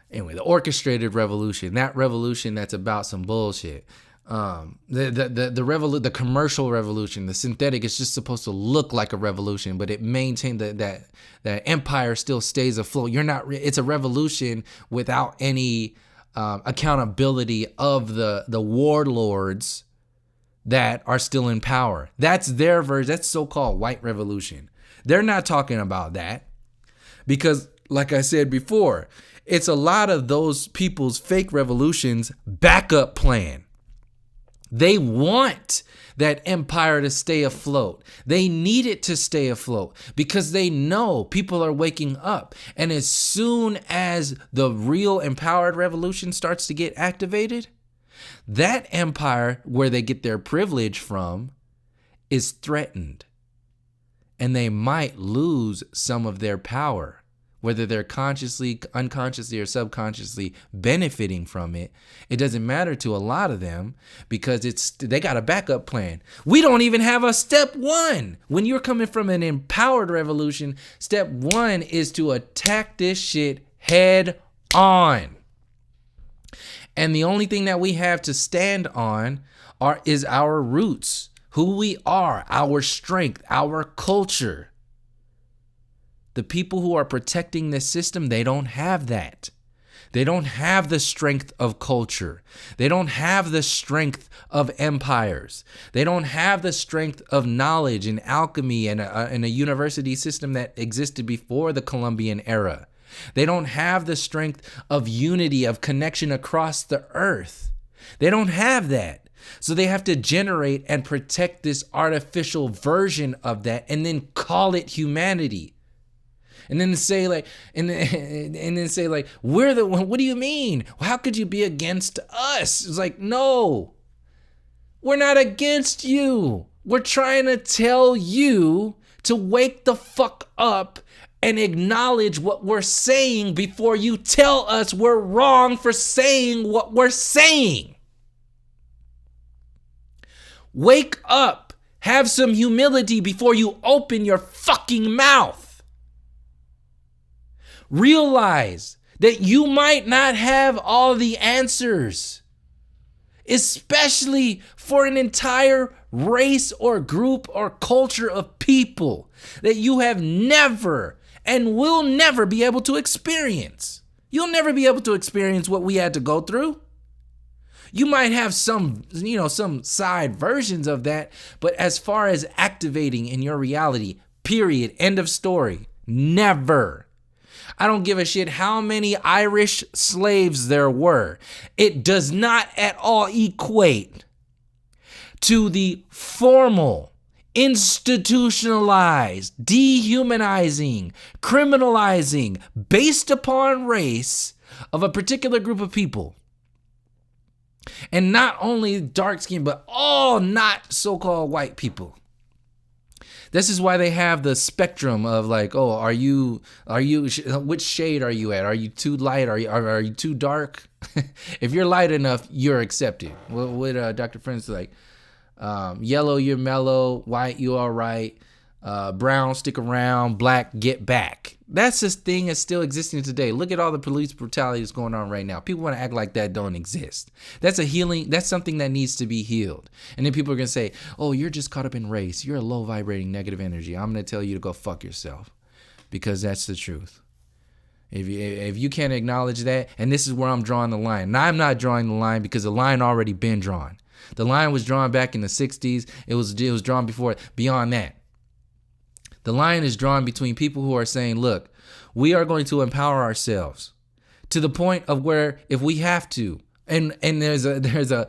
anyway, the orchestrated revolution, that revolution that's about some bullshit. The commercial revolution, the synthetic, is just supposed to look like a revolution, but it maintains that empire still stays afloat. It's a revolution without any accountability of the warlords that are still in power. That's their version. That's so-called white revolution. They're not talking about that because, like I said before, it's a lot of those people's fake revolutions backup plan. They want that empire to stay afloat. They need it to stay afloat because they know people are waking up. And as soon as the real empowered revolution starts to get activated, that empire where they get their privilege from is threatened. And they might lose some of their power. Whether they're consciously, unconsciously, or subconsciously benefiting from it, it doesn't matter to a lot of them because they got a backup plan. We don't even have a step one. When you're coming from an empowered revolution, step one is to attack this shit head on. And the only thing that we have to stand on is our roots, who we are, our strength, our culture. The people who are protecting this system, they don't have that. They don't have the strength of culture. They don't have the strength of empires. They don't have the strength of knowledge and alchemy and a university system that existed before the Columbian era. They don't have the strength of unity, of connection across the earth. They don't have that. So they have to generate and protect this artificial version of that and then call it humanity. And then say like, and then say like, we're the one. What do you mean? How could you be against us? It's like, no, we're not against you. We're trying to tell you to wake the fuck up and acknowledge what we're saying before you tell us we're wrong for saying what we're saying. Wake up. Have some humility before you open your fucking mouth. Realize that you might not have all the answers, especially for an entire race or group or culture of people that you have never and will never be able to experience. You'll never be able to experience what we had to go through. You might have some side versions of that, but as far as activating in your reality, period, end of story, never. I don't give a shit how many Irish slaves there were. It does not at all equate to the formal, institutionalized, dehumanizing, criminalizing, based upon race of a particular group of people. And not only dark skin, but all not so-called white people. This is why they have the spectrum of like, oh, which shade are you at? Are you too light? Are you too dark? If you're light enough, you're accepted. What Dr. Friend's like, yellow, you're mellow, white, you all right, brown, stick around, black, get back. That's this thing that's still existing today. Look at all the police brutality that's going on right now. People want to act like that don't exist. That's a healing. That's something that needs to be healed. And then people are going to say, oh, you're just caught up in race. You're a low vibrating negative energy. I'm going to tell you to go fuck yourself, because that's the truth. If you can't acknowledge that, and this is where I'm drawing the line. Now, I'm not drawing the line because the line already been drawn. The line was drawn back in the 60s. It was drawn before. Beyond that, the line is drawn between people who are saying, look, we are going to empower ourselves to the point of where if we have to, and the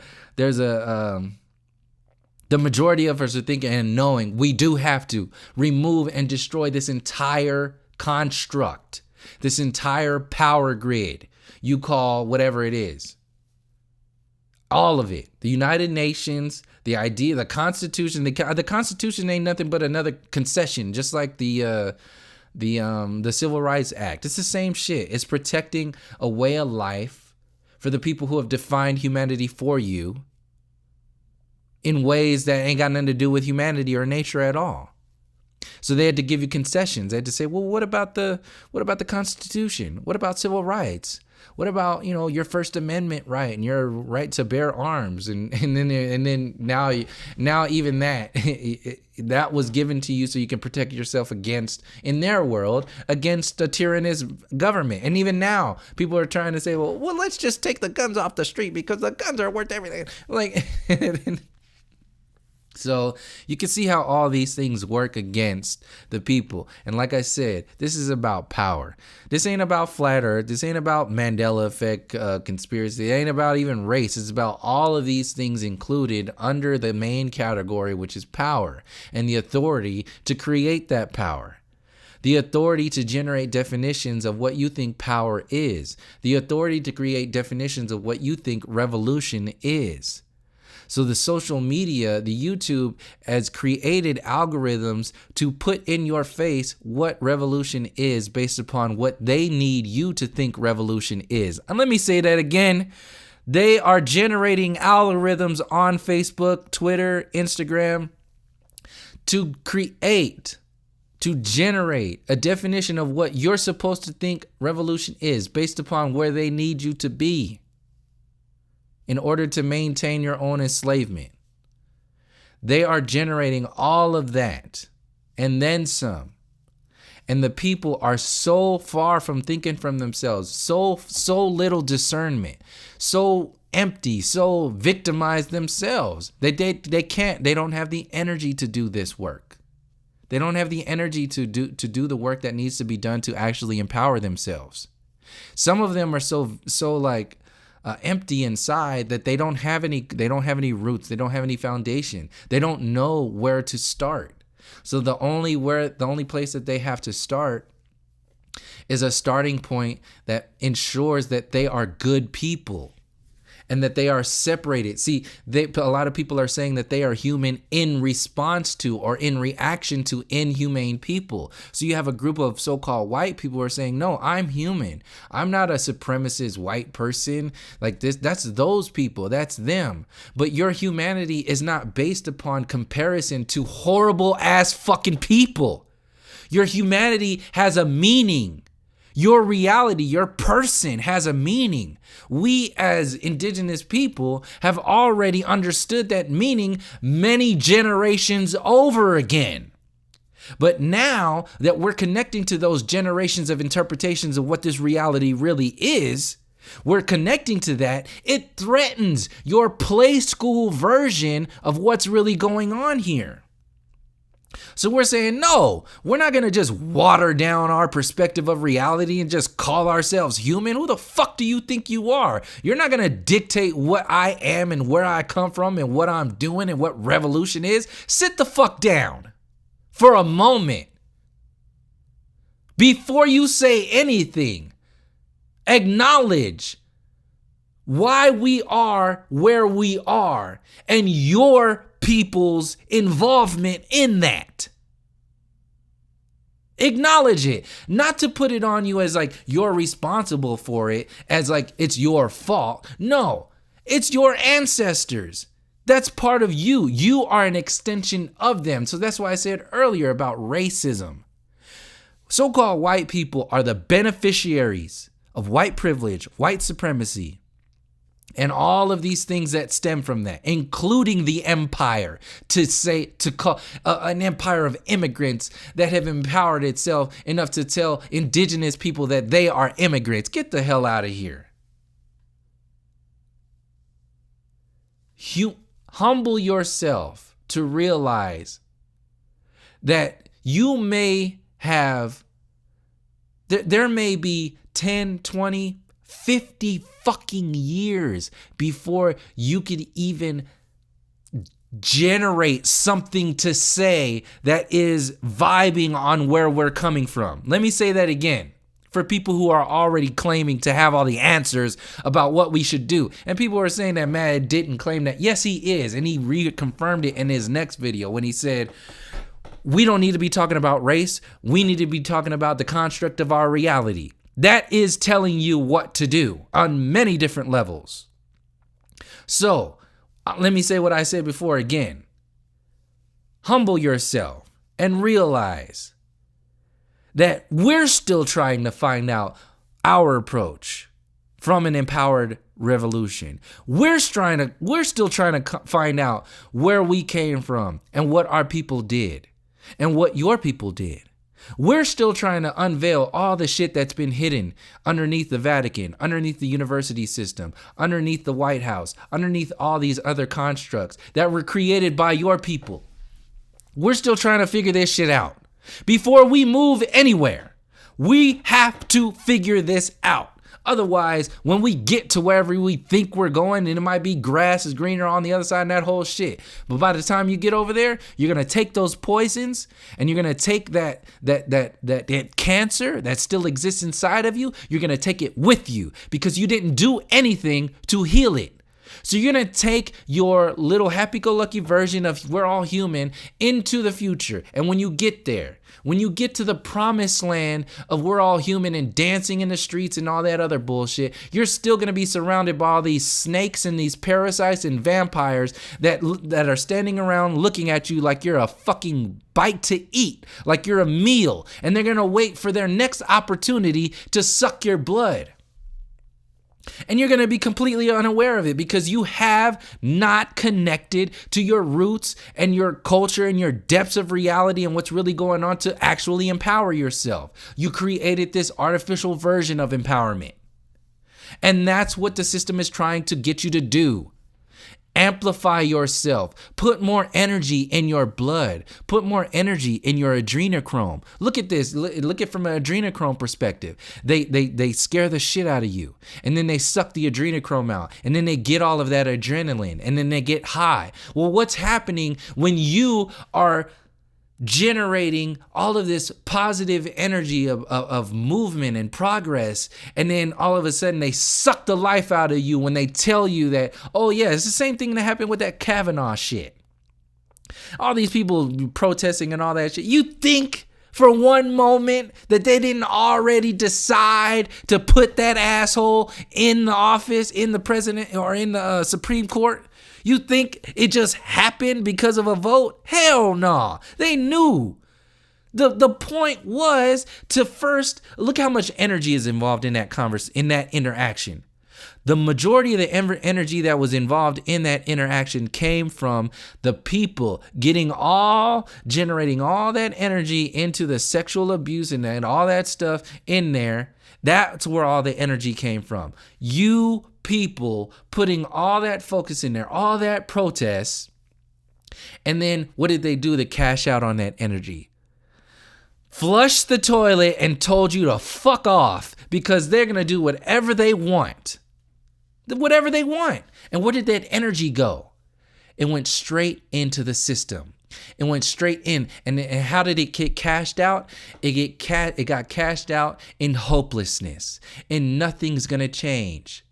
majority of us are thinking and knowing we do have to remove and destroy this entire construct, this entire power grid you call whatever it is. All of it. The United Nations, the idea, the Constitution. The Constitution ain't nothing but another concession, just like the Civil Rights Act. It's the same shit. It's protecting a way of life for the people who have defined humanity for you in ways that ain't got nothing to do with humanity or nature at all. So they had to give you concessions. They had to say, well, what about the Constitution? What about civil rights? What about, your First Amendment right and your right to bear arms? And then now even that was given to you so you can protect yourself against, in their world, against a tyrannous government. And even now, people are trying to say, well, let's just take the guns off the street because the guns are worth everything. Like, so you can see how all these things work against the people. And like I said, this is about power. This ain't about flat earth. This ain't about Mandela effect conspiracy. It ain't about even race. It's about all of these things included under the main category, which is power and the authority to create that power. The authority to generate definitions of what you think power is. The authority to create definitions of what you think revolution is. So the social media, the YouTube, has created algorithms to put in your face what revolution is based upon what they need you to think revolution is. And let me say that again. They are generating algorithms on Facebook, Twitter, Instagram to generate a definition of what you're supposed to think revolution is based upon where they need you to be in order to maintain your own enslavement. They are generating all of that and then some. And the people are so far from thinking from themselves, so little discernment, so empty, so victimized themselves. They don't have the energy to do this work. They don't have the energy to do the work that needs to be done to actually empower themselves. Some of them are so like empty inside that they don't have any roots, they don't have any foundation. They don't know where to start. So the only place that they have to start is a starting point that ensures that they are good people and that they are separated. See, a lot of people are saying that they are human in response to or in reaction to inhumane people. So you have a group of so-called white people who are saying, no, I'm human. I'm not a supremacist white person like this. That's those people. That's them. But your humanity is not based upon comparison to horrible ass fucking people. Your humanity has a meaning. Your reality, your person has a meaning. We as indigenous people have already understood that meaning many generations over again. But now that we're connecting to those generations of interpretations of what this reality really is, we're connecting to that, it threatens your play school version of what's really going on here. So we're saying, no, we're not going to just water down our perspective of reality and just call ourselves human. Who the fuck do you think you are? You're not going to dictate what I am and where I come from and what I'm doing and what revolution is. Sit the fuck down for a moment. Before you say anything, acknowledge why we are where we are and your people's involvement in that. Acknowledge it. Not to put it on you as like you're responsible for it, as like it's your fault. No, it's your ancestors. That's part of you. You are an extension of them. So that's why I said earlier about racism. So-called white people are the beneficiaries of white privilege, white supremacy, and all of these things that stem from that, including the empire, to call an empire of immigrants that have empowered itself enough to tell indigenous people that they are immigrants. Get the hell out of here. Humble yourself to realize that you may have, there may be 10, 20, 50 fucking years before you could even generate something to say that is vibing on where we're coming from. Let me say that again for people who are already claiming to have all the answers about what we should do. And people are saying that Mad didn't claim that. Yes, he is. And he reconfirmed it in his next video when he said, we don't need to be talking about race. We need to be talking about the construct of our reality. That is telling you what to do on many different levels. So let me say what I said before again. Humble yourself and realize that we're still trying to find out our approach from an empowered revolution. We're still trying to find out where we came from and what our people did and what your people did. We're still trying to unveil all the shit that's been hidden underneath the Vatican, underneath the university system, underneath the White House, underneath all these other constructs that were created by your people. We're still trying to figure this shit out. Before we move anywhere, we have to figure this out. Otherwise, when we get to wherever we think we're going, and it might be grass is greener on the other side and that whole shit. But by the time you get over there, you're going to take those poisons and you're going to take that cancer that still exists inside of you. You're going to take it with you because you didn't do anything to heal it. So you're going to take your little happy-go-lucky version of we're all human into the future. And when you get there, when you get to the promised land of we're all human and dancing in the streets and all that other bullshit, you're still going to be surrounded by all these snakes and these parasites and vampires that are standing around looking at you like you're a fucking bite to eat, like you're a meal. And they're going to wait for their next opportunity to suck your blood. And you're going to be completely unaware of it because you have not connected to your roots and your culture and your depths of reality and what's really going on to actually empower yourself. You created this artificial version of empowerment. And that's what the system is trying to get you to do. Amplify yourself. Put more energy in your blood. Put more energy in your adrenochrome. Look at this. Look at it from an adrenochrome perspective. They scare the shit out of you. And then they suck the adrenochrome out. And then they get all of that adrenaline. And then they get high. Well, what's happening when you are generating all of this positive energy of movement and progress, and then all of a sudden they suck the life out of you when they tell you that, oh yeah, it's the same thing that happened with that Kavanaugh shit. All these people protesting and all that shit. You think for one moment that they didn't already decide to put that asshole in the office, in the president or in the Supreme Court? You think it just happened because of a vote? Hell no. They knew. The point was to first look how much energy is involved in that interaction. The majority of the energy that was involved in that interaction came from the people generating all that energy into the sexual abuse and all that stuff in there. That's where all the energy came from. You people putting all that focus in there, all that protest, and then what did they do to cash out on that energy? Flushed the toilet and told you to fuck off because they're going to do whatever they want. Whatever they want. And where did that energy go? It went straight into the system. It went straight in. And how did it get cashed out? It got cashed out in hopelessness. And nothing's going to change.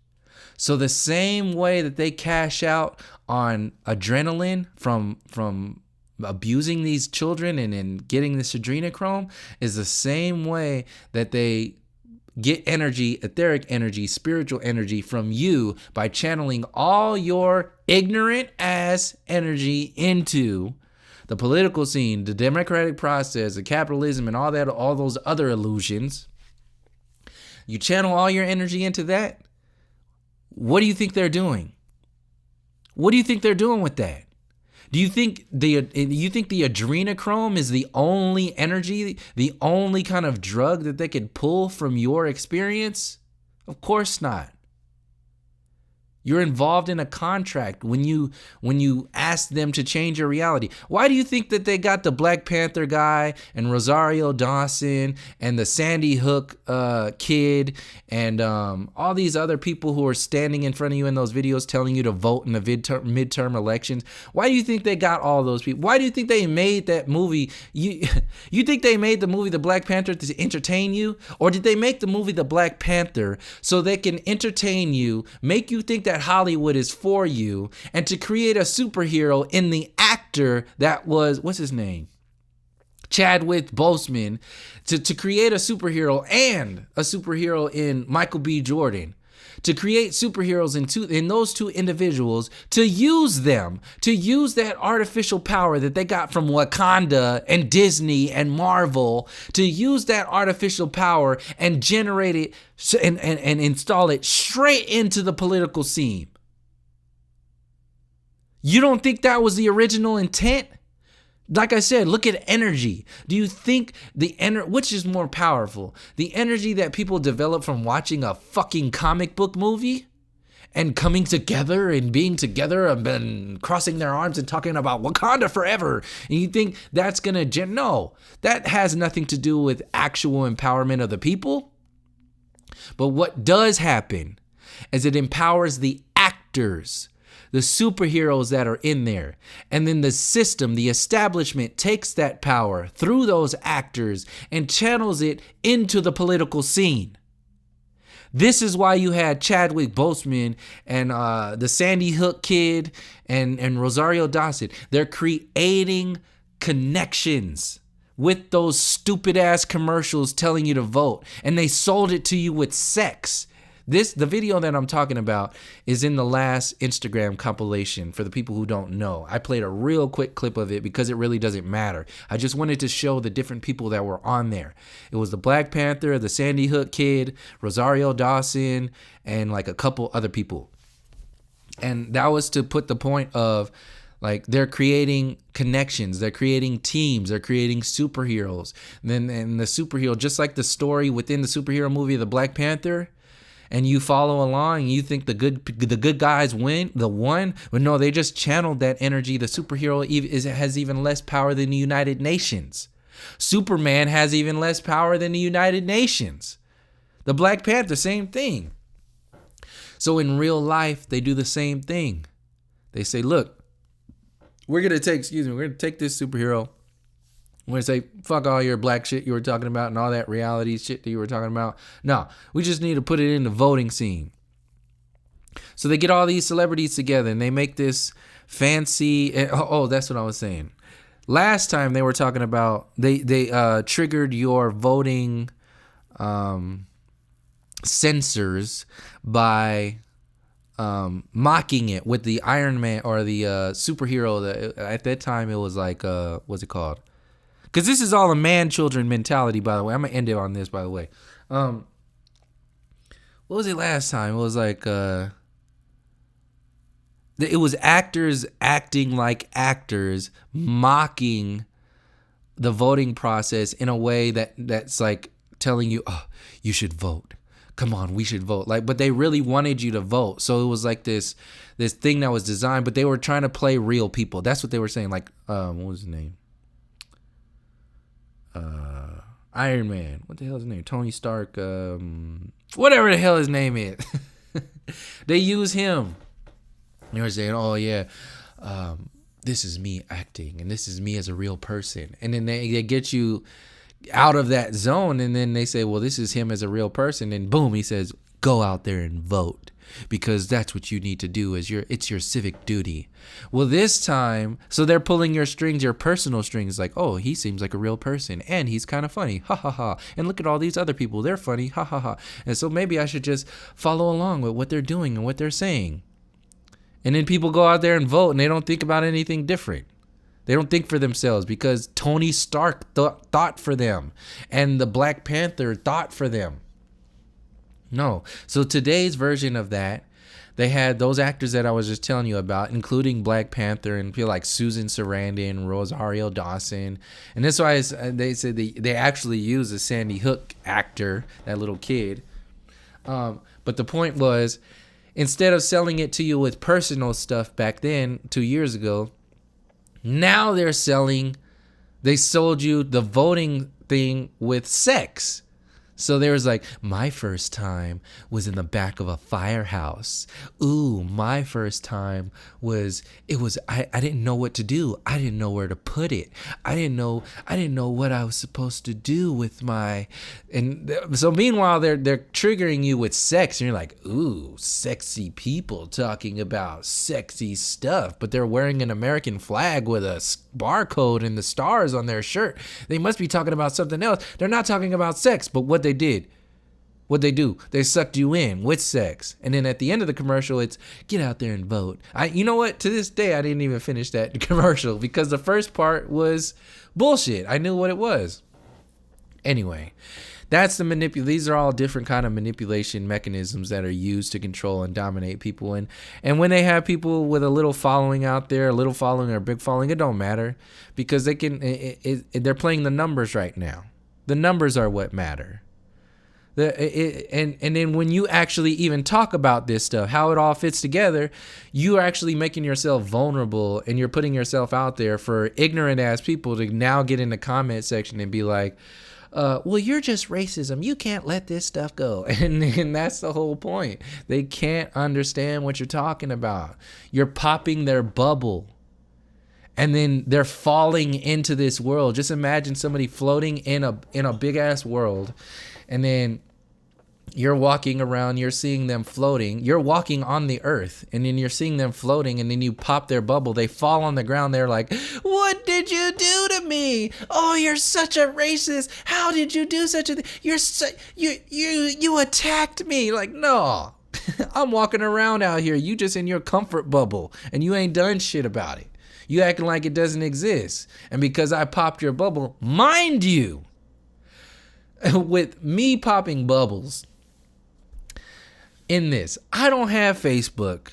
So the same way that they cash out on adrenaline from abusing these children and then getting this adrenochrome is the same way that they get energy, etheric energy, spiritual energy from you by channeling all your ignorant ass energy into the political scene, the democratic process, the capitalism, and all those other illusions. You channel all your energy into that. What do you think they're doing? What do you think they're doing with that? Do you think the adrenochrome is the only energy, the only kind of drug that they could pull from your experience? Of course not. You're involved in a contract when you ask them to change your reality. Why do you think that they got the Black Panther guy and Rosario Dawson and the Sandy Hook kid and all these other people who are standing in front of you in those videos telling you to vote in the midterm elections? Why do you think they got all those people? Why do you think they made that movie? You think they made the movie The Black Panther to entertain you? Or did they make the movie The Black Panther so they can entertain you, make you think that Hollywood is for you, and to create a superhero in the actor that was, what's his name? Chadwick Boseman, to create a superhero and a superhero in Michael B. Jordan, to create superheroes in those two individuals, to use that artificial power that they got from Wakanda and Disney and Marvel, to use that artificial power and generate it and install it straight into the political scene. You don't think that was the original intent? Like I said, look at energy. Do you think which is more powerful? The energy that people develop from watching a fucking comic book movie and coming together and being together and crossing their arms and talking about Wakanda forever. And you think that's going to... No, that has nothing to do with actual empowerment of the people. But what does happen is it empowers the actors, the superheroes that are in there. And then the system, the establishment, takes that power through those actors and channels it into the political scene. This is why you had Chadwick Boseman and the Sandy Hook kid and Rosario Dawson. They're creating connections with those stupid ass commercials telling you to vote. And they sold it to you with sex. The video that I'm talking about is in the last Instagram compilation for the people who don't know. I played a real quick clip of it because it really doesn't matter. I just wanted to show the different people that were on there. It was the Black Panther, the Sandy Hook Kid, Rosario Dawson, and like a couple other people. And that was to put the point of, like, they're creating connections, they're creating teams, they're creating superheroes. And the superhero, just like the story within the superhero movie, the Black Panther, and you follow along and you think the good guys win, but no, they just channeled that energy. The superhero has even less power than the United Nations. Superman has even less power than the United Nations. The Black Panther, same thing. So in real life, they do the same thing. They say, look, we're going to take this superhero. We're going to say, fuck all your black shit you were talking about and all that reality shit that you were talking about. No, we just need to put it in the voting scene. So they get all these celebrities together and they make this fancy, that's what I was saying. Last time they were talking about, they triggered your voting sensors by mocking it with the Iron Man or the superhero that at that time it was like what's it called? Because this is all a man-children mentality, by the way. I'm gonna end it on this, by the way. What was it last time? It was like it was actors acting like actors, mocking the voting process in a way that's like telling you, oh, you should vote. Come on, we should vote. Like, but they really wanted you to vote. So it was like this thing that was designed, but they were trying to play real people. That's what they were saying. Like, what was his name? Iron Man. What the hell is his name? Tony Stark. Whatever the hell his name is. They use him. They were saying, oh yeah, this is me acting, and this is me as a real person. And then they get you out of that zone, and then they say, well, this is him as a real person, and boom, he says, go out there and vote, because that's what you need to do. It's your civic duty. Well, this time, so they're pulling your strings, your personal strings, like, oh, he seems like a real person, and he's kind of funny, ha ha ha, and look at all these other people, they're funny, ha ha ha, and so maybe I should just follow along with what they're doing and what they're saying. And then people go out there and vote, and they don't think about anything different. They don't think for themselves because Tony Stark thought for them and the Black Panther thought for them. No. So today's version of that, they had those actors that I was just telling you about, including Black Panther and people like Susan Sarandon, Rosario Dawson. And that's why they said they actually used a Sandy Hook actor, that little kid. But the point was, instead of selling it to you with personal stuff back then, 2 years ago, now they sold you the voting thing with sex. So there was like, my first time was in the back of a firehouse. Ooh, my first time I didn't know what to do. I didn't know where to put it. I didn't know what I was supposed to do with so meanwhile they're triggering you with sex, and you're like, ooh, sexy people talking about sexy stuff, but they're wearing an American flag with a barcode and the stars on their shirt. They must be talking about something else. They're not talking about sex, but what they do, they sucked you in with sex. And then at the end of the commercial, it's get out there and vote. You know what? To this day, I didn't even finish that commercial because the first part was bullshit. I knew what it was. Anyway, that's the these are all different kind of manipulation mechanisms that are used to control and dominate people. And when they have people with a little following out there, a little following or a big following, it don't matter because they're playing the numbers right now. The numbers are what matter. And then when you actually even talk about this stuff, how it all fits together, you are actually making yourself vulnerable, and you're putting yourself out there for ignorant ass people to now get in the comment section and be like, well, you're just racism. You can't let this stuff go. And that's the whole point. They can't understand what you're talking about. You're popping their bubble. And then they're falling into this world. Just imagine somebody floating in a big ass world, and then You're walking around, you're seeing them floating, you're walking on the earth, and then you're seeing them floating, and then you pop their bubble, they fall on the ground, they're like, what did you do to me? Oh, you're such a racist. How did you do such a thing? You attacked me. Like, no. I'm walking around out here, you just in your comfort bubble, and you ain't done shit about it. You acting like it doesn't exist. And because I popped your bubble, mind you, with me popping bubbles, in this, I don't have Facebook.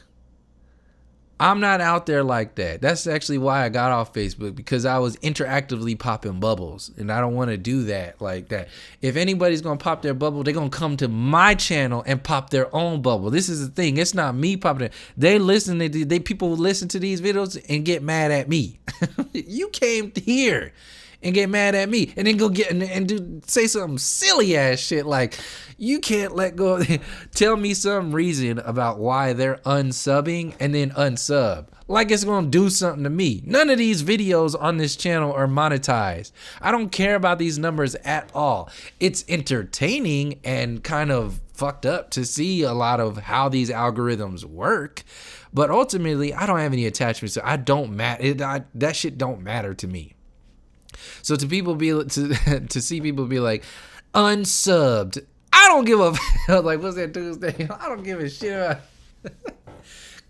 I'm not out there like that. That's actually why I got off Facebook, because I was interactively popping bubbles, and I don't want to do that like that. If anybody's gonna pop their bubble, they're gonna come to my channel and pop their own bubble. This is the thing. It's not me popping it. People listen to these videos and get mad at me. You came here and get mad at me, and then go get and say some silly ass shit like, you can't let go. Tell me some reason about why they're unsubbing and then unsub. Like it's gonna do something to me. None of these videos on this channel are monetized. I don't care about these numbers at all. It's entertaining and kind of fucked up to see a lot of how these algorithms work. But ultimately, I don't have any attachments. I don't matter. That shit don't matter to me. So to see people be like, unsubbed, I don't give a like, what's that Tuesday? I don't give a shit about.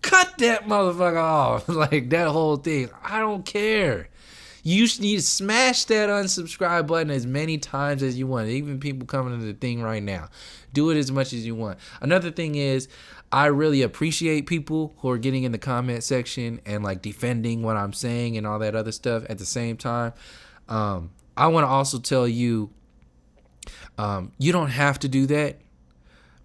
Cut that motherfucker off. Like that whole thing. I don't care. You need to smash that unsubscribe button as many times as you want. Even people coming to the thing right now, do it as much as you want. Another thing is, I really appreciate people who are getting in the comment section and like defending what I'm saying and all that other stuff. At the same time, I want to also tell you, you don't have to do that,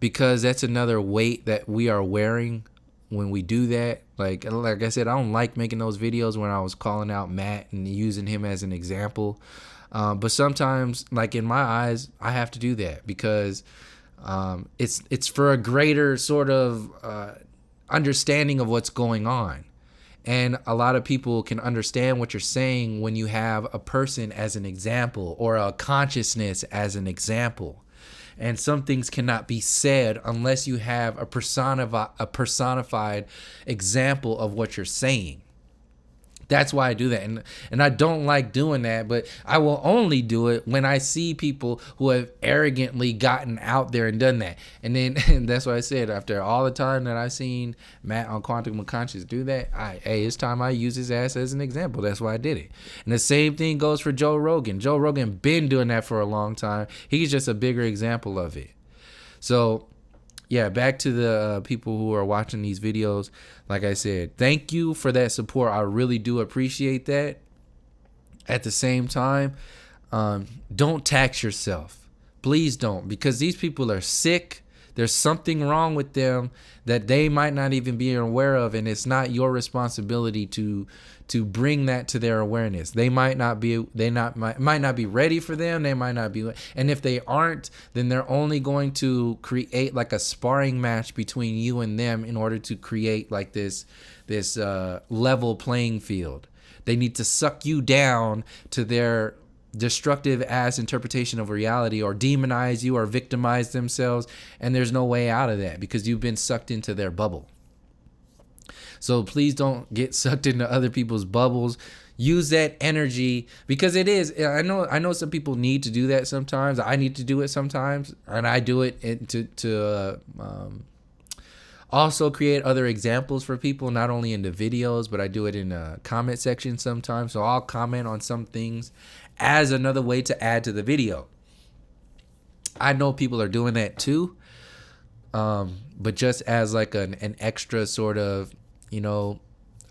because that's another weight that we are wearing when we do that. Like I said, I don't like making those videos when I was calling out Matt and using him as an example. But sometimes, like in my eyes, I have to do that because it's for a greater sort of understanding of what's going on. And a lot of people can understand what you're saying when you have a person as an example or a consciousness as an example. And some things cannot be said unless you have a personified example of what you're saying. That's why I do that. And I don't like doing that, but I will only do it when I see people who have arrogantly gotten out there and done that. And that's why I said, after all the time that I've seen Matt on Quantum Unconscious do that, it's time I use his ass as an example. That's why I did it. And the same thing goes for Joe Rogan. Joe Rogan been doing that for a long time. He's just a bigger example of it. So yeah, back to the people who are watching these videos. Like I said, thank you for that support. I really do appreciate that. At the same time, don't tax yourself. Please don't, because these people are sick. There's something wrong with them that they might not even be aware of, and it's not your responsibility to bring that to their awareness. They might not be might not be ready for them. They might not be, and if they aren't, then they're only going to create like a sparring match between you and them in order to create like this level playing field. They need to suck you down to their destructive ass interpretation of reality, or demonize you, or victimize themselves, and there's no way out of that because you've been sucked into their bubble. So please don't get sucked into other people's bubbles. Use that energy, because it is, I know some people need to do that sometimes. I need to do it sometimes, and I do it to also create other examples for people, not only in the videos, but I do it in a comment section sometimes. So I'll comment on some things as another way to add to the video. I know people are doing that too, but just as like an extra sort of,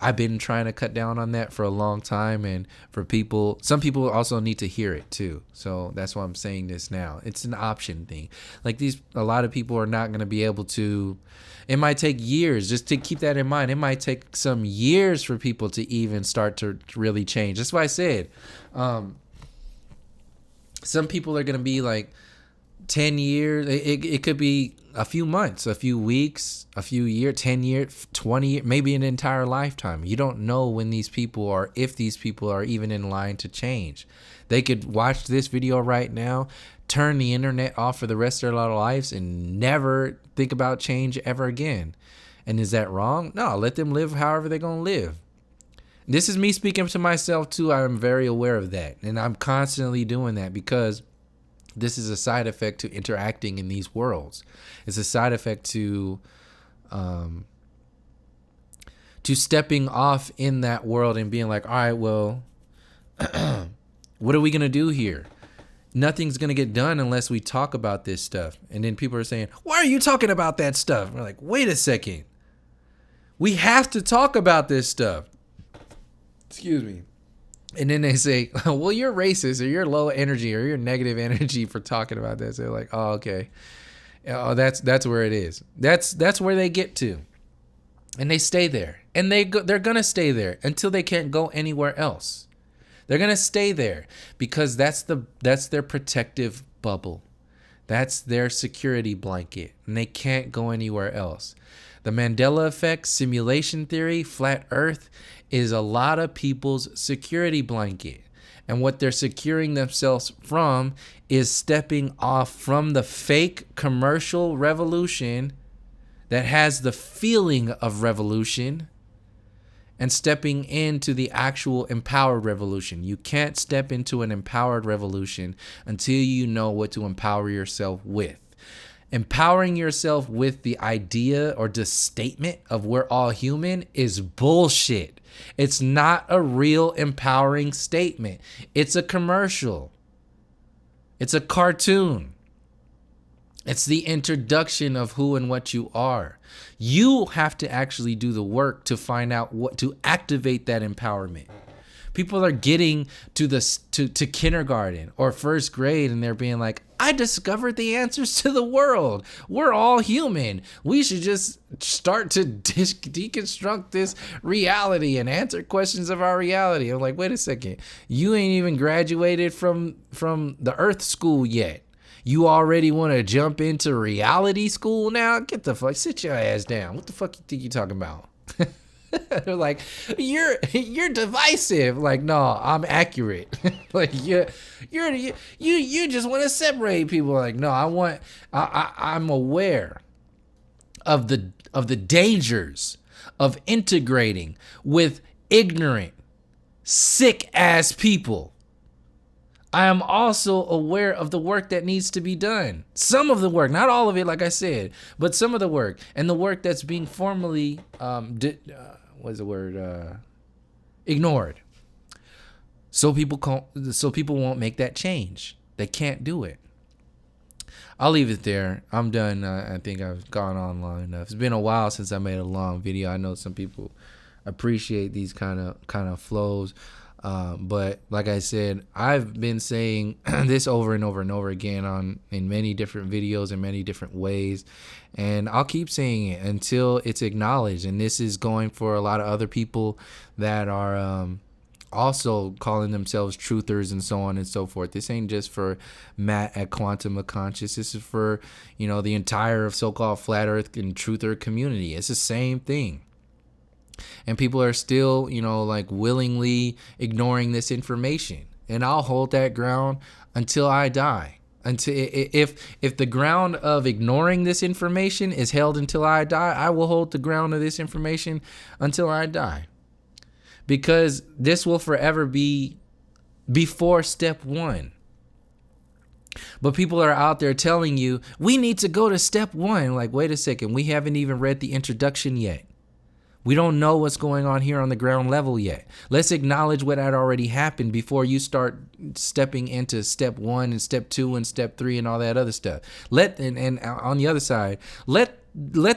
I've been trying to cut down on that for a long time, and for people, some people also need to hear it too. So that's why I'm saying this now. It's an option thing. Like a lot of people are not going to be able to. It might take years, just to keep that in mind. It might take some years for people to even start to really change. That's why I said, some people are going to be like, 10 years, it could be a few months, a few weeks, a few years, 10 years, 20 years, maybe an entire lifetime. You don't know when these people are, if these people are even in line to change. They could watch this video right now, turn the internet off for the rest of their lives and never think about change ever again. And is that wrong? No, let them live however they're going to live. This is me speaking to myself too. I'm very aware of that. And I'm constantly doing that because this is a side effect to interacting in these worlds. It's a side effect to stepping off in that world and being like, all right, well, what are we going to do here? Nothing's going to get done unless we talk about this stuff. And then people are saying, why are you talking about that stuff? We're like, wait a second. We have to talk about this stuff. Excuse me. And then they say, well, you're racist or you're low energy or you're negative energy for talking about this. They're like, oh, okay. Oh, that's where it is. That's where they get to. And they stay there. And they're going to stay there until they can't go anywhere else. They're going to stay there because that's their protective bubble. That's their security blanket. And they can't go anywhere else. The Mandela effect, simulation theory, flat earth is a lot of people's security blanket. And what they're securing themselves from is stepping off from the fake commercial revolution that has the feeling of revolution and stepping into the actual empowered revolution. You can't step into an empowered revolution until you know what to empower yourself with. Empowering yourself with the idea or the statement of we're all human is bullshit. It's not a real empowering statement. It's a commercial. It's a cartoon. It's the introduction of who and what you are. You have to actually do the work to find out what to activate that empowerment. People are getting to kindergarten or first grade and they're being like, I discovered the answers to the world. We're all human. We should just start to deconstruct this reality and answer questions of our reality. I'm like, wait a second. You ain't even graduated from the Earth school yet. You already want to jump into reality school now? Get the fuck, sit your ass down. What the fuck you think you're talking about? They're like, you're divisive. Like, no, I'm accurate. Like, you just want to separate people. Like, no, I'm aware of the dangers of integrating with ignorant, sick ass people. I am also aware of the work that needs to be done. Some of the work, not all of it, like I said, but some of the work and the work that's being formally, ignored. So people won't make that change. They can't do it. I'll leave it there. I'm done. I think I've gone on long enough. It's been a while since I made a long video. I know some people appreciate these kind of flows. But like I said, I've been saying this over and over and over again in many different videos in many different ways. And I'll keep saying it until it's acknowledged. And this is going for a lot of other people that are also calling themselves truthers and so on and so forth. This ain't just for Matt at Quantum of Conscious. This is for, the entire so-called flat earth and truther community. It's the same thing. And people are still, willingly ignoring this information. And I'll hold that ground until I die. Until if the ground of ignoring this information is held until I die, I will hold the ground of this information until I die. Because this will forever be before step one. But people are out there telling you, we need to go to step one. Like, wait a second, we haven't even read the introduction yet. We don't know what's going on here on the ground level yet. Let's acknowledge what had already happened before you start stepping into step 1 and step 2 and step 3 and all that other stuff. And on the other side, let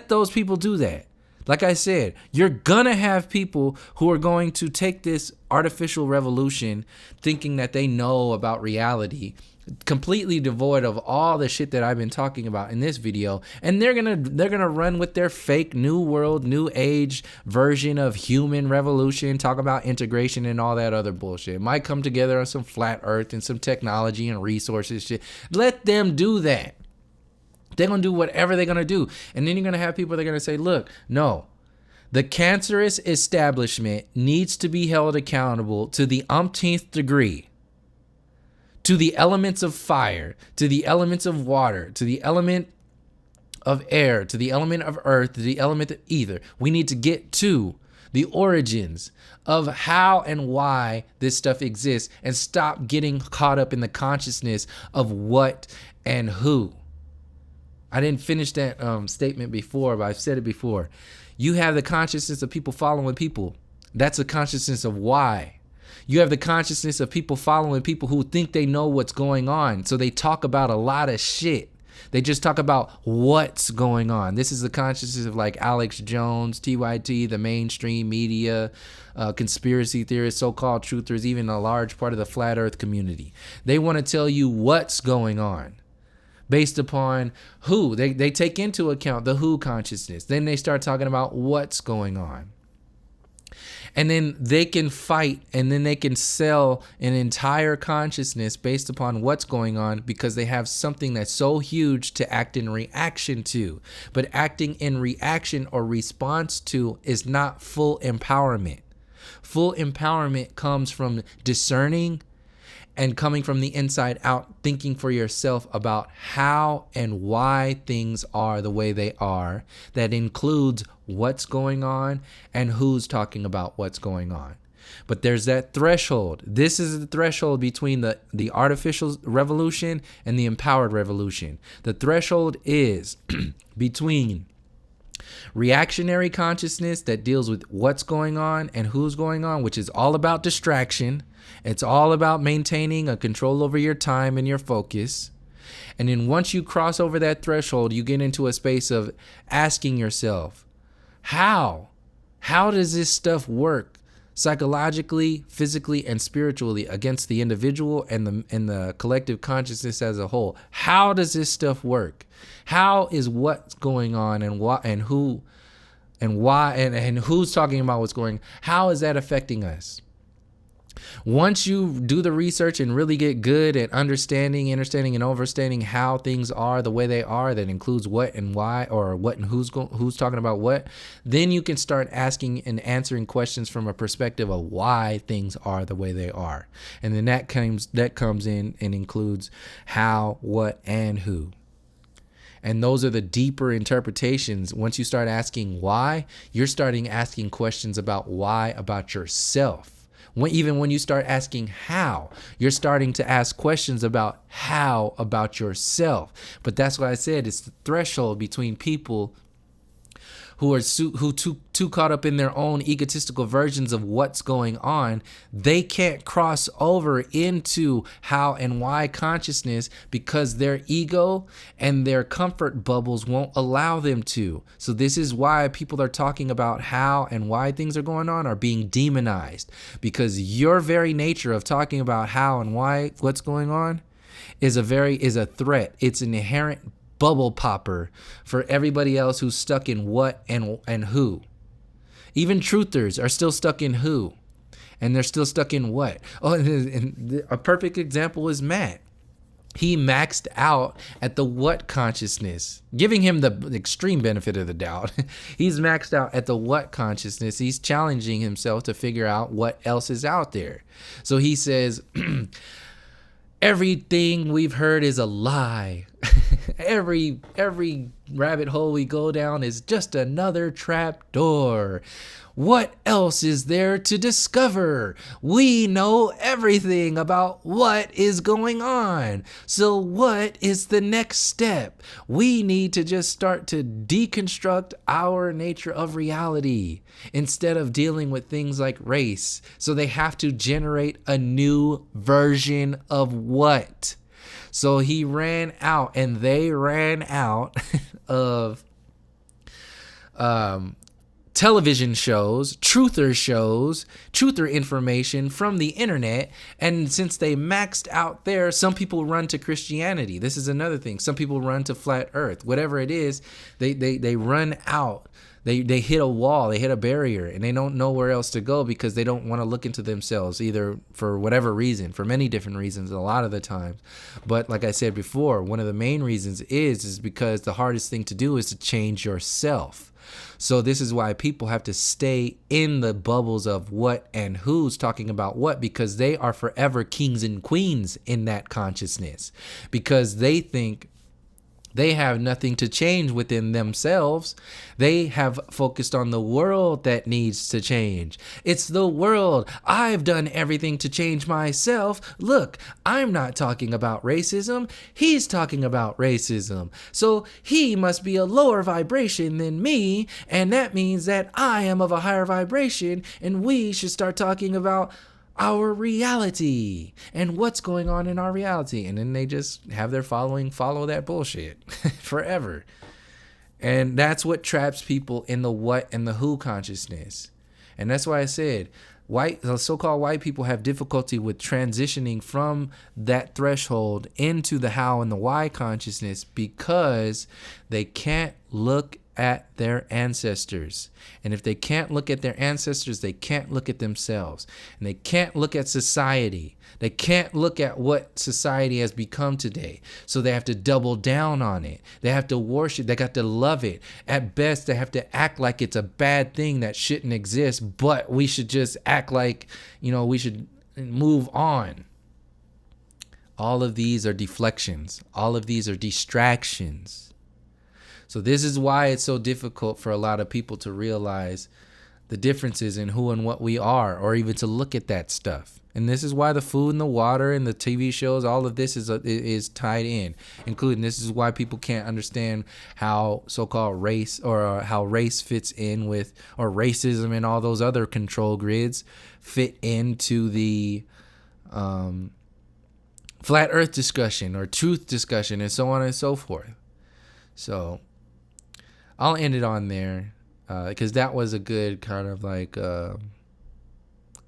those people do that. Like I said, you're gonna have people who are going to take this artificial revolution thinking that they know about reality, completely devoid of all the shit that I've been talking about in this video, and they're gonna run with their fake new world, new age version of human revolution, talk about integration and all that other bullshit. It might come together on some flat earth and some technology and resources shit. Let them do that. They're going to do whatever they're going to do. And then you're going to have people that are going to say, look, no, the cancerous establishment needs to be held accountable to the umpteenth degree, to the elements of fire, to the elements of water, to the element of air, to the element of earth, to the element of ether. We need to get to the origins of how and why this stuff exists and stop getting caught up in the consciousness of what and who. I didn't finish that statement before, but I've said it before. You have the consciousness of people following people. That's a consciousness of why. You have the consciousness of people following people who think they know what's going on. So they talk about a lot of shit. They just talk about what's going on. This is the consciousness of like Alex Jones, TYT, the mainstream media, conspiracy theorists, so-called truthers, even a large part of the flat earth community. They want to tell you what's going on based upon who. They take into account the who consciousness. Then they start talking about what's going on. And then they can fight, and then they can sell an entire consciousness based upon what's going on because they have something that's so huge to act in reaction to. But acting in reaction or response to is not full empowerment. Full empowerment comes from discerning and coming from the inside out, thinking for yourself about how and why things are the way they are. That includes what's going on and who's talking about what's going on. But there's that threshold. This is the threshold between the artificial revolution and the empowered revolution. The threshold is between reactionary consciousness that deals with what's going on and who's going on, which is all about distraction. It's all about maintaining a control over your time and your focus. And then once you cross over that threshold, you get into a space of asking yourself, how does this stuff work psychologically, physically, and spiritually against the individual and the collective consciousness as a whole? How does this stuff work? How is what's going on and why and who and why and who's talking about what's going on? How is that affecting us? Once you do the research and really get good at understanding and overstanding how things are the way they are, that includes what and why, or what and who's talking about what, then you can start asking and answering questions from a perspective of why things are the way they are. And then that comes in and includes how, what, and who. And those are the deeper interpretations. Once you start asking why, you're starting asking questions about why about yourself. Even when you start asking how, you're starting to ask questions about how about yourself. But that's what I said. It's the threshold between people who are too caught up in their own egotistical versions of what's going on. They can't cross over into how and why consciousness because their ego and their comfort bubbles won't allow them to. So this is why people are talking about how and why things are going on are being demonized, because your very nature of talking about how and why what's going on is a threat. It's an inherent bubble popper for everybody else who's stuck in what and who. Even truthers are still stuck in who, and they're still stuck in what. Oh, and a perfect example is Matt. He maxed out at the what consciousness, giving him the extreme benefit of the doubt. He's maxed out at the what consciousness. He's challenging himself to figure out what else is out there. So he says, everything we've heard is a lie. Every rabbit hole we go down is just another trap door. What else is there to discover? We know everything about what is going on. So what is the next step? We need to just start to deconstruct our nature of reality instead of dealing with things like race. So they have to generate a new version of what? So he ran out, and they ran out of television shows, truther information from the internet. And since they maxed out there, some people run to Christianity. This is another thing. Some people run to flat earth. Whatever it is, they run out. They hit a wall, they hit a barrier, and they don't know where else to go because they don't want to look into themselves, either for whatever reason, for many different reasons a lot of the times. But like I said before, one of the main reasons is because the hardest thing to do is to change yourself. So this is why people have to stay in the bubbles of what and who's talking about what, because they are forever kings and queens in that consciousness, because they think they have nothing to change within themselves. They have focused on the world that needs to change. It's the world. I've done everything to change myself. Look, I'm not talking about racism. He's talking about racism. So he must be a lower vibration than me, and that means that I am of a higher vibration, and we should start talking about our reality and what's going on in our reality. And then they just have their following follow that bullshit forever. And that's what traps people in the what and the who consciousness. And that's why I said so-called white people have difficulty with transitioning from that threshold into the how and the why consciousness, because they can't look at their ancestors. And if they can't look at their ancestors, they can't look at themselves. And they can't look at society. They can't look at what society has become today. So they have to double down on it. They have to worship. They got to love it. At best, they have to act like it's a bad thing that shouldn't exist, but we should just act like, we should move on. All of these are deflections. All of these are distractions. So this is why it's so difficult for a lot of people to realize the differences in who and what we are, or even to look at that stuff. And this is why the food and the water and the TV shows, all of this is tied in, including this is why people can't understand how so-called race, or how race fits in with, or racism and all those other control grids fit into the flat earth discussion or truth discussion and so on and so forth. So I'll end it on there, because that was a good kind of like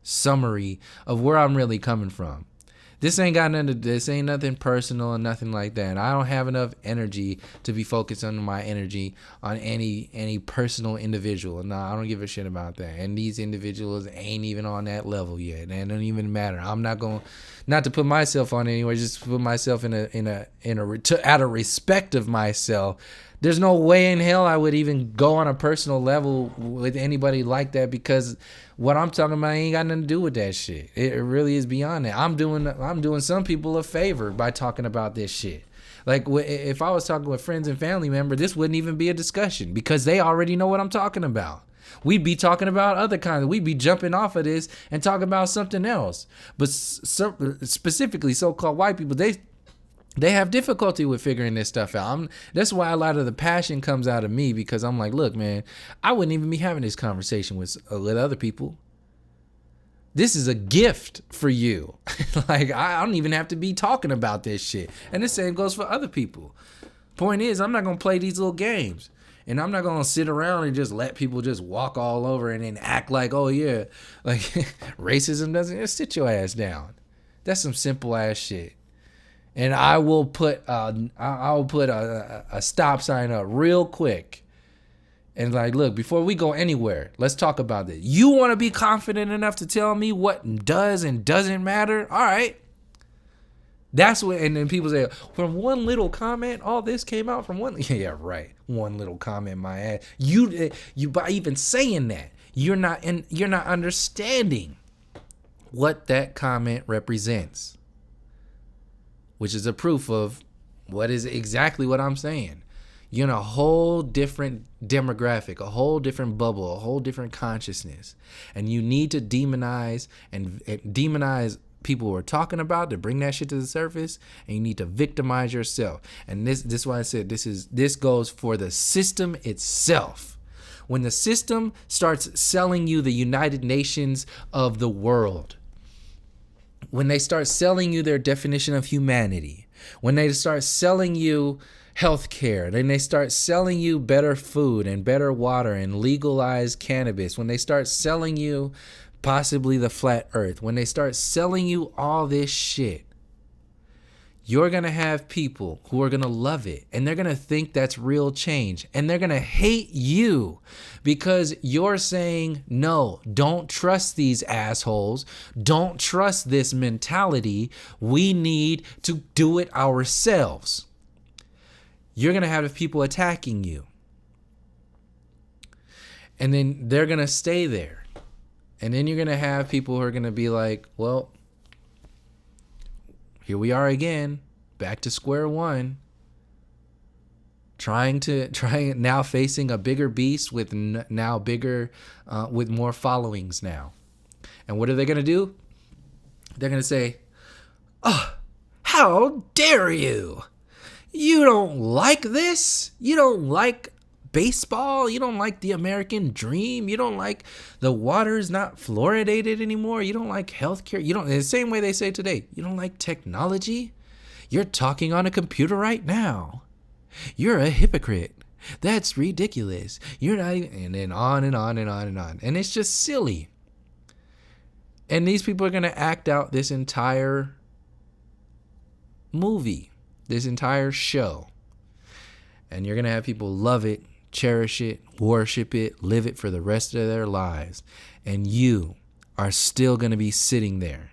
summary of where I'm really coming from. This ain't nothing personal and nothing like that. I don't have enough energy to be focused on my energy on any personal individual. No, I don't give a shit about that. And these individuals ain't even on that level yet. And it don't even matter. I'm not going, not to put myself on anywhere, just to put myself out of respect of myself. There's no way in hell I would even go on a personal level with anybody like that, because what I'm talking about ain't got nothing to do with that shit. It really is beyond that. I'm doing some people a favor by talking about this shit. Like, if I was talking with friends and family members, this wouldn't even be a discussion, because they already know what I'm talking about. We'd be talking about other kinds. We'd be jumping off of this and talking about something else. But specifically so-called white people, they have difficulty with figuring this stuff out. That's why a lot of the passion comes out of me, because I'm like, look, man, I wouldn't even be having this conversation with other people. This is a gift for you. Like, I don't even have to be talking about this shit. And the same goes for other people. Point is, I'm not going to play these little games. And I'm not going to sit around and just let people just walk all over and then act like, oh, yeah, like racism doesn't, just sit your ass down. That's some simple ass shit. And I will put a stop sign up real quick. And like, look, before we go anywhere, let's talk about this. You want to be confident enough to tell me what does and doesn't matter? All right. That's what, and then people say, from one little comment, all this came out from one. Yeah, right. One little comment, my ass. You by even saying that, you're not understanding what that comment represents, which is a proof of what is exactly what I'm saying. You're in a whole different demographic, a whole different bubble, a whole different consciousness, and you need to demonize people who are talking about, to bring that shit to the surface, and you need to victimize yourself. And this is why I said this goes for the system itself. When the system starts selling you the United Nations of the world, when they start selling you their definition of humanity, when they start selling you healthcare, then they start selling you better food and better water and legalized cannabis, when they start selling you possibly the flat earth, when they start selling you all this shit, you're going to have people who are going to love it, and they're going to think that's real change, and they're going to hate you because you're saying, no, don't trust these assholes. Don't trust this mentality. We need to do it ourselves. You're going to have people attacking you. And then they're going to stay there. And then you're going to have people who are going to be like, well, here we are again, back to square one, trying now facing a bigger beast with now bigger, with more followings now. And what are they going to do? They're going to say, oh, how dare you? You don't like this? You don't like baseball? You don't like the American dream? You don't like the water's not fluoridated anymore? You don't like healthcare? You don't, in the same way they say today, you don't like technology? You're talking on a computer right now. You're a hypocrite. That's ridiculous. You're not even, and then on and on and on and on. And it's just silly. And these people are going to act out this entire movie, this entire show. And you're going to have people love it, cherish it, worship it, live it for the rest of their lives. And you are still going to be sitting there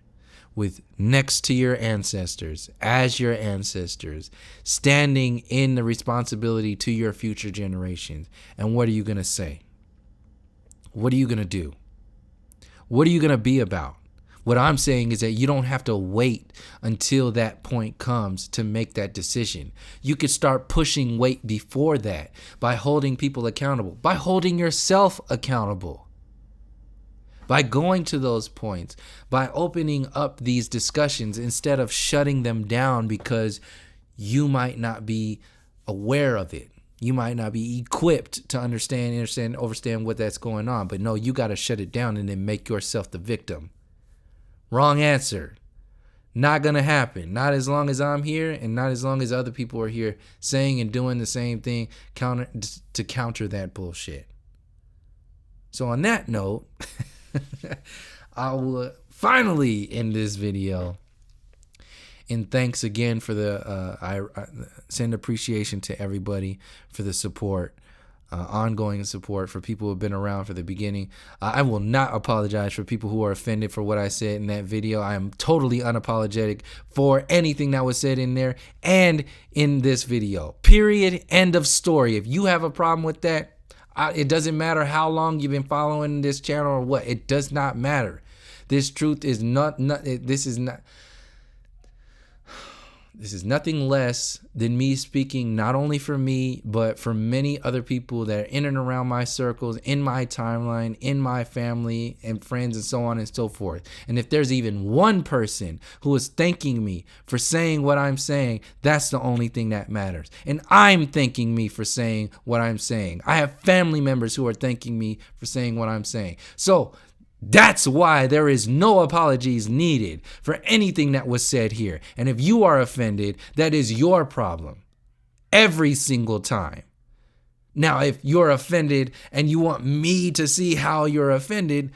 with next to your ancestors, as your ancestors, standing in the responsibility to your future generations. And what are you going to say? What are you going to do? What are you going to be about? What I'm saying is that you don't have to wait until that point comes to make that decision. You could start pushing weight before that by holding people accountable, by holding yourself accountable, by going to those points, by opening up these discussions instead of shutting them down because you might not be aware of it. You might not be equipped to understand what that's going on. But no, you got to shut it down and then make yourself the victim. Wrong answer. Not going to happen. Not as long as I'm here and not as long as other people are here saying and doing the same thing to counter that bullshit. So on that note, I will finally end this video. And thanks again for I send appreciation to everybody for the support. Ongoing support for people who have been around for the beginning. I will not apologize for people who are offended for what I said in that video. I am totally unapologetic for anything that was said in there and in this video. Period. End of story. If you have a problem with that, it doesn't matter how long you've been following this channel or what. It does not matter. This truth is This is nothing less than me speaking not only for me, but for many other people that are in and around my circles, in my timeline, in my family and friends and so on and so forth. And if there's even one person who is thanking me for saying what I'm saying, that's the only thing that matters. And I'm thanking me for saying what I'm saying. I have family members who are thanking me for saying what I'm saying. So that's why there is no apologies needed for anything that was said here. And if you are offended, that is your problem every single time. Now, if you're offended and you want me to see how you're offended,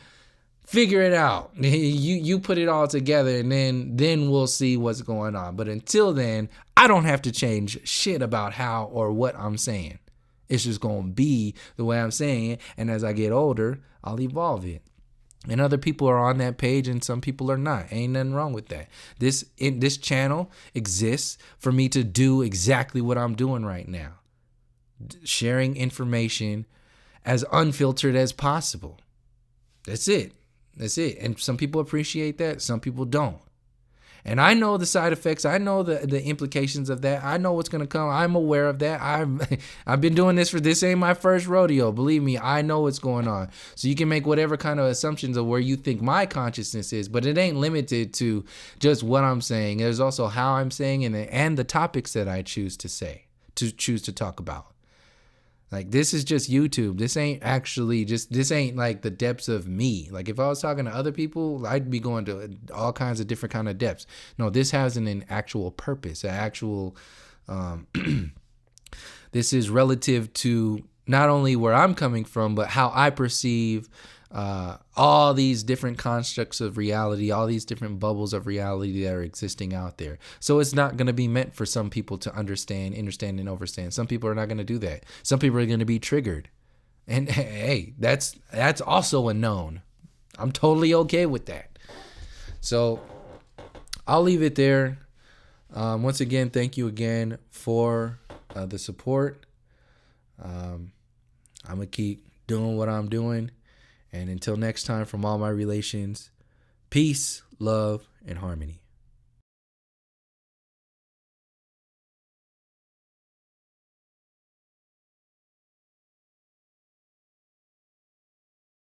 figure it out. You put it all together and then we'll see what's going on. But until then, I don't have to change shit about how or what I'm saying. It's just going to be the way I'm saying it. And as I get older, I'll evolve it. And other people are on that page and some people are not. Ain't nothing wrong with that. This channel exists for me to do exactly what I'm doing right now. Sharing information as unfiltered as possible. That's it. That's it. And some people appreciate that. Some people don't. And I know the side effects. I know the implications of that. I know what's going to come. I'm aware of that. I've been doing this ain't my first rodeo. Believe me, I know what's going on. So you can make whatever kind of assumptions of where you think my consciousness is, but it ain't limited to just what I'm saying. There's also how I'm saying and the topics that I choose to talk about. Like, this is just YouTube. This ain't like the depths of me. Like, if I was talking to other people, I'd be going to all kinds of different kind of depths. No, this has an actual purpose, an actual, this is relative to not only where I'm coming from, but how I perceive all these different constructs of reality, all these different bubbles of reality that are existing out there. So it's not going to be meant for some people to understand and overstand. Some people are not going to do that. Some people are going to be triggered. And hey, that's also a known. I'm totally okay with that. So I'll leave it there. Once again, thank you again for the support. I'm going to keep doing what I'm doing. And until next time, from all my relations, peace, love, and harmony.